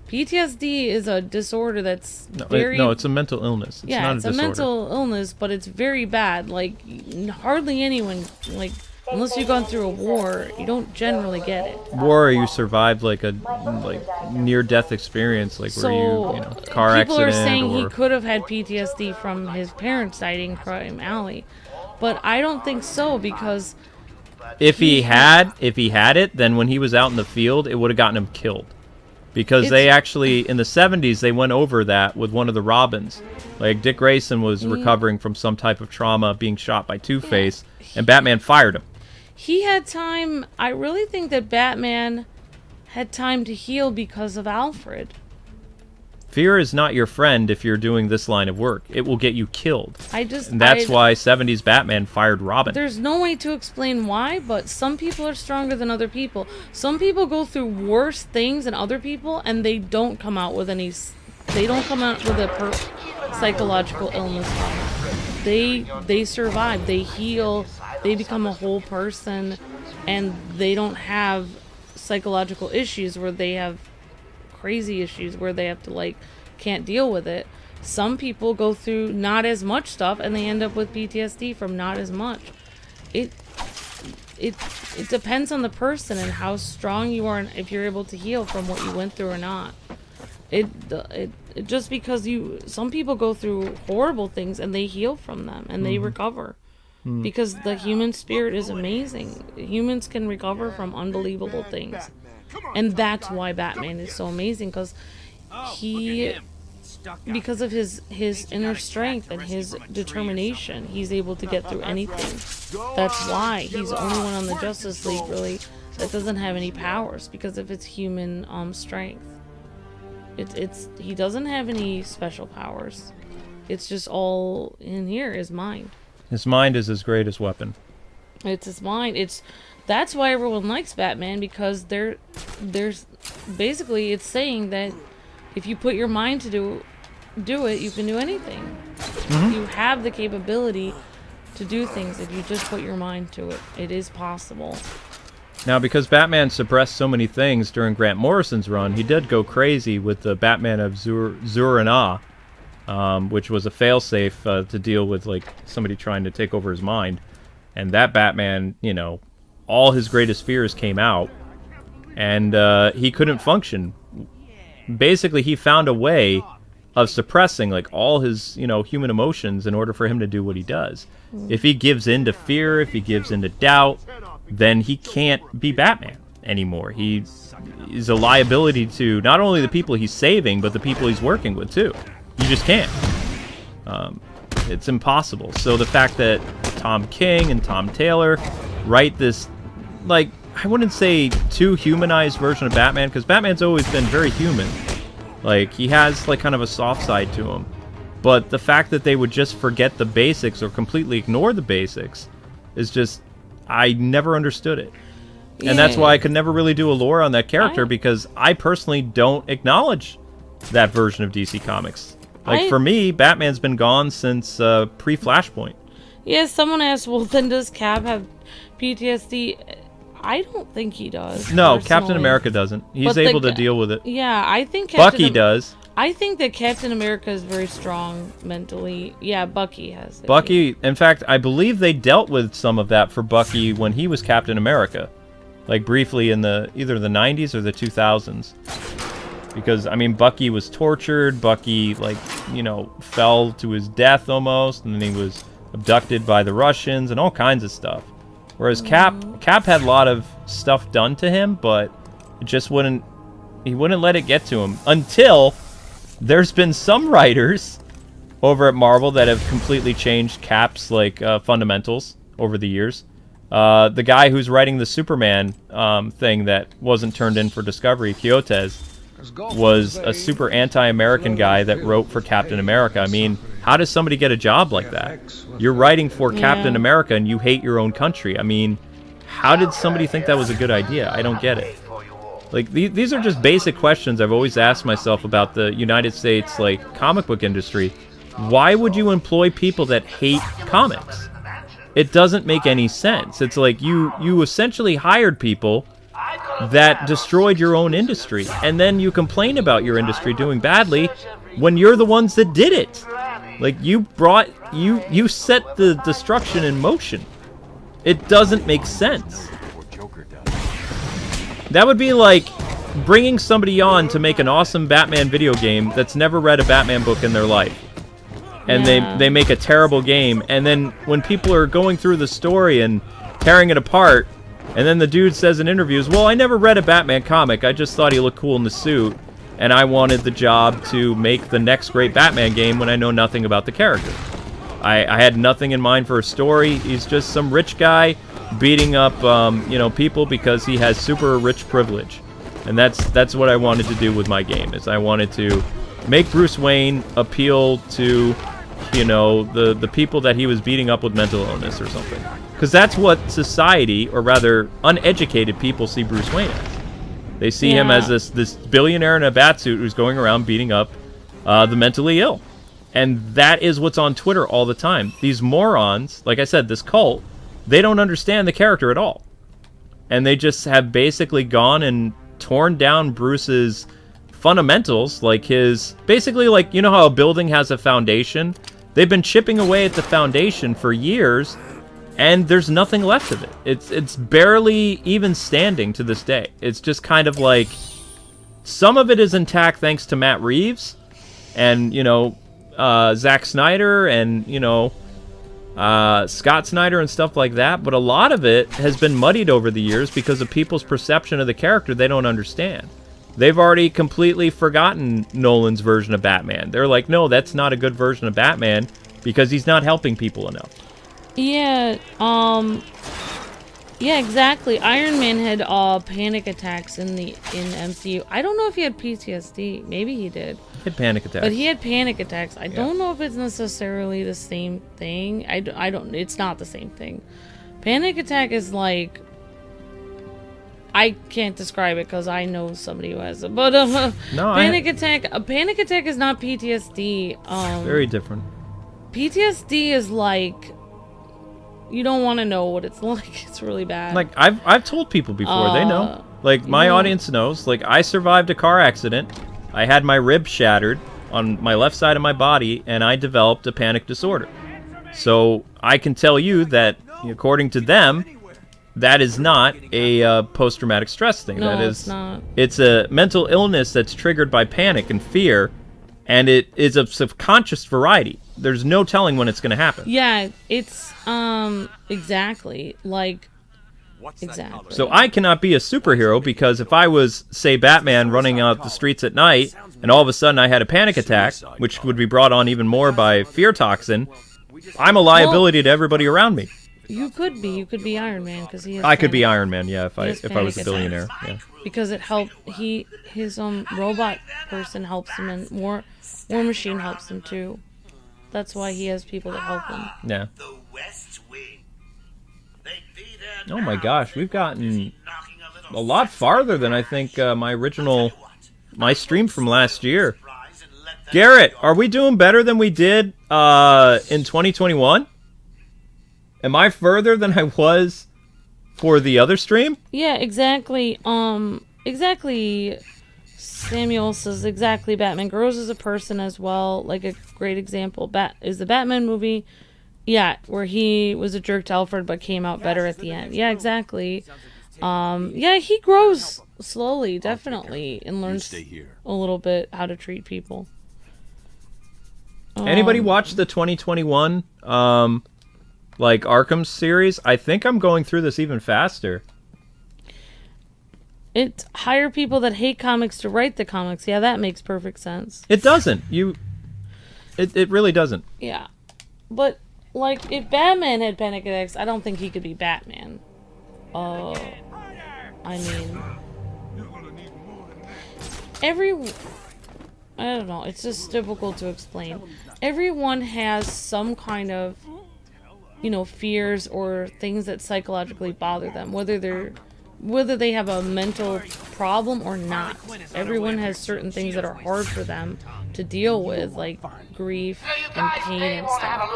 PTSD is a disorder that's it's a mental illness. It's not a disorder. It's a mental illness, but it's very bad. Like, hardly anyone, like, unless you've gone through a war, you don't generally get it. War, or you survived, like, a near-death experience, like, where you know, car accident. People are saying he could have had PTSD from his parents died in Crime Alley, but I don't think so, because if he had it, then when he was out in the field, it would have gotten him killed. Because they actually, in the 70s, they went over that with one of the Robins. Like, Dick Grayson was recovering from some type of trauma, being shot by Two-Face, and Batman fired him. He had time. I really think that Batman had time to heal because of Alfred. Fear is not your friend if you're doing this line of work. It will get you killed. And that's why 70s Batman fired Robin. There's no way to explain why, but some people are stronger than other people. Some people go through worse things than other people, and they don't come out with any... They don't come out with a psychological illness. They survive. They heal. They become a whole person, and they don't have psychological issues where they have crazy issues where they have to, like, can't deal with it. Some people go through not as much stuff and they end up with PTSD from not as much. It depends on the person and how strong you are and if you're able to heal from what you went through or not. It just because some people go through horrible things and they heal from them and they recover. Because the human spirit is amazing. Humans can recover from unbelievable things. And that's why Batman is so amazing, because because of his inner strength and his determination, he's able to get through anything. That's why he's the only one on the Justice League, really, that doesn't have any powers, because of his human strength. He doesn't have any special powers. It's just all in here, his mind. His mind is his greatest weapon. It's his mind. That's why everyone likes Batman, because there's basically, it's saying that if you put your mind to do it, you can do anything. You have the capability to do things if you just put your mind to it. It is possible. Now, because Batman suppressed so many things during Grant Morrison's run, he did go crazy with the Batman of Zur-En-Ah, which was a failsafe to deal with, like, somebody trying to take over his mind. And that Batman, you know, all his greatest fears came out. and he couldn't function. Basically, he found a way of suppressing like all his, you know, human emotions in order for him to do what he does. If he gives in to fear, if he gives in to doubt, then he can't be Batman anymore. He is a liability to not only the people he's saving, but the people he's working with too. You just can't. It's impossible. So the fact that Tom King and Tom Taylor write this, like, I wouldn't say too humanized version of Batman, because Batman's always been very human. Like, he has like kind of a soft side to him. But the fact that they would just forget the basics or completely ignore the basics is just, I never understood it. And that's why I could never really do a lore on that character, because I personally don't acknowledge that version of DC Comics. Like, for me, Batman's been gone since pre-Flashpoint. Yeah, someone asked, well, then does Cap have PTSD? I don't think he does. No, personally. Captain America doesn't. He's able to deal with it. Yeah, I think Bucky does. I think that Captain America is very strong mentally. Yeah, Bucky has it. Bucky, in fact, I believe they dealt with some of that for Bucky when he was Captain America. Like, briefly in either the 90s or the 2000s. Because, I mean, Bucky was tortured. Bucky, like, you know, fell to his death almost. And then he was abducted by the Russians and all kinds of stuff. Whereas Cap had a lot of stuff done to him, but it just wouldn't... He wouldn't let it get to him. Until there's been some writers over at Marvel that have completely changed Cap's, like, fundamentals over the years. The guy who's writing the Superman thing that wasn't turned in for Discovery, Quixotes, was a super anti-American guy that wrote for Captain America. I mean, how does somebody get a job like that? You're writing for Captain America and you hate your own country. I mean, how did somebody think that was a good idea? I don't get it. Like, these are just basic questions I've always asked myself about the United States, like, comic book industry. Why would you employ people that hate comics? It doesn't make any sense. It's like you essentially hired people that destroyed your own industry, and then you complain about your industry doing badly when you're the ones that did it. Like, you set the destruction in motion. It doesn't make sense. That would be like bringing somebody on to make an awesome Batman video game that's never read a Batman book in their life. And they make a terrible game, and then when people are going through the story and tearing it apart, and then the dude says in interviews, well, I never read a Batman comic, I just thought he looked cool in the suit, and I wanted the job to make the next great Batman game when I know nothing about the character. I had nothing in mind for a story. He's just some rich guy beating up people because he has super rich privilege. And that's what I wanted to do with my game, is I wanted to make Bruce Wayne appeal to, the people that he was beating up with mental illness or something. Because that's what society, or rather uneducated people, see Bruce Wayne as. They see him as this billionaire in a batsuit who's going around beating up the mentally ill. And that is what's on Twitter all the time. These morons, like I said, this cult, they don't understand the character at all. And they just have basically gone and torn down Bruce's fundamentals, like his... Basically, like, you know how a building has a foundation? They've been chipping away at the foundation for years, and there's nothing left of it. It's barely even standing to this day. It's just kind of like... Some of it is intact thanks to Matt Reeves, and, Zack Snyder, and, Scott Snyder and stuff like that, but a lot of it has been muddied over the years because of people's perception of the character they don't understand. They've already completely forgotten Nolan's version of Batman. They're like, no, that's not a good version of Batman because he's not helping people enough. Yeah, yeah, exactly. Iron Man had panic attacks in MCU. I don't know if he had PTSD. Maybe he did. He had panic attacks. But he had panic attacks. I don't know if it's necessarily the same thing. I don't. It's not the same thing. Panic attack is like... I can't describe it because I know somebody who has it. But panic attack. A panic attack is not PTSD. Very different. PTSD is like... You don't want to know what it's like. It's really bad. Like, I've told people before. They know. Like, my audience knows. Like, I survived a car accident. I had my rib shattered on my left side of my body, and I developed a panic disorder. So, I can tell you that, according to them, that is not a post-traumatic stress thing. No, that is, it's not. It's a mental illness that's triggered by panic and fear, and it is of subconscious variety. There's no telling when it's going to happen. Yeah, it's exactly like exactly. So I cannot be a superhero because if I was, say, Batman running out the streets at night, and all of a sudden I had a panic attack, which would be brought on even more by fear toxin, I'm a liability to everybody around me. You could be Iron Man because he. I could be Iron Man, yeah, if I was a billionaire, yeah. Because it helped his robot person helps him, and War Machine helps him too. That's why he has people that help him. Yeah. Oh my gosh, we've gotten a lot farther than I think my stream from last year. Garrett, are we doing better than we did in 2021? Am I further than I was for the other stream? Yeah, exactly. Exactly. Samuel says exactly. Batman grows as a person as well. Like a great example, is the Batman movie. Yeah, where he was a jerk to Alfred but came out better at the end. Yeah, exactly. Yeah, he grows slowly, definitely, and learns a little bit how to treat people. Anybody watch the 2021 like Arkham series? I think I'm going through this even faster. It hire people that hate comics to write the comics. Yeah, that makes perfect sense. It doesn't. It really doesn't. Yeah, but like if Batman had panic attacks, I don't think he could be Batman. I mean, I don't know. It's just difficult to explain. Everyone has some kind of, fears or things that psychologically bother them, whether they have a mental problem or not. Everyone has certain things that are hard for them to deal with, like grief and pain and stuff.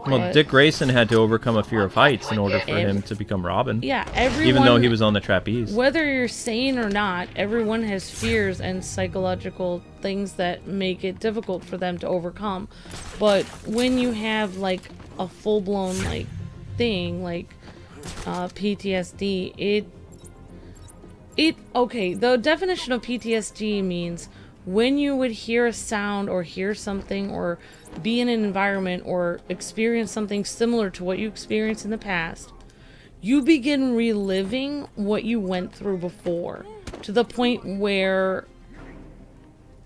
Well, Dick Grayson had to overcome a fear of heights in order for him to become Robin. Yeah, everyone, even though he was on the trapeze. Whether you're sane or not, everyone has fears and psychological things that make it difficult for them to overcome. But when you have like a full-blown like thing like PTSD, okay, the definition of PTSD means when you would hear a sound or hear something or be in an environment or experience something similar to what you experienced in the past, you begin reliving what you went through before, to the point where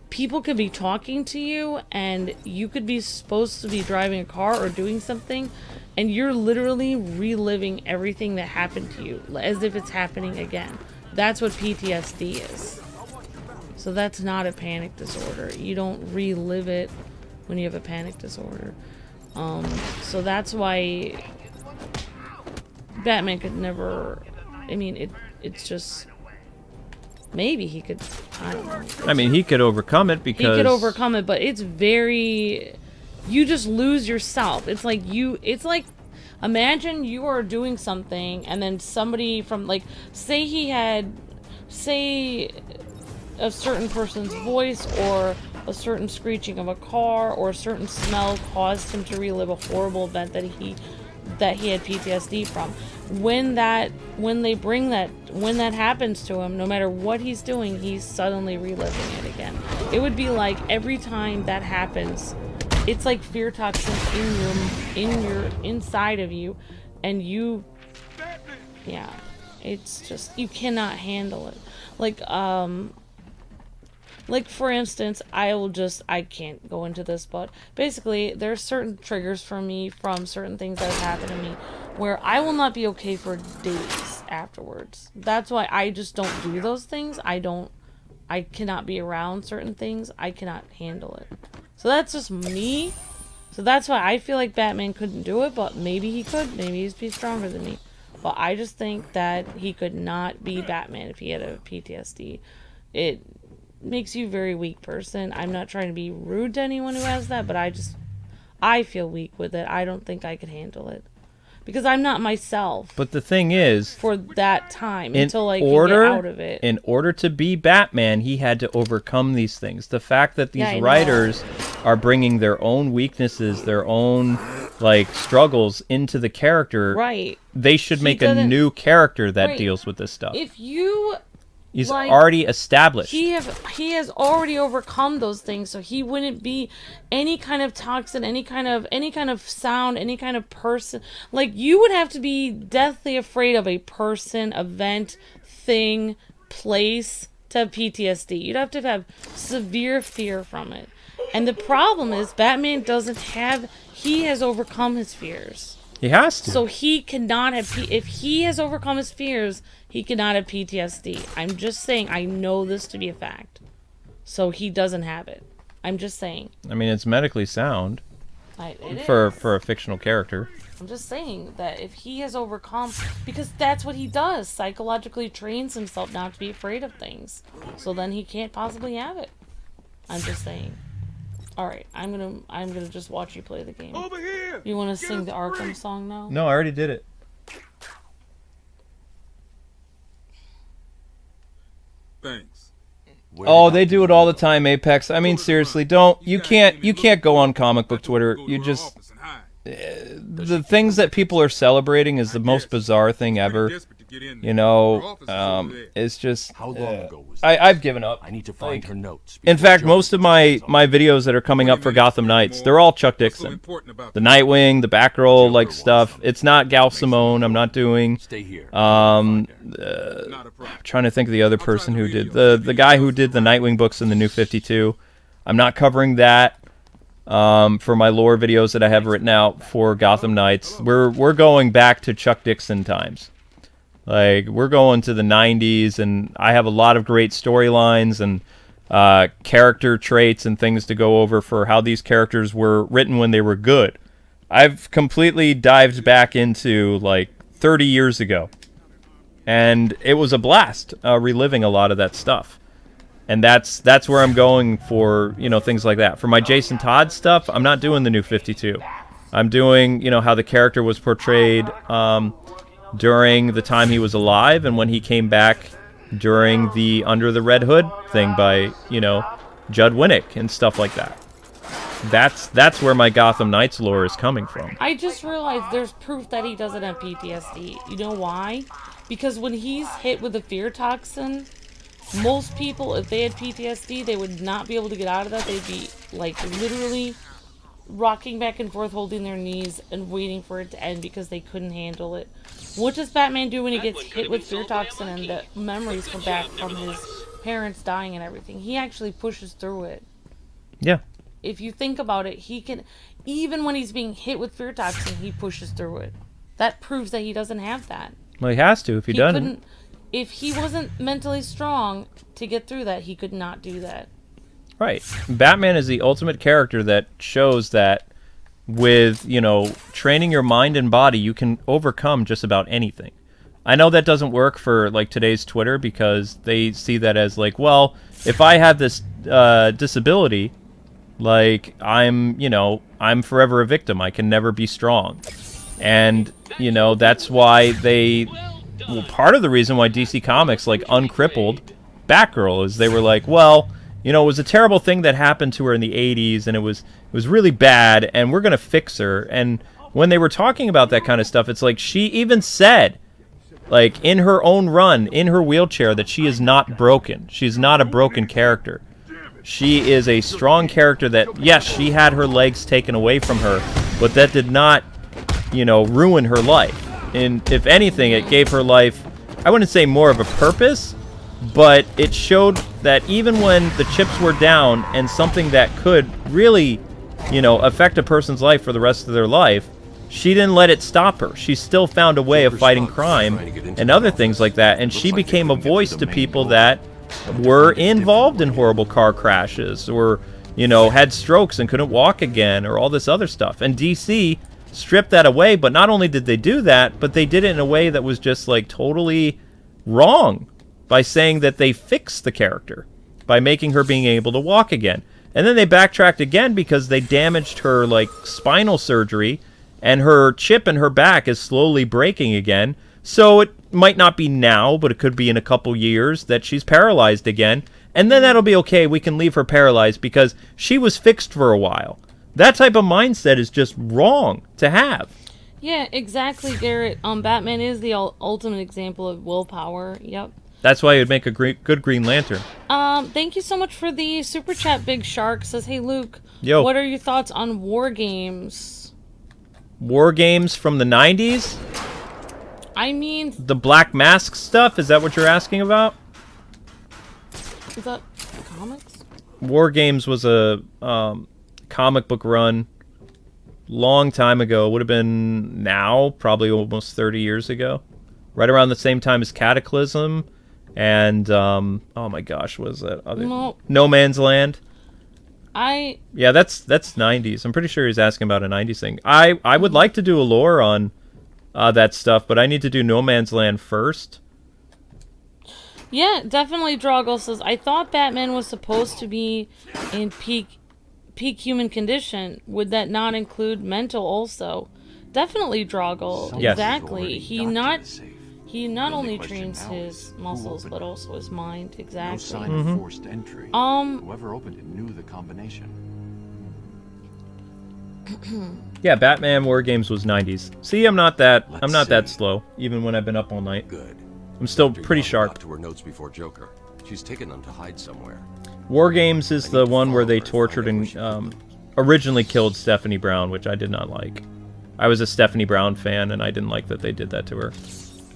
people could be talking to you and you could be supposed to be driving a car or doing something, and you're literally reliving everything that happened to you as if it's happening again. That's what PTSD is. So that's not a panic disorder. You don't relive it when you have a panic disorder. So that's why Batman could never, I mean, it's just, maybe he could, I don't know. I mean, he could overcome it because... He could overcome it, but it's very, you just lose yourself. It's like imagine you are doing something and then somebody from, like, say a certain person's voice or a certain screeching of a car or a certain smell caused him to relive a horrible event that he had PTSD from. When that happens to him, no matter what he's doing, he's suddenly reliving it again. It would be like every time that happens, it's like fear toxin inside of you, and yeah, it's just, you cannot handle it. Like for instance, I can't go into this, but basically there's certain triggers for me from certain things that have happened to me where I will not be okay for days afterwards. That's why I just don't do those things. I cannot be around certain things. I cannot handle it. So that's just me. So that's why I feel like Batman couldn't do it, but maybe he could. Maybe he'd be stronger than me. But I just think that he could not be Batman if he had a PTSD. It makes you a very weak person. I'm not trying to be rude to anyone who has that, but I feel weak with it. I don't think I could handle it. Because I'm not myself. But the thing is, for that time, until I can get out of it. In order to be Batman, he had to overcome these things. The fact that these writers are bringing their own weaknesses, their own like struggles into the character. Right. They should He make a doesn't- new character that Right. deals with this stuff. If you He's like, already established. He has already overcome those things, so he wouldn't be any kind of toxin, any kind of sound, any kind of person. Like, you would have to be deathly afraid of a person, event, thing, place to have PTSD. You'd have to have severe fear from it. And the problem is Batman doesn't have. He has overcome his fears. He has to. So he cannot have. If he has overcome his fears, he cannot have PTSD. I'm just saying. I know this to be a fact. So he doesn't have it. I'm just saying. I mean, it's medically sound It for is. a fictional character. I'm just saying that if he has overcome, because that's what he does, psychologically trains himself not to be afraid of things. So then he can't possibly have it. I'm just saying. All right, I'm gonna just watch you play the game. Over here. You want to sing the Arkham song now? No, I already did it. Thanks. Oh, they do it all the time, Apex. I mean, seriously, you can't go on comic book Twitter. You just the things that people are celebrating is the most bizarre thing ever. You know, it's just. How long ago was I've given up. I need to find her notes. In fact, most of my videos that are coming up for Gotham Knights, they're all Chuck Dixon. The Nightwing, the Batgirl like stuff. It's not Gal Simone. I'm not doing. Stay here. I'm trying to think of the other person who did the guy who did the Nightwing books in the New 52. I'm not covering that. For my lore videos that I have written out for Gotham Knights, we're going back to Chuck Dixon times. Like, we're going to the 90s, and I have a lot of great storylines and character traits and things to go over for how these characters were written when they were good. I've completely dived back into, like, 30 years ago. And it was a blast reliving a lot of that stuff. And that's where I'm going for, you know, things like that. For my Jason Todd stuff, I'm not doing the New 52. I'm doing, you know, how the character was portrayed during the time he was alive and when he came back during the Under the Red Hood thing by, you know, Judd Winnick and stuff like that. That's where my Gotham Knights lore is coming from. I just realized there's proof that he doesn't have PTSD. You know why? Because when he's hit with a fear toxin, most people, if they had PTSD, they would not be able to get out of that. They'd be, like, literally rocking back and forth, holding their knees and waiting for it to end because they couldn't handle it. What does Batman do when he gets hit with fear toxin and the memories come back from his parents dying and everything? He actually pushes through it. Yeah. If you think about it, he can, even when he's being hit with fear toxin, he pushes through it. That proves that he doesn't have that. Well, he has to if he doesn't. Couldn't, if he wasn't mentally strong to get through that, he could not do that. Right. Batman is the ultimate character that shows that with, you know, training your mind and body, you can overcome just about anything. I know that doesn't work for, like, today's Twitter because they see that as, like, well, if I have this disability, like, I'm forever a victim. I can never be strong. And, you know, that's why part of the reason why DC Comics, like, uncrippled Batgirl is they were like, well, you know, it was a terrible thing that happened to her in the 80s, and it was really bad, and we're going to fix her. And when they were talking about that kind of stuff, it's like she even said, like, in her own run, in her wheelchair, that she is not broken. She's not a broken character. She is a strong character that, yes, she had her legs taken away from her, but that did not, you know, ruin her life. And if anything, it gave her life, I wouldn't say more of a purpose, but it showed that even when the chips were down and something that could really, you know, affect a person's life for the rest of their life, she didn't let it stop her. She still found a way of fighting crime and other things like that, and she became a voice to people that were involved in horrible car crashes or, you know, had strokes and couldn't walk again or all this other stuff. And DC stripped that away, but not only did they do that, but they did it in a way that was just, like, totally wrong by saying that they fixed the character by making her being able to walk again. And then they backtracked again because they damaged her, like, spinal surgery, and her chip in her back is slowly breaking again. So it might not be now, but it could be in a couple years that she's paralyzed again. And then that'll be okay. We can leave her paralyzed because she was fixed for a while. That type of mindset is just wrong to have. Yeah, exactly, Garrett. Batman is the ultimate example of willpower. Yep. That's why he would make a good Green Lantern. Thank you so much for the super chat. Big Shark says, "Hey Luke, Yo. What are your thoughts on war games?" War games from the 90s? I mean, The Black Mask stuff? Is that what you're asking about? is that comics? War Games was a comic book run long time ago. It would have been now, probably almost 30 years ago. Right around the same time as Cataclysm and, oh my gosh, what was that other? No Man's Land. Yeah, that's 90s. I'm pretty sure he's asking about a 90s thing. I would like to do a lore on that stuff, but I need to do No Man's Land first. Yeah, definitely. Drago says, "I thought Batman was supposed to be in peak human condition. Would that not include mental also?" Definitely, Drago. Yes. Exactly. He not only trains his muscles but also his mind. Exactly. No sign of forced entry. Whoever opened it knew the combination. Yeah, Batman War Games was 90s. See, I'm not that slow, even when I've been up all night. Good. I'm still pretty sharp. To her notes before Joker. She's taken them to hide somewhere. War Games is the one where they tortured and originally killed Stephanie Brown, which I did not like. I was a Stephanie Brown fan, and I didn't like that they did that to her.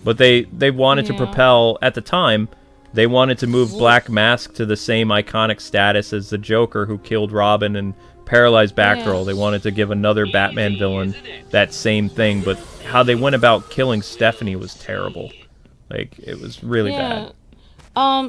But they wanted to propel, at the time, they wanted to move Black Mask to the same iconic status as the Joker who killed Robin and paralyzed Batgirl. They wanted to give another Batman villain that same thing, but how they went about killing Stephanie was terrible. Like, it was really bad.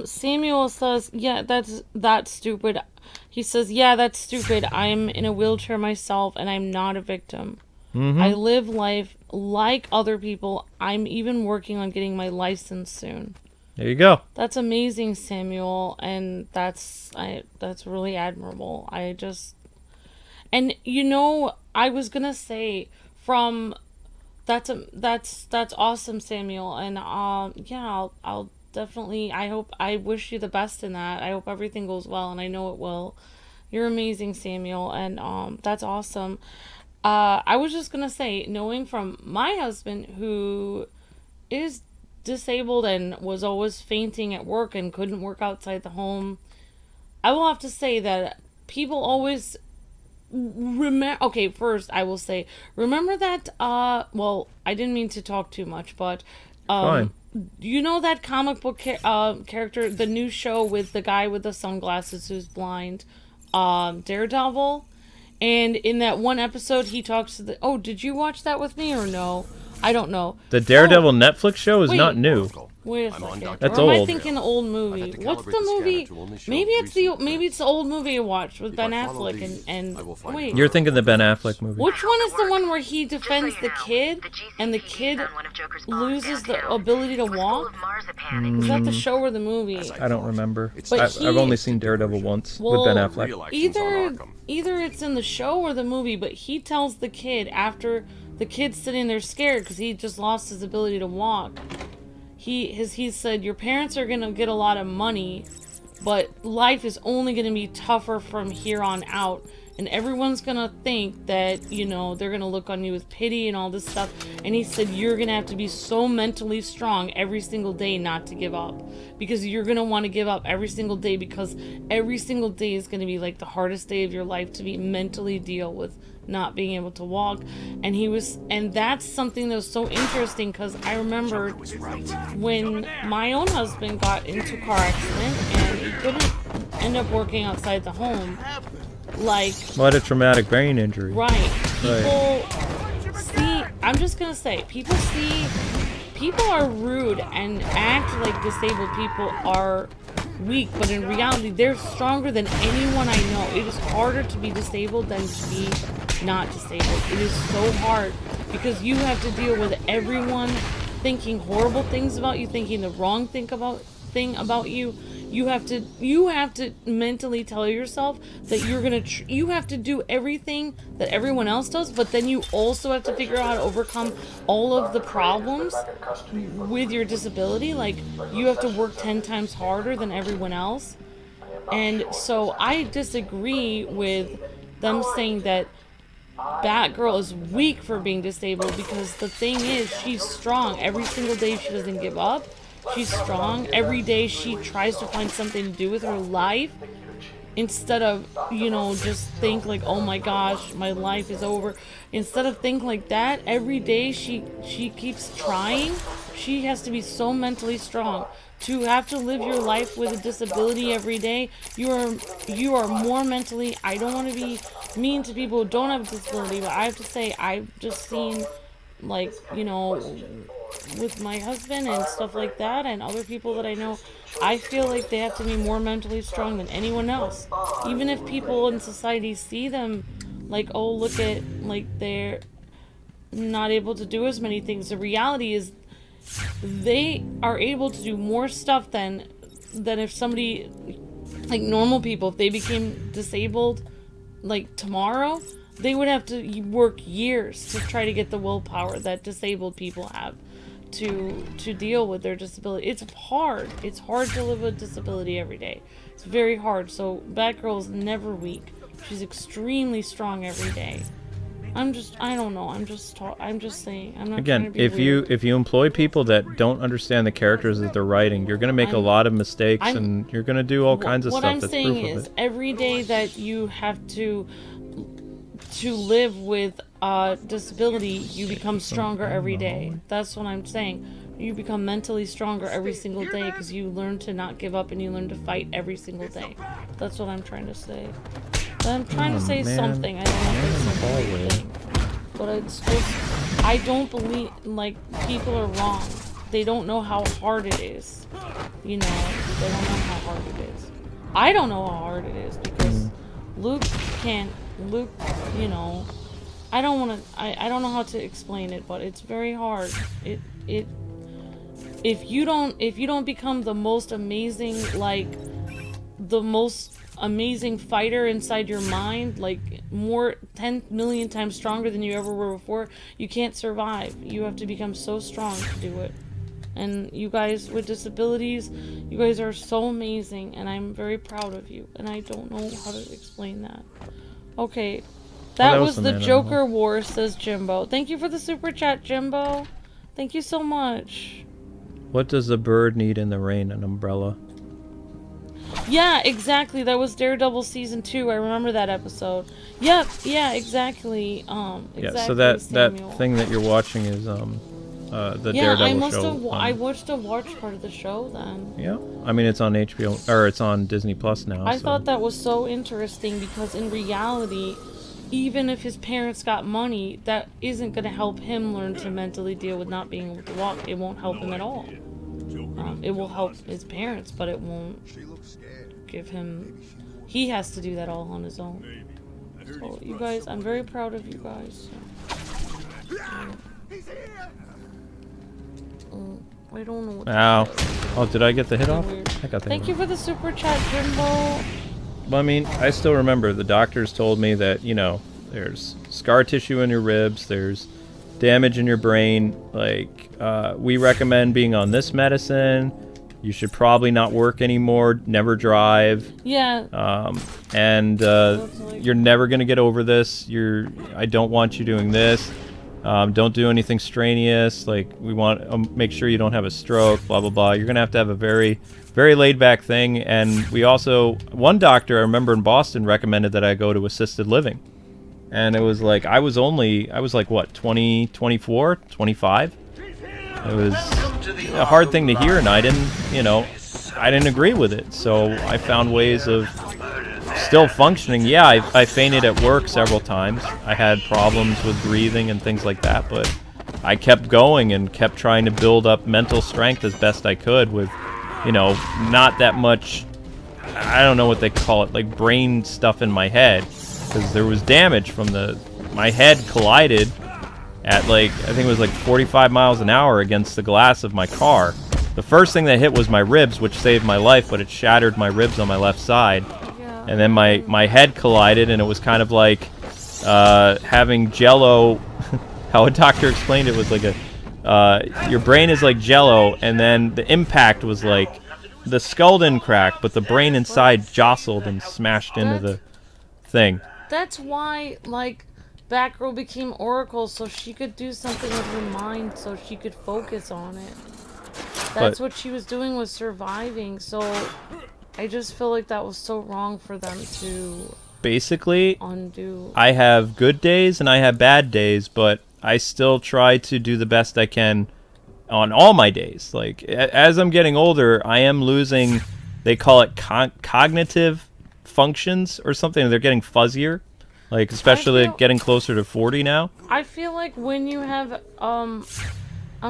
Samuel says, "Yeah, that's stupid." He says, "Yeah, that's stupid. I'm in a wheelchair myself, and I'm not a victim. I live life like other people. I'm even working on getting my license soon." There you go. That's amazing, Samuel, and that's really admirable. And I was gonna say that's awesome, Samuel, and yeah, I'll definitely. I wish you the best in that. I hope everything goes well, and I know it will. You're amazing, Samuel, and that's awesome. I was just gonna say, knowing from my husband, who is disabled and was always fainting at work and couldn't work outside the home, I will have to say that people always remember. Okay, first I will say, remember that. Well, I didn't mean to talk too much, but Fine. You know that comic book character, the new show with the guy with the sunglasses who's blind, Daredevil. And in that one episode, he talks to the... Oh, did you watch that with me or no? I don't know. The Daredevil Netflix show is not new. Wait a second. That's or am old. I thinking the old movie? What's the movie? Maybe it's the old movie I watched with Ben Affleck and wait. You're thinking the Ben Affleck movie. Which one is the one where he defends the kid and the kid loses the ability to walk? Is that the show or the movie? I don't remember. But I've only seen Daredevil once with Ben Affleck. Either it's in the show or the movie, but he tells the kid after the kid's sitting there scared because he just lost his ability to walk. He said, your parents are going to get a lot of money, but life is only going to be tougher from here on out. And everyone's going to think that, they're going to look on you with pity and all this stuff. And he said, you're going to have to be so mentally strong every single day not to give up. Because you're going to want to give up every single day, because every single day is going to be like the hardest day of your life to be mentally deal with not being able to walk. And that's something that was so interesting, because I remember when my own husband got into a car accident and he couldn't end up working outside the home. What a traumatic brain injury. Right. People see, I'm just gonna say, people are rude and act like disabled people are weak, but in reality they're stronger than anyone I know. It is harder to be disabled than to be not disabled. It is so hard because you have to deal with everyone thinking horrible things about you, thinking the wrong thing about you. You have to mentally tell yourself that you're gonna. You have to do everything that everyone else does, but then you also have to figure out how to overcome all of the problems with your disability. Like, you have to work 10 times harder than everyone else. And so I disagree with them saying that Batgirl is weak for being disabled, because the thing is, she's strong. Every single day she doesn't give up. She's strong. Every day she tries to find something to do with her life, instead of, you know, just think like, oh my gosh, my life is over. Instead of think like that, every day she keeps trying. She has to be so mentally strong. To have to live your life with a disability every day, you are more mentally, I don't want to be mean to people who don't have a disability, but I have to say, I've just seen, like, you know, with my husband and stuff like that, and other people that I know, I feel like they have to be more mentally strong than anyone else. Even if people in society see them like, oh, look at, like, they're not able to do as many things. The reality is they are able to do more stuff than if somebody, like normal people, if they became disabled like tomorrow, they would have to work years to try to get the willpower that disabled people have to deal with their disability. It's hard. It's hard to live with disability every day. It's very hard. So Batgirl is never weak. She's extremely strong every day. I don't know. I'm just saying. I'm not Again, trying to be weird. if you employ people that don't understand the characters that they're writing, you're going to make a lot of mistakes, and you're going to do all kinds of stuff. What I'm that's saying proof of is, it. every day that you have to live with a disability, you become stronger every day. That's what I'm saying. You become mentally stronger every single day because you learn to not give up and you learn to fight every single day. That's what I'm trying to say. But I'm trying to say something. I don't know if it's something. But it's just, I don't believe, like, people are wrong. They don't know how hard it is. You know, they don't know how hard it is. I don't know how hard it is because Luke, you know, I don't want to, I don't know how to explain it, but it's very hard. If you don't become the most amazing, like, the most amazing fighter inside your mind, like more 10 million times stronger than you ever were before, you can't survive. You have to become so strong to do it. And you guys with disabilities, you guys are so amazing, and I'm very proud of you, and I don't know how to explain that. Okay, that was the Joker War, says Jimbo. Thank you for the super chat, Jimbo. Thank you so much. What does a bird need in the rain? An umbrella. Yeah, exactly. That was Daredevil season 2. I remember that episode. Yep. Yeah, exactly. Yeah. So that thing that you're watching is the Daredevil show. I watched a watch part of the show then. Yeah. I mean, it's on HBO, or it's on Disney Plus now. I thought that was so interesting because in reality, even if his parents got money, that isn't going to help him learn to mentally deal with not being able to walk. It won't help him at all. It will help his parents, but it won't give him... He has to do that all on his own. So, you guys, I'm very proud of you guys. I don't know what Ow. Oh, did I get the hit off? I got the Thank hit you for the super chat, Jimbo. Well, I mean, I still remember the doctors told me that, you know, there's scar tissue in your ribs, there's damage in your brain, like, we recommend being on this medicine, you should probably not work anymore, never drive. Yeah. You're never going to get over this, I don't want you doing this, don't do anything strenuous, like, we want to make sure you don't have a stroke, blah, blah, blah. You're going to have a very, very laid-back thing, and we also, one doctor I remember in Boston recommended that I go to assisted living. And it was like, I was like, what, 20, 24, 25? It was a hard thing to hear, and I didn't agree with it. So I found ways of still functioning. Yeah, I fainted at work several times. I had problems with breathing and things like that, but I kept going and kept trying to build up mental strength as best I could with, you know, not that much, I don't know what they call it, like brain stuff in my head. Because there was damage from my head collided at, like, I think it was like 45 miles an hour against the glass of my car. The first thing that hit was my ribs, which saved my life, but it shattered my ribs on my left side. And then my head collided, and it was kind of like having Jello. How a doctor explained it was like your brain is like Jello, and then the impact was like the skull didn't crack, but the brain inside jostled and smashed into the thing. that's why, like, Batgirl became Oracle, so she could do something with her mind, so she could focus on it. That's what she was doing, was surviving, so I just feel like that was so wrong for them to basically undo. I have good days and I have bad days, but I still try to do the best I can on all my days. Like, as I'm getting older, I am losing, they call it cognitive functions or something. They're getting fuzzier, like, especially getting closer to 40 now. I feel like when you have, I'm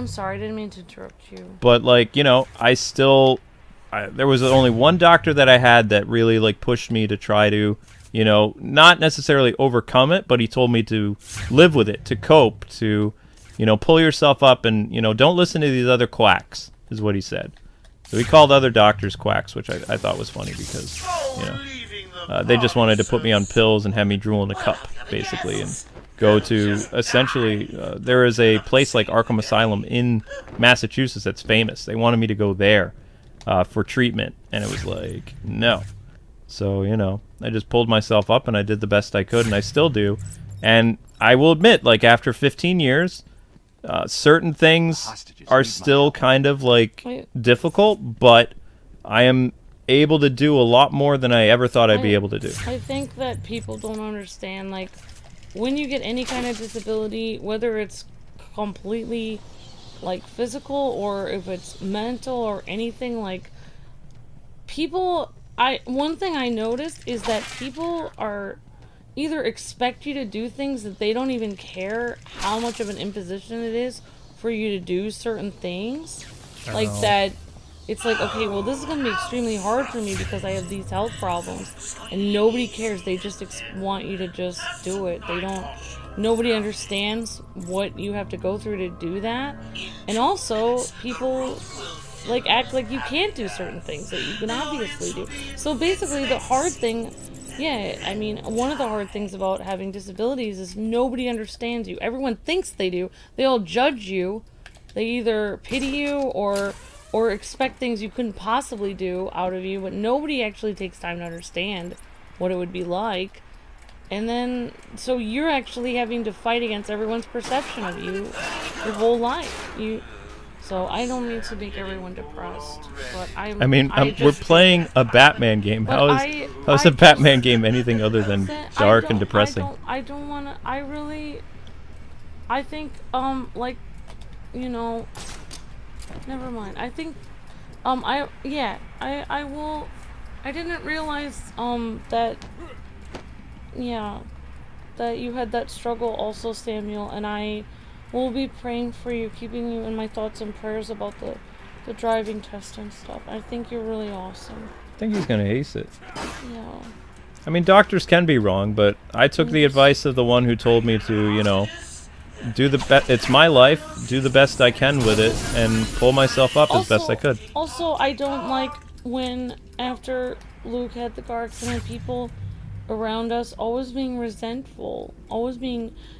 sorry, I didn't mean to interrupt you. But, like, you know, there was only one doctor that I had that really, like, pushed me to try to, you know, not necessarily overcome it, but he told me to live with it, to cope, to, you know, pull yourself up and, you know, don't listen to these other quacks, is what he said. So he called other doctors quacks, which I thought was funny because, you know, they just wanted to put me on pills and have me drool in a cup, basically, and go to, essentially, there is a place like Arkham Asylum in Massachusetts that's famous. They wanted me to go there for treatment, and it was like, no. So, you know, I just pulled myself up and I did the best I could, and I still do. And I will admit, like, after 15 years, certain things are still kind of, like, difficult, but I am able to do a lot more than I ever thought I'd be able to do. I think that people don't understand, like, when you get any kind of disability, whether it's completely, like, physical or if it's mental or anything, like, people, one thing I noticed is that people are either expect you to do things that they don't even care how much of an imposition it is for you to do certain things. Like that, it's like, okay, well, this is going to be extremely hard for me because I have these health problems, and nobody cares. They just want you to just do it. Nobody understands what you have to go through to do that. And also, people, like, act like you can't do certain things that you can obviously do. So basically, the hard thing, yeah, I mean, one of the hard things about having disabilities is nobody understands you. Everyone thinks they do. They all judge you. They either pity you or expect things you couldn't possibly do out of you, but nobody actually takes time to understand what it would be like. And then, so you're actually having to fight against everyone's perception of you your whole life. So I don't mean to make everyone depressed, but we're playing a Batman game. How is a Batman game anything other than dark and depressing? I don't want to, I think, like, you know, never mind. I think, I didn't realize, that you had that struggle also, Samuel, and I will be praying for you, keeping you in my thoughts and prayers about the driving test and stuff. I think you're really awesome. I think he's gonna ace it. Yeah. I mean, doctors can be wrong, but I took the advice of the one who told me to, you know, it's my life, do the best I can with it, and pull myself up as best I could. Also, I don't like when, after Luke had the car accident, people around us always being resentful,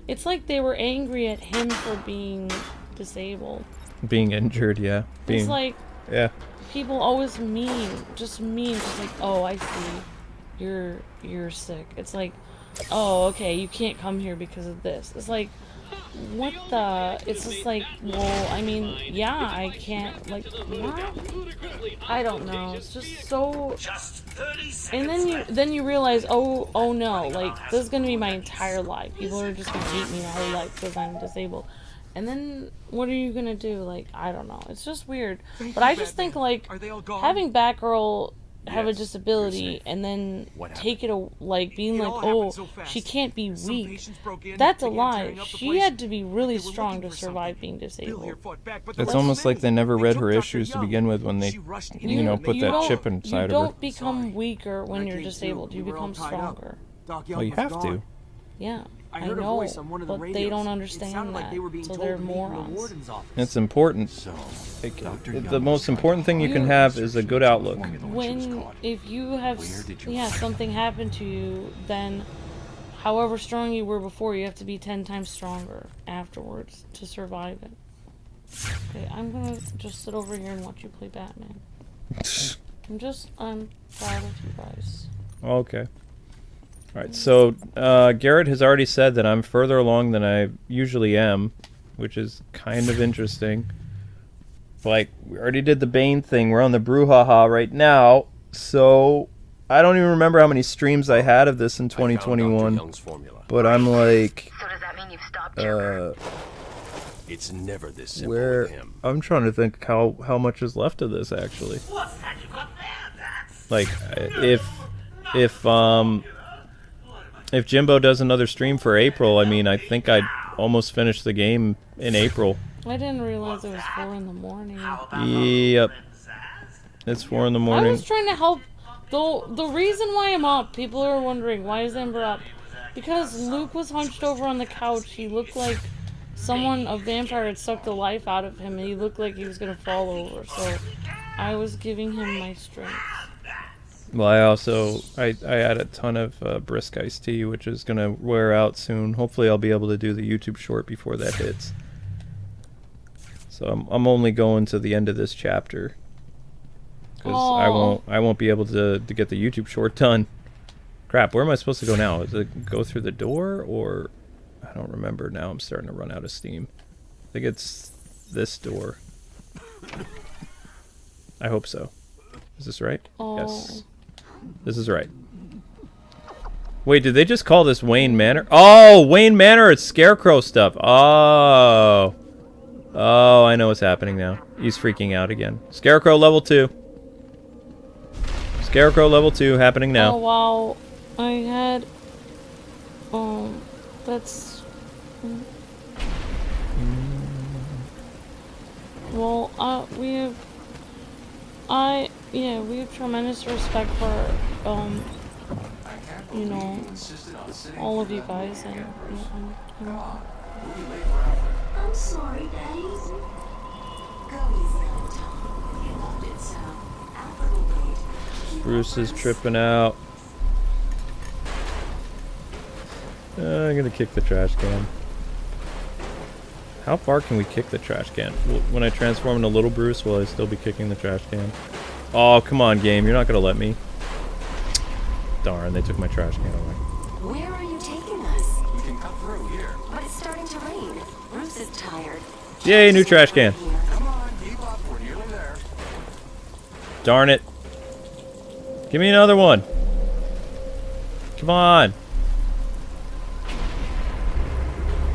it's like they were angry at him for being disabled. Being injured, yeah. It's like, yeah. People always just like, oh, I see, you're sick. It's like, oh, okay, you can't come here because of this. It's like, what the? It's just like, well, I mean, yeah, I can't, like, what? I don't know. It's just so. And then you realize, oh no, like, this is gonna be my entire life. People are just gonna hate me my whole life because I'm disabled. And then what are you gonna do? Like, I don't know. It's just weird. But I just think, like, having Batgirl have a disability and then take it, like, being like, oh, she can't be weak. That's a lie. She had to be really strong to survive being disabled. It's almost like they never read her issues to begin with when they, you know, put that chip inside of her. You don't become weaker when you're disabled. You become stronger. Well, you have to. Yeah. I know, but they don't understand that, so they're morons. It's important. The most important thing you can have is a good outlook. If you have, something happen to you, then however strong you were before, you have to be 10 times stronger afterwards to survive it. Okay, I'm gonna just sit over here and watch you play Batman. I'm proud of you guys. Okay. Alright, so Garrett has already said that I'm further along than I usually am, which is kind of interesting. Like, we already did the Bane thing. We're on the brouhaha right now, so I don't even remember how many streams I had of this in 2021. But I'm like, So does that mean you've stopped It's never this simple where with him. I'm trying to think how much is left of this actually. Like, if Jimbo does another stream for April, I mean, I think I'd almost finish the game in April. I didn't realize it was 4 in the morning. Yep. It's 4 in the morning. I was trying to help. The reason why I'm up, people are wondering, why is Amber up? Because Luke was hunched over on the couch. He looked like a vampire had sucked the life out of him, and he looked like he was going to fall over. So I was giving him my strength. Well, I had a ton of brisk iced tea, which is going to wear out soon. Hopefully I'll be able to do the YouTube short before that hits. So I'm only going to the end of this chapter. Because I won't be able to get the YouTube short done. Crap, where am I supposed to go now? Is it go through the door, or... I don't remember now. I'm starting to run out of steam. I think it's this door. I hope so. Is this right? Oh. Yes. This is right. Wait, did they just call this Wayne Manor? Oh, Wayne Manor, it's Scarecrow stuff. Oh. Oh, I know what's happening now. He's freaking out again. Scarecrow level 2. Scarecrow level 2 happening now. Oh, wow. I had... that's... Well, we have tremendous respect for, you know, all of you guys, and I'm sorry, Dave. Bruce is tripping out. I'm gonna kick the trash can. How far can we kick the trash can? When I transform into Little Bruce, will I still be kicking the trash can? Oh, come on, game. You're not gonna let me. Darn, they took my trash can away. Where are you taking us? We can cut through here. But it's starting to rain. Bruce is tired. Yay, new trash can. Come on, keep up. We're nearly there. Darn it. Give me another one. Come on.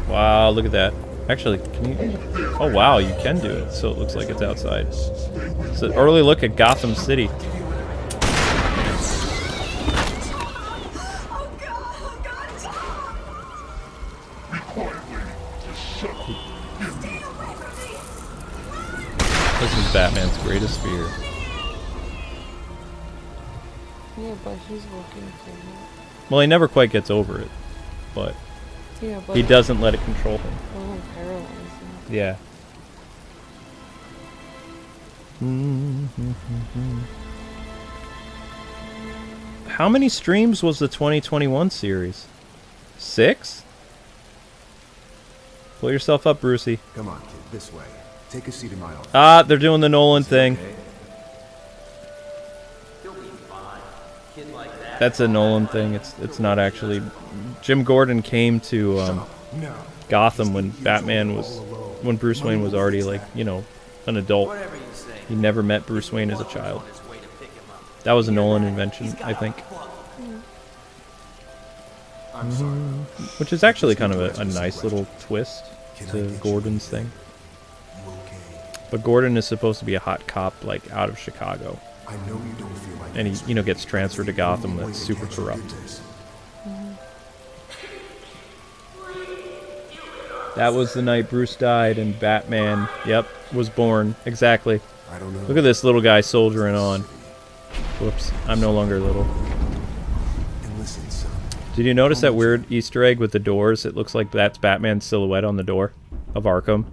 Wow, look at that. Actually, can you... Oh, wow, you can do it. So it looks like it's outside. It's an early look at Gotham City. This is Batman's greatest fear. yeah, but he's working for him. Well, he never quite gets over it, but... Yeah, but he doesn't let it control him. Oh, paralyzed. Yeah. How many streams was the 2021 series? 6? Pull yourself up, Brucey. Come on, kid, this way. Take a seat in my office. Ah, they're doing the Nolan thing. That's a Nolan thing. It's not actually. Jim Gordon came to Gotham when when Bruce Wayne was already, like, you know, an adult. He never met Bruce Wayne as a child. That was a Nolan invention, I think. Which is actually kind of a nice little twist to Gordon's thing. But Gordon is supposed to be a hot cop, like, out of Chicago. And he, you know, gets transferred to Gotham that's super corrupt. That was the night Bruce died and Batman, yep, was born. Exactly. Look at this little guy soldiering on. Whoops, I'm no longer little. Did you notice that weird Easter egg with the doors? It looks like that's Batman's silhouette on the door of Arkham.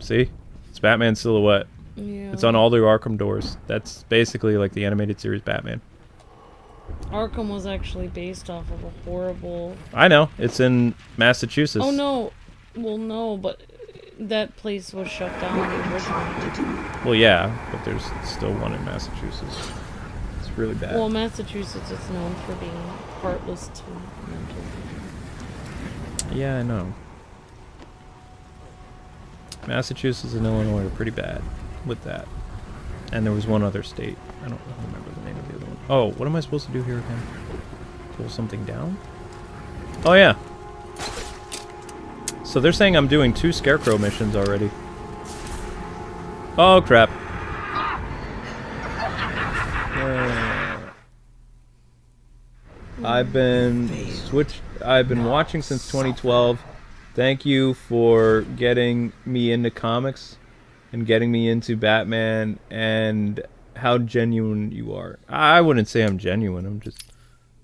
See? It's Batman's silhouette. Yeah. It's on all the Arkham doors. That's basically like the animated series Batman. Arkham was actually based off of a horrible... I know. It's in Massachusetts. Oh, no. Well, no, but that place was shut down originally. Well, yeah, but there's still one in Massachusetts. It's really bad. Well, Massachusetts is known for being heartless to mental. Yeah, I know. Massachusetts and Illinois are pretty bad with that. And there was one other state. I don't remember the name of the other one. Oh, what am I supposed to do here again? Pull something down? Oh, yeah. So they're saying I'm doing 2 Scarecrow missions already. Oh, crap. I've been watching since 2012. Thank you for getting me into comics and getting me into Batman and how genuine you are. I wouldn't say I'm genuine. I'm just,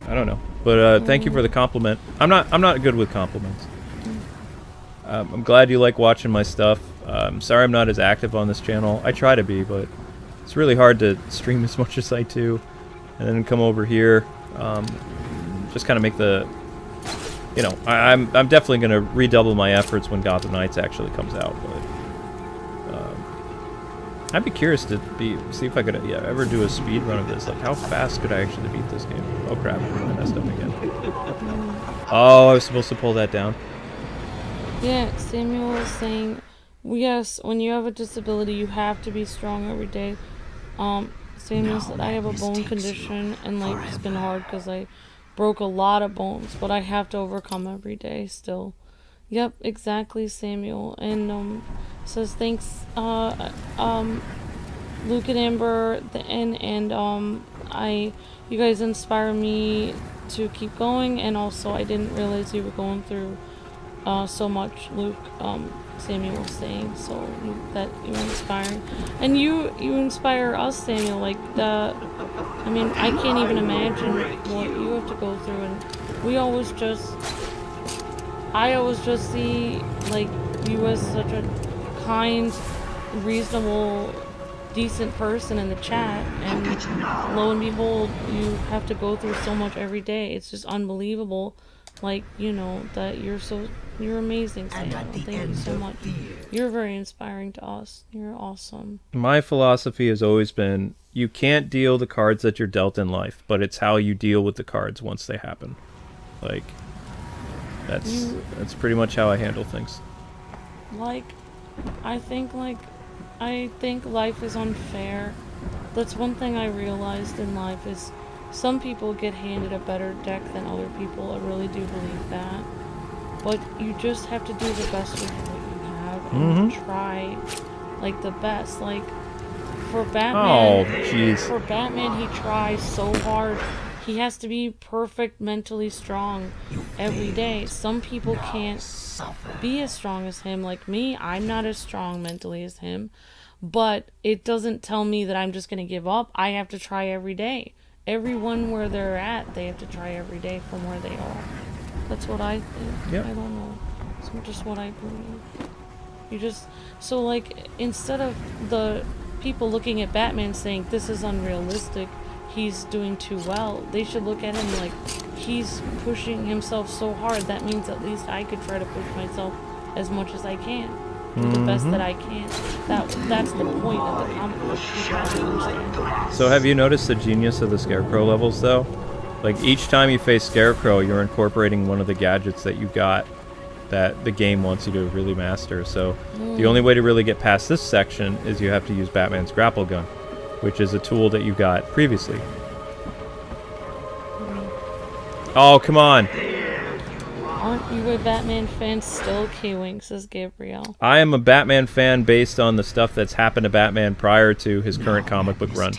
I don't know. But thank you for the compliment. I'm not good with compliments. I'm glad you like watching my stuff. I'm sorry I'm not as active on this channel. I try to be, but it's really hard to stream as much as I do and then come over here. Just kind of make the, you know, I'm definitely going to redouble my efforts when Gotham Knights actually comes out. But I'd be curious to see if I could ever do a speed run of this. Like, how fast could I actually beat this game? Oh crap! I messed up again. Oh, I was supposed to pull that down. Yeah, Samuel was saying, yes, when you have a disability, you have to be strong every day. Samuel said, I have a bone condition, and life has been hard because I broke a lot of bones, but I have to overcome every day still. Yep, exactly, Samuel. And says thanks, Luke and Amber, you guys inspire me to keep going, and also I didn't realize you were going through so much, Luke. Samuel was saying, so that you're inspiring, and you inspire us, Samuel. Like I mean, I can't even imagine what you have to go through, and I always just see like you as such a kind, reasonable, decent person in the chat, and lo and behold, you have to go through so much every day. It's just unbelievable. Like, you know, that you're amazing, Samuel. Thank you so much. You're very inspiring to us. You're awesome. My philosophy has always been, you can't deal the cards that you're dealt in life, but it's how you deal with the cards once they happen. Like, that's pretty much how I handle things. Like, I think life is unfair. That's one thing I realized in life is some people get handed a better deck than other people. I really do believe that. But you just have to do the best with what you have and try, like, the best. Like, for Batman, for Batman, he tries so hard. He has to be perfect mentally strong every day. Some people can't be as strong as him. Like me, I'm not as strong mentally as him. But it doesn't tell me that I'm just going to give up. I have to try every day. Everyone where they're at, they have to try every day from where they are. That's what I think. Yep. I don't know. It's just what I believe. So like, instead of the people looking at Batman saying, this is unrealistic, he's doing too well, they should look at him like, he's pushing himself so hard, that means at least I could try to push myself as much as I can. Do the best that I can. That's the point of the comic book. So have you noticed the genius of the Scarecrow levels, though? Like, each time you face Scarecrow, you're incorporating one of the gadgets that you got that the game wants you to really master. So the only way to really get past this section is you have to use Batman's grapple gun, which is a tool that you got previously. Oh, come on! Aren't you a Batman fan still, K-Wing, says Gabrielle. I am a Batman fan based on the stuff that's happened to Batman prior to his current comic book run.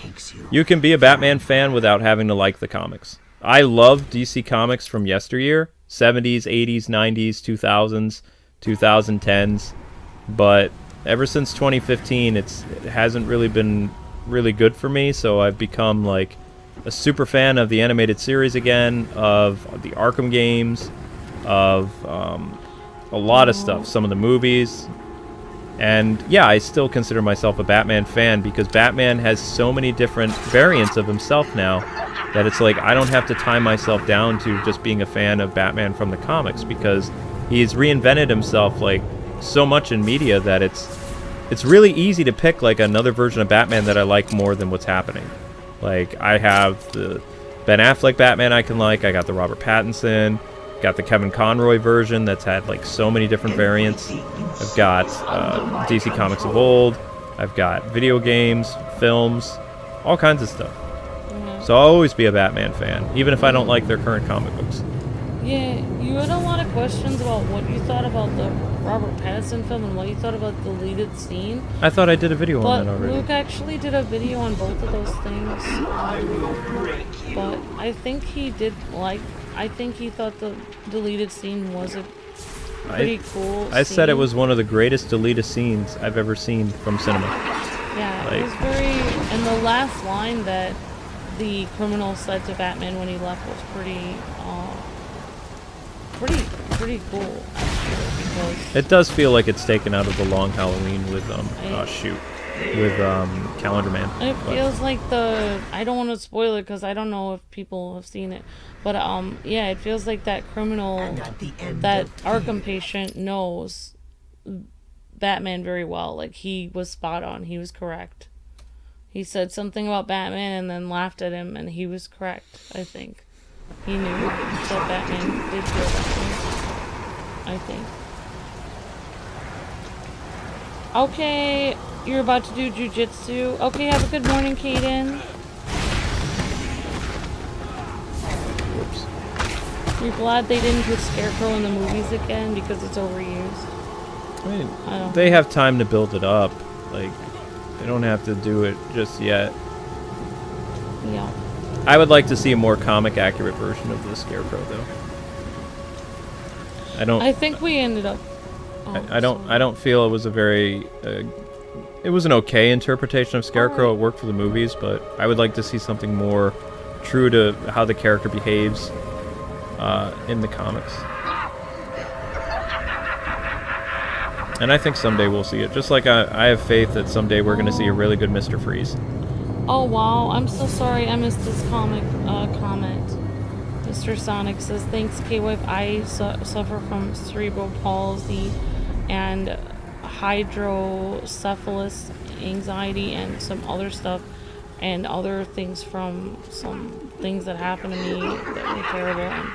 You can be a Batman fan without having to like the comics. I love DC Comics from yesteryear, 70s, 80s, 90s, 2000s, 2010s, but ever since 2015, it hasn't really been really good for me, so I've become like a super fan of the animated series again, of the Arkham games, of a lot of stuff, some of the movies, and yeah, I still consider myself a Batman fan because Batman has so many different variants of himself now that it's like I don't have to tie myself down to just being a fan of Batman from the comics, because he's reinvented himself like so much in media that it's really easy to pick like another version of Batman that I like more than what's happening. Like, I have the Ben Affleck Batman I can like. I got the Robert Pattinson. Got the Kevin Conroy version that's had like so many different variants. I've got DC Comics of old. I've got video games, films, all kinds of stuff. So I'll always be a Batman fan, even if I don't like their current comic books. Yeah, you had a lot of questions about what you thought about the Robert Pattinson film and what you thought about the deleted scene. I thought I did a video on that But already. Luke actually did a video on both of those things. But I think he did like. I think he thought the deleted scene was a pretty cool I said it scene. was one of the greatest deleted scenes I've ever seen from cinema. Yeah, Like, it was very. And the last line that the criminal said to Batman when he left was pretty cool, actually, because it does feel like it's taken out of the Long Halloween with Calendar Man. it But feels like I don't want to spoil it because I don't know if people have seen it, but yeah, it feels like that criminal, that Arkham patient knows Batman very well. Like, he was spot on. He was correct. He said something about Batman and then laughed at him, and he was correct, I think. He knew that Batman did kill Batman. I think. Okay, you're about to do jujitsu. Okay, have a good morning, Kaden. Whoops. You're glad they didn't put Scarecrow in the movies again because it's overused. I mean, I don't they know. have time to build it up. Like, they don't have to do it just yet. Yeah. I would like to see a more comic accurate version of the Scarecrow, though. I think we ended up. I don't feel it was a very. It was an okay interpretation of Scarecrow. It worked for the movies, but I would like to see something more true to how the character behaves in the comics. And I think someday we'll see it. Just like I have faith that someday we're going to see a really good Mr. Freeze. Oh wow, I'm so sorry I missed this comment. Mr. Sonic says, thanks K-Wife, I suffer from cerebral palsy and hydrocephalus, anxiety, and some other stuff, and other things from some things that happened to me that were terrible, and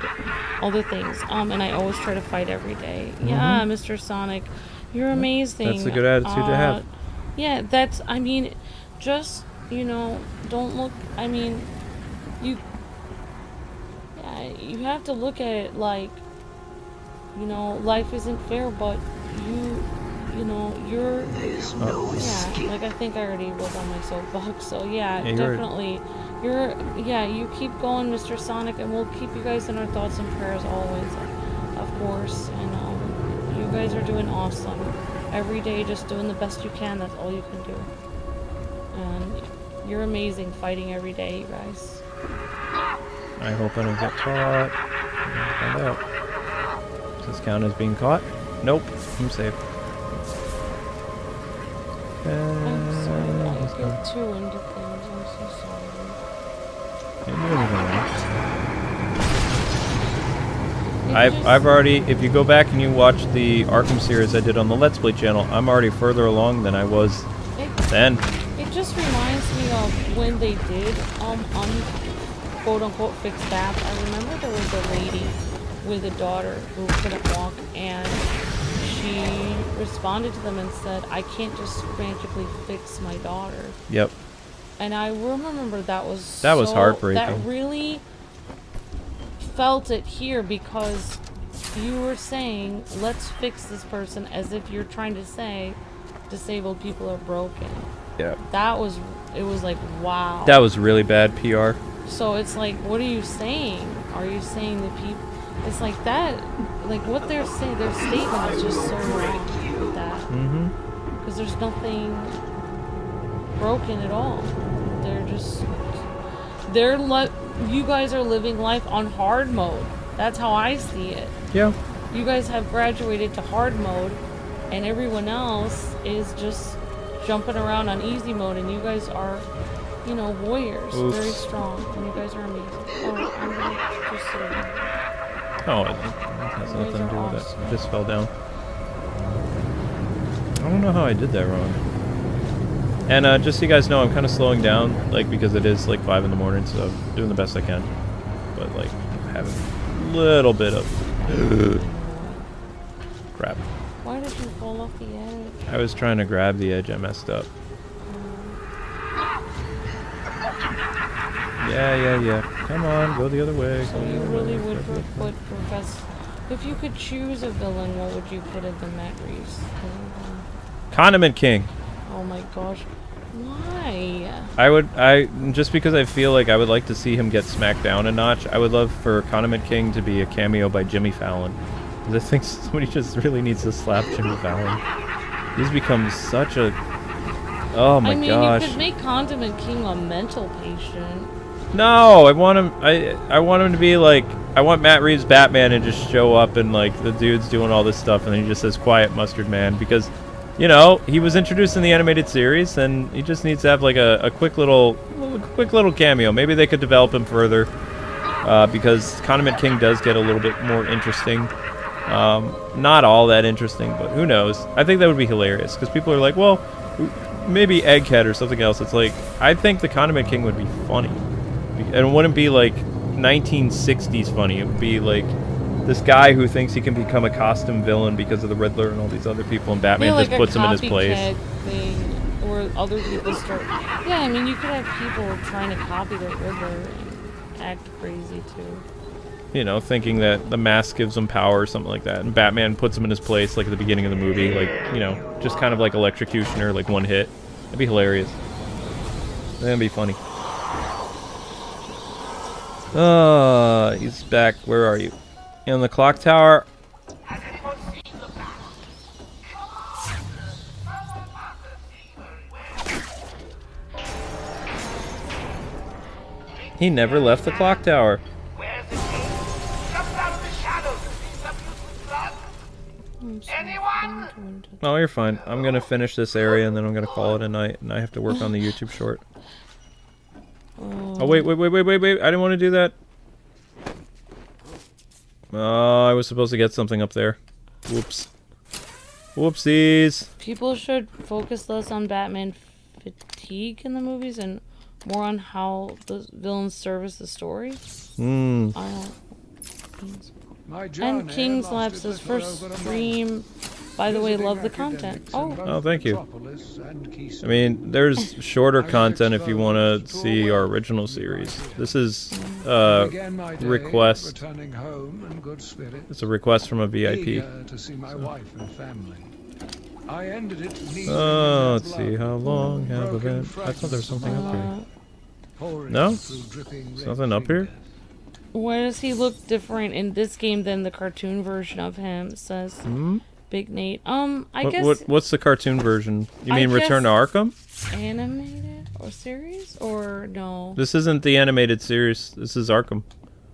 other things. And I always try to fight every day. Yeah, Mr. Sonic, you're amazing. That's a good attitude to have. Yeah, I mean, just, don't look, I mean, you have to look at it like, life isn't fair, but you're, like, I think I already was on my soapbox, so yeah definitely, you keep going, Mr. Sonic, and we'll keep you guys in our thoughts and prayers always, of course, and you guys are doing awesome. Every day, just doing the best you can, that's all you can do. And you're amazing fighting every day, you guys. I hope I don't get caught. I'll find out. Does this count as being caught? Nope. I'm safe. I'm sorry, I get too into things. I'm so sorry. Can't do anything else. I've already, if you go back and you watch the Arkham series I did on the Let's Play channel, I'm already further along than I was then. It just reminds me of when they did quote-unquote fix that. I remember there was a lady with a daughter who couldn't walk, and she responded to them and said, I can't just magically fix my daughter. Yep. And I remember that was heartbreaking. That really felt it here, because you were saying, let's fix this person, as if you're trying to say disabled people are broken. Yeah. It was like, wow. That was really bad PR. So it's like, what are you saying? Are you saying the people? It's like that, like what they're saying, their statement is just so wrong with that. Because there's nothing broken at all. You guys are living life on hard mode. That's how I see it. Yeah. You guys have graduated to hard mode, and everyone else is just jumping around on easy mode, and you guys are, warriors. Oof. Very strong, and you guys are amazing. Oh, I'm gonna just sit down. Oh, it has nothing to do with it. It just fell down. I don't know how I did that wrong. And just so you guys know, I'm kind of slowing down, like, because it is like 5 in the morning, so I'm doing the best I can. But like, having a little bit of crap. Why did you fall off the edge? I was trying to grab the edge. I messed up. Yeah. Come on, go the other way. So you really would put Professor... If you could choose a villain, what would you put in the Matt Reeves? Condiment King. Oh my gosh. Why? Just because I feel like I would like to see him get smacked down a notch, I would love for Condiment King to be a cameo by Jimmy Fallon. I think somebody just really needs to slap Jimmy Fallon. He's become such a... Oh my gosh. You could make Condiment King a mental patient. No, I want him. I want him to be like. I want Matt Reeves' Batman and just show up and like the dude's doing all this stuff and then he just says "Quiet Mustard Man" because, you know, he was introduced in the animated series and he just needs to have like a quick little cameo. Maybe they could develop him further because Condiment King does get a little bit more interesting. Not all that interesting, but who knows? I think that would be hilarious because people are like, well, maybe Egghead or something else. It's like I think the Condiment King would be funny. And it wouldn't be like 1960s funny. It would be like this guy who thinks he can become a costume villain because of the Riddler and all these other people, and Batman just puts him in his place. Thing, or other people start. Yeah, I mean, you could have people trying to copy the Riddler and act crazy too. You know, thinking that the mask gives him power or something like that, and Batman puts him in his place, like at the beginning of the movie, like, you know, just kind of like Electrocutioner, like one hit. That'd be hilarious. That'd be funny. He's back. Where are you? In the clock tower. He never left the clock tower. Oh, you're fine. I'm gonna finish this area and then I'm gonna call it a night, and I have to work on the YouTube short. Oh, wait. I didn't want to do that. Oh, I was supposed to get something up there. Whoops. Whoopsies. People should focus less on Batman fatigue in the movies and more on how the villains service the story. Hmm. And King's Labs says first stream. By the way, love the content. Oh, thank you. I mean, there's shorter content if you want to see our original series. This is request. It's a request from a VIP. Oh, let's see. How long have I been? I thought there was something up here. No? There's nothing up here? Why does he look different in this game than the cartoon version of him? Says Big Nate. I guess. What's the cartoon version? You mean Return to Arkham? Animated or series or no? This isn't the animated series. This is Arkham.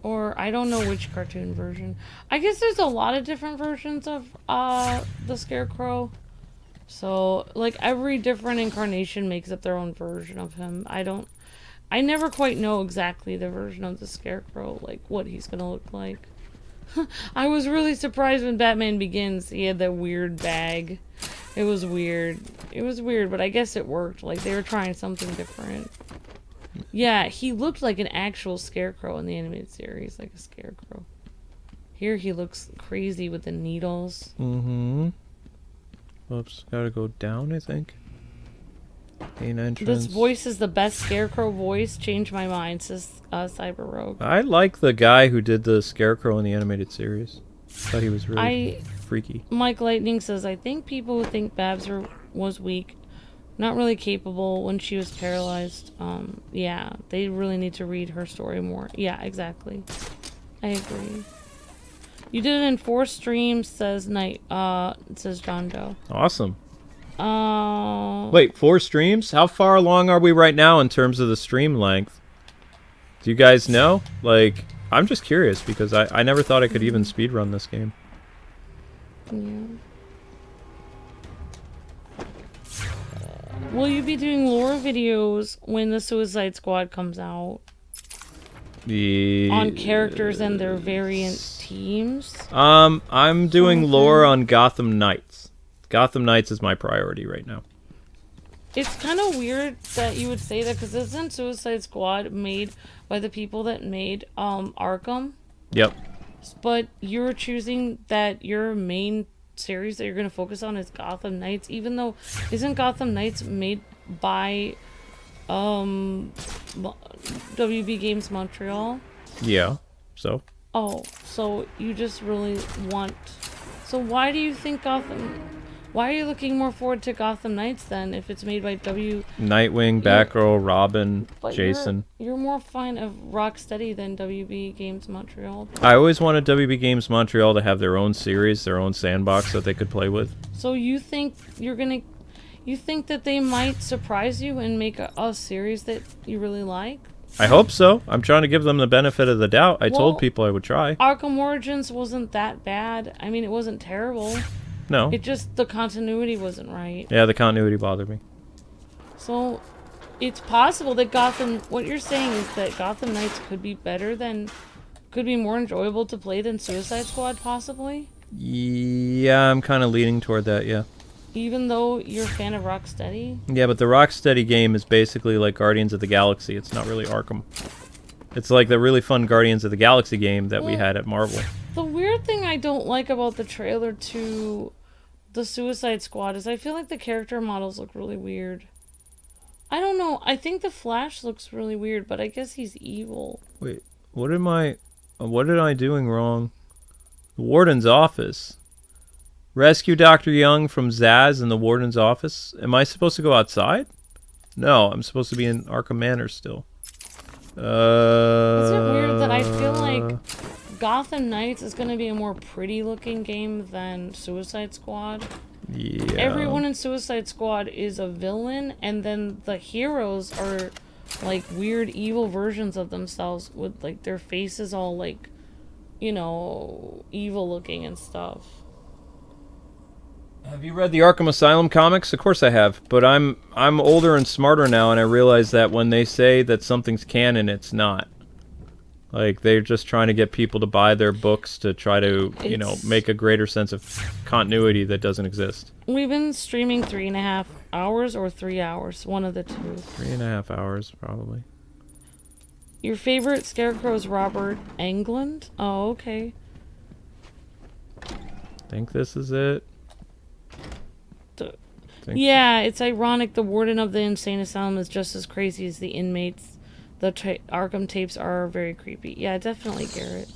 Or I don't know which cartoon version. I guess there's a lot of different versions of the Scarecrow. So like every different incarnation makes up their own version of him. I never quite know exactly the version of the Scarecrow, like what he's gonna look like. I was really surprised when Batman Begins he had that weird bag. It was weird. It was weird, but I guess it worked. Like they were trying something different. Yeah, he looked like an actual Scarecrow in the animated series, like a Scarecrow. Here he looks crazy with the needles. Mm-hmm. Oops, gotta go down, I think. Main entrance. This voice is the best Scarecrow voice. Change my mind, says Cyber Rogue. I like the guy who did the Scarecrow in the animated series. Thought he was really freaky. Mike Lightning says, I think people who think Babs was weak, not really capable when she was paralyzed. Yeah, they really need to read her story more. Yeah, exactly. I agree. You did it in 4 streams, says says John Joe. Awesome. Wait, 4 streams? How far along are we right now in terms of the stream length? Do you guys know? Like, I'm just curious because I never thought I could even speedrun this game. Yeah. Will you be doing lore videos when the Suicide Squad comes out? On characters and their variant teams? I'm doing lore on Gotham Knights. Gotham Knights is my priority right now. It's kind of weird that you would say that, because isn't Suicide Squad made by the people that made Arkham? Yep. But you're choosing that your main series that you're going to focus on is Gotham Knights, even though isn't Gotham Knights made by WB Games Montreal? Yeah. So. Oh, so you just really want... So why do you think Why are you looking more forward to Gotham Knights then, if it's made by Nightwing, Batgirl, Robin, but Jason. You're more fan of Rocksteady than WB Games Montreal. I always wanted WB Games Montreal to have their own series, their own sandbox that they could play with. So you think you think that they might surprise you and make a series that you really like? I hope so. I'm trying to give them the benefit of the doubt. I Well, told people I would try. Arkham Origins wasn't that bad. I mean, it wasn't terrible. No. It just, the continuity wasn't right. Yeah, the continuity bothered me. So, it's possible that what you're saying is that Gotham Knights could be could be more enjoyable to play than Suicide Squad, possibly? Yeah, I'm kind of leaning toward that, yeah. Even though you're a fan of Rocksteady? Yeah, but the Rocksteady game is basically like Guardians of the Galaxy. It's not really Arkham. It's like the really fun Guardians of the Galaxy game that we had at Marvel. The weird thing I don't like about the trailer to the Suicide Squad is I feel like the character models look really weird. I don't know. I think the Flash looks really weird, but I guess he's evil. Wait, what am I doing wrong? The Warden's office. Rescue Dr. Young from Zaz in the Warden's office. Am I supposed to go outside? No, I'm supposed to be in Arkham Manor still. Is it weird that I feel like Gotham Knights is going to be a more pretty looking game than Suicide Squad? Yeah. Everyone in Suicide Squad is a villain, and then the heroes are like weird evil versions of themselves with like their faces all like, you know, evil looking and stuff. Have you read the Arkham Asylum comics? Of course I have, but I'm older and smarter now, and I realize that when they say that something's canon, it's not. Like, they're just trying to get people to buy their books to try to, you know, make a greater sense of continuity that doesn't exist. We've been streaming 3.5 hours or 3 hours, one of the two. 3.5 hours, probably. Your favorite Scarecrow is Robert Englund? Oh, okay. Think this is it. Yeah, it's ironic the warden of the insane asylum is just as crazy as the inmates. The Arkham tapes are very creepy. Yeah, definitely, Garrett.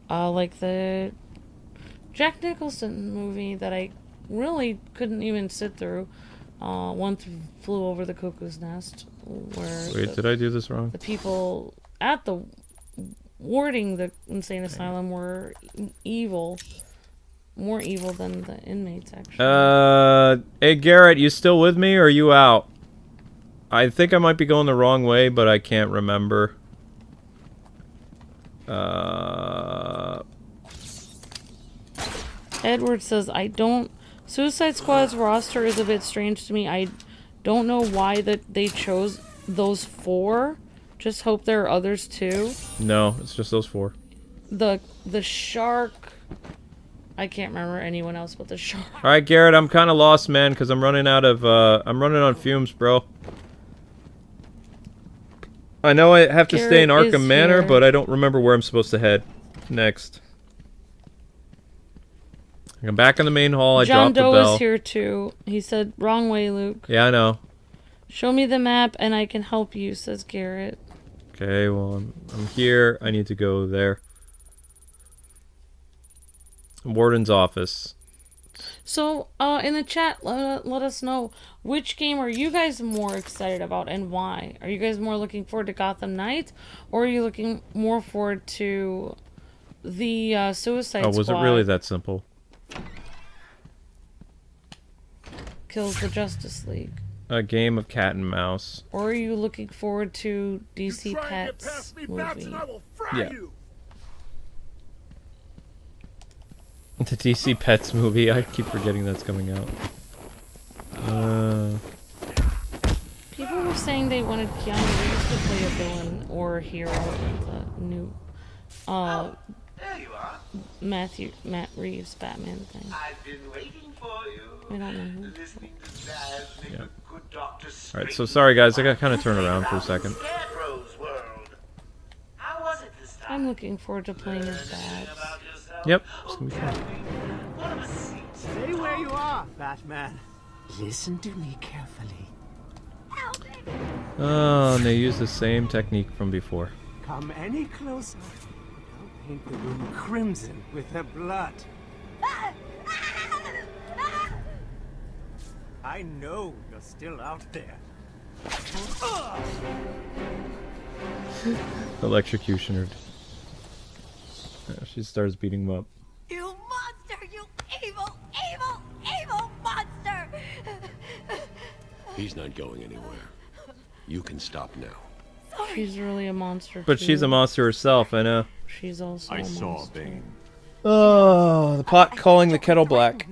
Like the Jack Nicholson movie that I really couldn't even sit through. One Flew Over the Cuckoo's Nest. Wait, did I do this wrong? The people at the warding the insane asylum were evil. More evil than the inmates, actually. Hey Garrett, you still with me or are you out? I think I might be going the wrong way, but I can't remember. Edward says, Suicide Squad's roster is a bit strange to me. I don't know why that they chose those 4. Just hope there are others too. No, it's just those 4. The shark... I can't remember anyone else but the shark. Alright, Garrett, I'm kind of lost, man, because I'm running out of, I'm running on fumes, bro. I know I have to stay in Arkham Manor, but I don't remember where I'm supposed to head next. I'm back in the main hall, I dropped the bell. John Doe is here too. He said, wrong way, Luke. Yeah, I know. Show me the map and I can help you, says Garrett. Okay, well, I'm here. I need to go there. Warden's office. So, in the chat, let us know, which game are you guys more excited about and why? Are you guys more looking forward to Gotham Knights, or are you looking more forward to the Suicide Squad? Oh, was it really that simple? Kills the Justice League. A game of cat and mouse. Or are you looking forward to DC Pets movie? Yeah. The DC Pets movie. I keep forgetting that's coming out. People were saying they wanted Keanu Reeves to play a villain or a hero in the new Matt Reeves Batman thing. I've been waiting for you. I don't know who. Listening to jazz make Yeah. a Alright, so sorry guys, I got kind of turned around for a second. I'm looking forward to playing as Babs. Yep, it's gonna be fun. Stay where you are, Batman. Listen to me carefully. Oh, and they use the same technique from before. Come any closer, I'll paint the room crimson with her blood. I know you're still out there. Electrocutioner. She starts beating him up. You monster! You evil, evil, evil monster! He's not going anywhere. You can stop now. She's really a monster. But too. she's a monster herself, I know. She's also a monster. Oh, the pot calling the kettle black.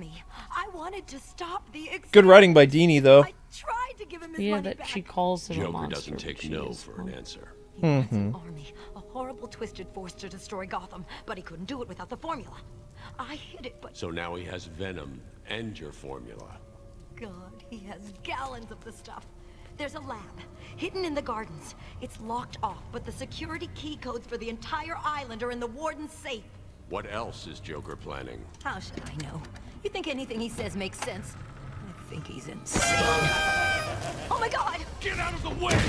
I wanted to stop the Good writing by Deanie, though. tried to give him his Yeah, money that back. she calls him a Joker monster. doesn't take no for an answer. Army, a horrible twisted force to destroy Gotham, but he couldn't do it without the formula. I hid it, but So now he has Venom and your formula. God, he has gallons of the stuff. There's a lab, hidden in the gardens. It's locked off, but the security key codes for the entire island are in the warden's safe. What else is Joker planning? How should I know? You think anything he says makes sense? I think he's insane. Oh my God! Get out of the way!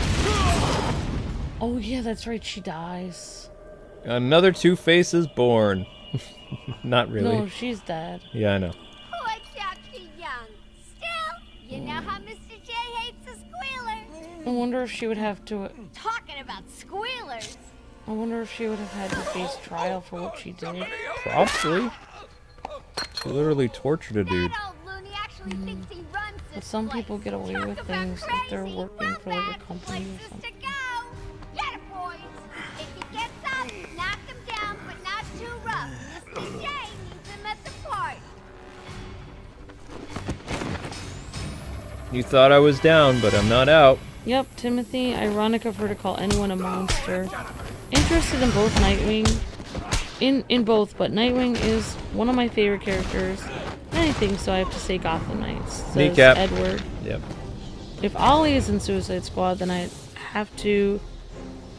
Oh yeah, that's right, she dies. Another Two-Face is born. Not really. No, she's dead. Yeah, I know. What's up, you young? Still, you know how Mr. J hates a squealer. I wonder if she would have to... Talking about squealers. I wonder if she would have had to face trial for what she did. Probably. She literally tortured a dude. That old loony actually thinks he runs But this some place. people get away Talk with about things if they're crazy, working for like a well-bad company or places something. to go. Get it, boys. If he gets up, knock him down, but not too rough. Mr. J needs him at the party. You thought I was down, but I'm not out. Yep, Timothy, ironic of her to call anyone a monster. Interested in both Nightwing. In both, but Nightwing is one of my favorite characters. Anything, so I have to say Gotham Knights. Says Kneecap. Edward. Yep. If Ollie is in Suicide Squad, then I have to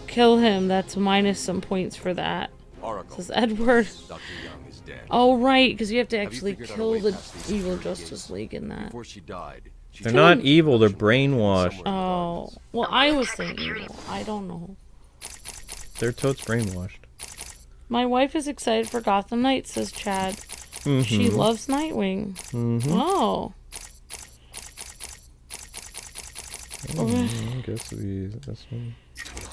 kill him. That's minus some points for that. Oracle. Says Edward. Dr. Young is dead. Oh, right, because you have to actually figured out a kill way the past these evil security Justice gates? League in that. Before she died, she They're told not evil, they're brainwashed. Oh, well, I was saying evil. I don't know. They're totes brainwashed. My wife is excited for Gotham Knights, says Chad. She loves Nightwing. Oh. I guess this one.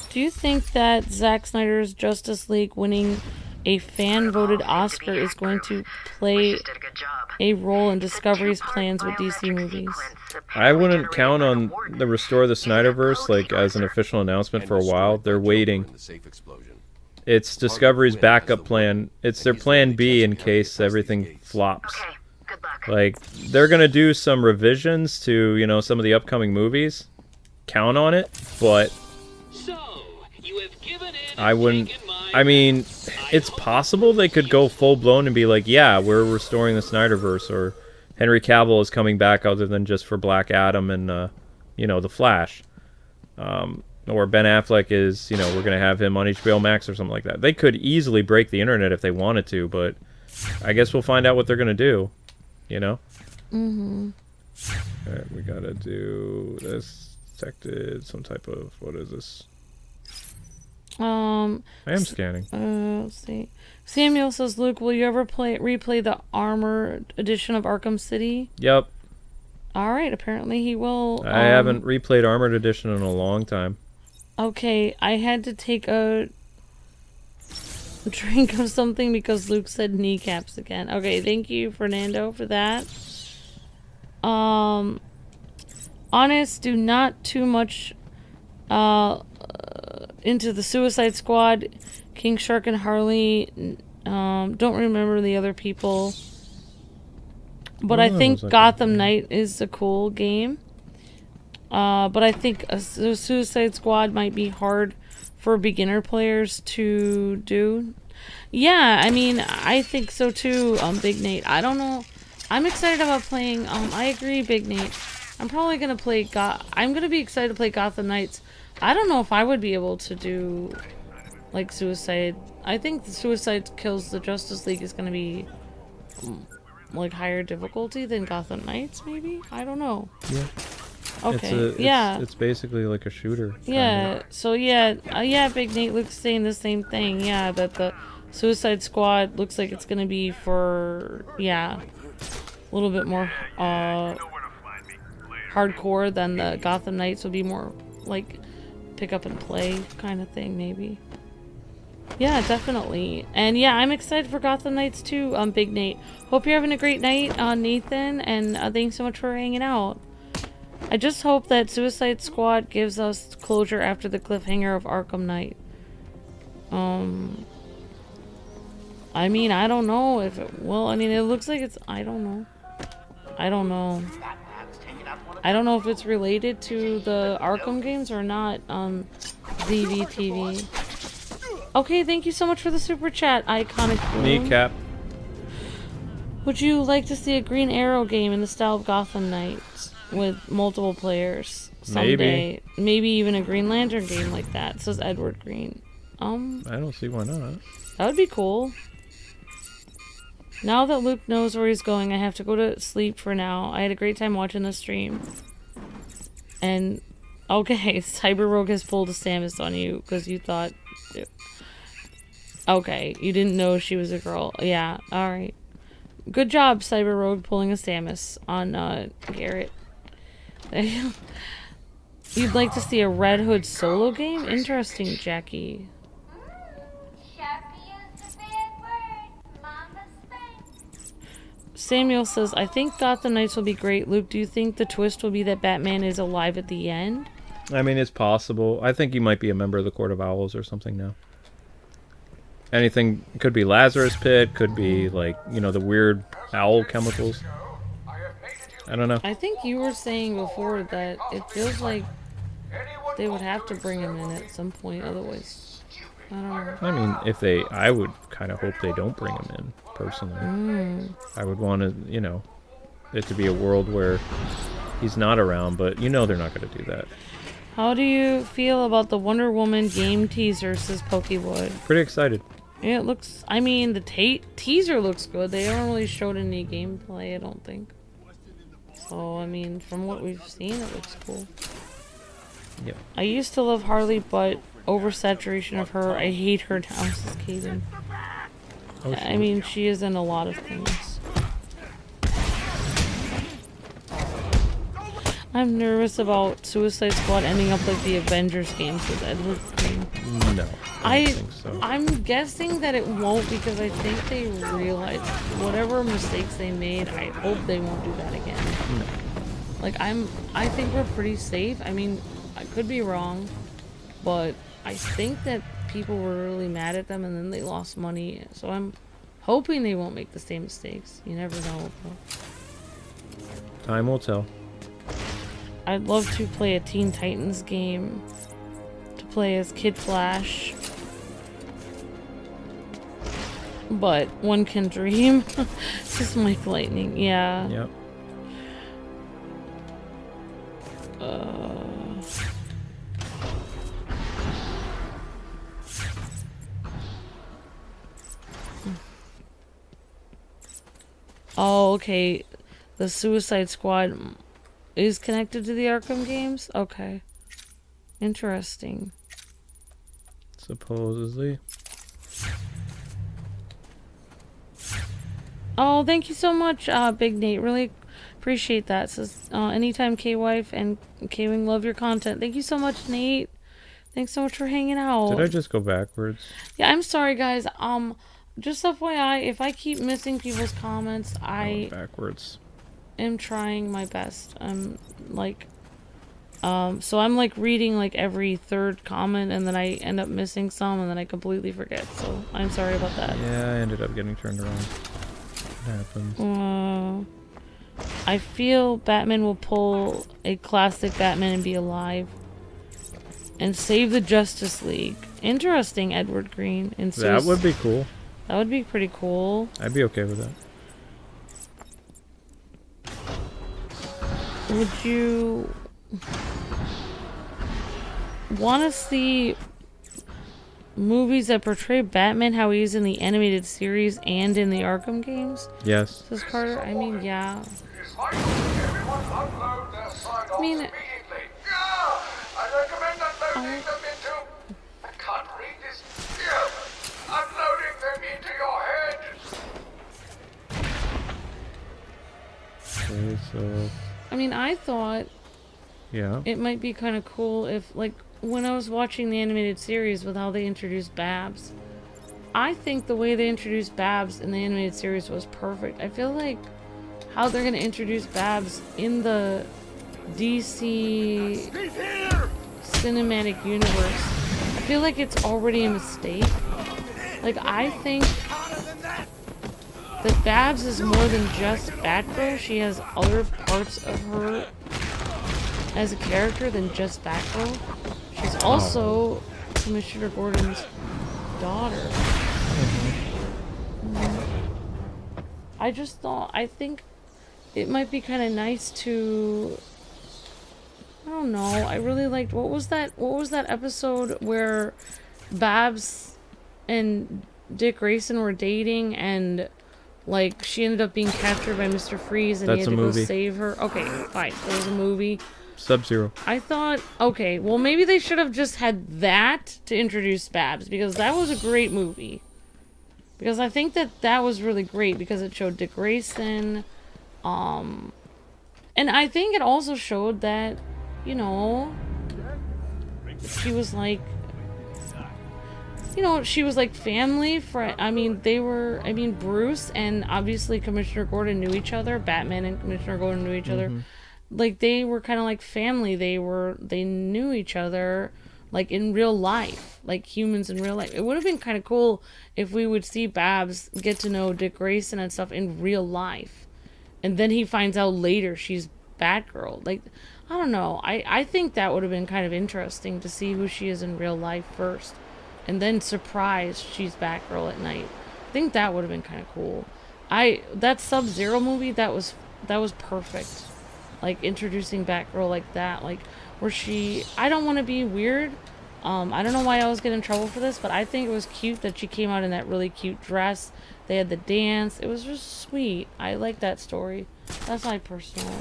Do you think that Zack Snyder's Justice League winning a fan-voted Oscar is going to play a role in Discovery's plans with DC movies? I wouldn't count on the Restore the Snyderverse like as an official announcement for a while. They're waiting. in the safe explosion. It's Discovery's backup plan. It's their plan B in case everything flops. Like, they're gonna do some revisions to, you know, some of the upcoming movies. Count on it, but I wouldn't. I mean, it's possible they could go full blown and be like, yeah, we're restoring the Snyderverse, or Henry Cavill is coming back other than just for Black Adam and, you know, The Flash. Or Ben Affleck is, you know, we're going to have him on HBO Max or something like that. They could easily break the internet if they wanted to, but I guess we'll find out what they're going to do, you know? Alright, we got to do this. Detected some type of, what is this? I am scanning. Let's see. Samuel says, Luke, will you ever replay the Armored edition of Arkham City? Yep. Alright, apparently he will. I haven't replayed Armored Edition in a long time. Okay, I had to take a drink of something because Luke said kneecaps again. Okay, thank you, Fernando, for that. Honest, do not too much into the Suicide Squad. King Shark and Harley. Don't remember the other people. But I think Gotham Knight is a cool game. But I think a Suicide Squad might be hard for beginner players to do. Yeah, I mean, I think so too, Big Nate. I don't know. I'm excited about playing, I agree, Big Nate. I'm probably gonna play I'm gonna be excited to play Gotham Knights. I don't know if I would be able to do like Suicide. I think the Suicide Kills the Justice League is gonna be like higher difficulty than Gotham Knights, maybe? I don't know. Yeah. Okay. It's basically like a shooter. Yeah. Kinda. So yeah, Big Nate Luke's saying the same thing. Yeah, that the Suicide Squad looks like it's gonna be for a little bit more hardcore than the Gotham Knights would be more like pick up and play kind of thing, maybe. Yeah, definitely. And yeah, I'm excited for Gotham Knights too, Big Nate. Hope you're having a great night, Nathan, and thanks so much for hanging out. I just hope that Suicide Squad gives us closure after the cliffhanger of Arkham Knight. I mean, I don't know if it will. I mean, it looks like it's... I don't know. I don't know. I don't know if it's related to the Arkham games or not, ZVTV. Okay, thank you so much for the super chat, Iconic Boom. Kneecap. Would you like to see a Green Arrow game in the style of Gotham Knights with multiple players someday? Maybe even a Green Lantern game like that, says Edward Green. I don't see why not. That would be cool. Now that Luke knows where he's going, I have to go to sleep for now. I had a great time watching the stream. And, okay, Cyber Rogue has pulled a Samus on you because you thought... Okay, you didn't know she was a girl. Yeah, alright. Good job, Cyber Rogue, pulling a Samus on Garrett. You'd like to see a Red Hood solo game? Interesting, Jackie. Samuel says, I think Gotham Knights will be great. Luke, do you think the twist will be that Batman is alive at the end? I mean, it's possible. I think he might be a member of the Court of Owls or something now. Anything, could be Lazarus Pit, could be like, you know, the weird owl chemicals. I don't know. I think you were saying before that it feels like they would have to bring him in at some point, otherwise, I don't know. I mean, I would kind of hope they don't bring him in, personally. I would want to, you know, it to be a world where he's not around, but you know they're not going to do that. How do you feel about the Wonder Woman game teaser, says Pokewood? Pretty excited. Yeah, it looks... I mean, the teaser looks good. They haven't really showed any gameplay, I don't think. So, I mean, from what we've seen, it looks cool. Yep. I used to love Harley, but oversaturation of her, I hate her now, says Kaden. Oh, I mean, she is in a lot of things. I'm nervous about Suicide Squad ending up like the Avengers games with Edward Quinn. No, I don't think so. I'm guessing that it won't because I think they realize whatever mistakes they made, I hope they won't do that again. No. Like, I think we're pretty safe. I mean, I could be wrong, but I think that people were really mad at them and then they lost money. So I'm hoping they won't make the same mistakes. You never know. Time will tell. I'd love to play a Teen Titans game. To play as Kid Flash. But one can dream. Just Mike Lightning, yeah. Yep. Oh, okay. The Suicide Squad is connected to the Arkham games? Okay. Interesting. Supposedly. Oh, thank you so much, Big Nate. Really appreciate that. Says anytime K-Wife and K-Wing love your content. Thank you so much, Nate. Thanks so much for hanging out. Did I just go backwards? Yeah, I'm sorry, guys. Just FYI, if I keep missing people's comments, I backwards. Am trying my best. I'm like, so I'm like reading like every third comment, and then I end up missing some, and then I completely forget. So I'm sorry about that. Yeah, I ended up getting turned around. It happens. I feel Batman will pull a classic Batman and be alive, and save the Justice League. Interesting, Edward Green. That would be cool. That would be pretty cool. I'd be okay with that. would you want to see movies that portray Batman how he is in the animated series and in the Arkham games? Yes. Says Carter. I mean, yeah. I mean, I recommend uploading them into... I can't read this. Uploading them into your head. Okay, so... I mean, I thought yeah, it might be kind of cool if, like, when I was watching the animated series with how they introduced Babs, I think the way they introduced Babs in the animated series was perfect. I feel like how they're going to introduce Babs in the DC cinematic universe, I feel like it's already a mistake. Like, I think that Babs is more than just Batgirl. She has other parts of her as a character than just Batgirl. She's also Commissioner Gordon's daughter. I think it might be kind of nice to, I don't know, I really liked, what was that episode where Babs and Dick Grayson were dating and, like, she ended up being captured by Mr. Freeze and he had to go save her? Okay, fine, there was a movie. Sub-Zero. I thought, okay, well, maybe they should have just had that to introduce Babs, because that was a great movie. Because I think that was really great, because it showed Dick Grayson, and I think it also showed that, you know, she was like, she was like family friend. I mean, Bruce and obviously Commissioner Gordon knew each other. Batman and Commissioner Gordon knew each other. Like, they were kind of like family. They knew each other, like, in real life, like humans in real life. It would have been kind of cool if we would see Babs get to know Dick Grayson and stuff in real life, and then he finds out later she's Batgirl. Like, I don't know. I think that would have been kind of interesting to see who she is in real life first, and then surprise she's Batgirl at night. I think that would have been kind of cool. That Sub-Zero movie, that was perfect. Like, introducing Batgirl like that, like, where she, I don't want to be weird, I don't know why I always get in trouble for this, but I think it was cute that she came out in that really cute dress. They had the dance, it was just sweet. I like that story. That's my personal,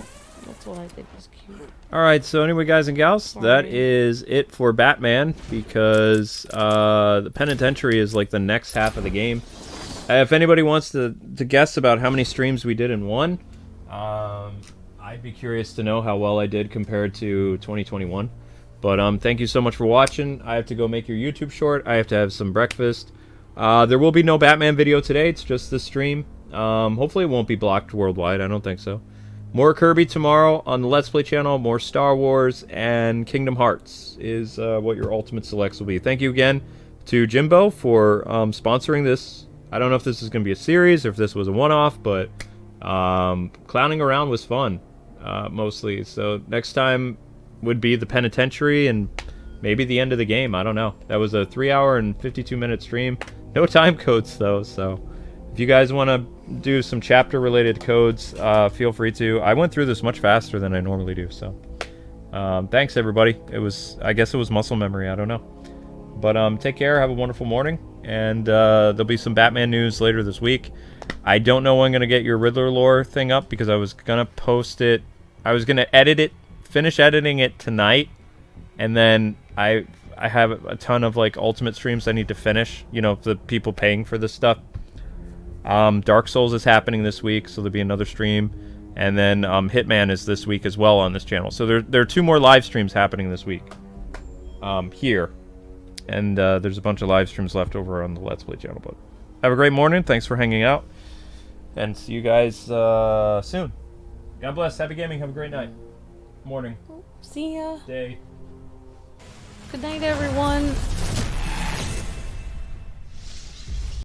that's what I think was cute. Alright, so anyway, guys and gals, that is it for Batman, because the penitentiary is like the next half of the game. If anybody wants to guess about how many streams we did in one, I'd be curious to know how well I did compared to 2021. But thank you so much for watching. I have to go make your YouTube short. I have to have some breakfast. There will be no Batman video today. It's just the stream. Hopefully it won't be blocked worldwide. I don't think so. More Kirby tomorrow on the Let's Play channel. More Star Wars and Kingdom Hearts is what your ultimate selects will be. Thank you again to Jimbo for sponsoring this. I don't know if this is going to be a series or if this was a one-off, but clowning around was fun. Mostly. So next time would be the penitentiary and maybe the end of the game. I don't know. That was a 3-hour and 52-minute stream. No time codes though, so if you guys want to do some chapter related codes, feel free to. I went through this much faster than I normally do, so thanks everybody. I guess it was muscle memory, I don't know. But take care, have a wonderful morning, and there'll be some Batman news later this week. I don't know when I'm going to get your Riddler lore thing up, because I was going to post it. I was going to edit it, finish editing it tonight, and then I have a ton of, like, Ultimate streams I need to finish. You know, the people paying for this stuff. Dark Souls is happening this week, so there'll be another stream. And then Hitman is this week as well on this channel. So there are 2 more live streams happening this week here. And there's a bunch of live streams left over on the Let's Play channel. But have a great morning. Thanks for hanging out. And see you guys soon. God bless. Happy gaming. Have a great night. Morning. See ya. Day. Good night, everyone.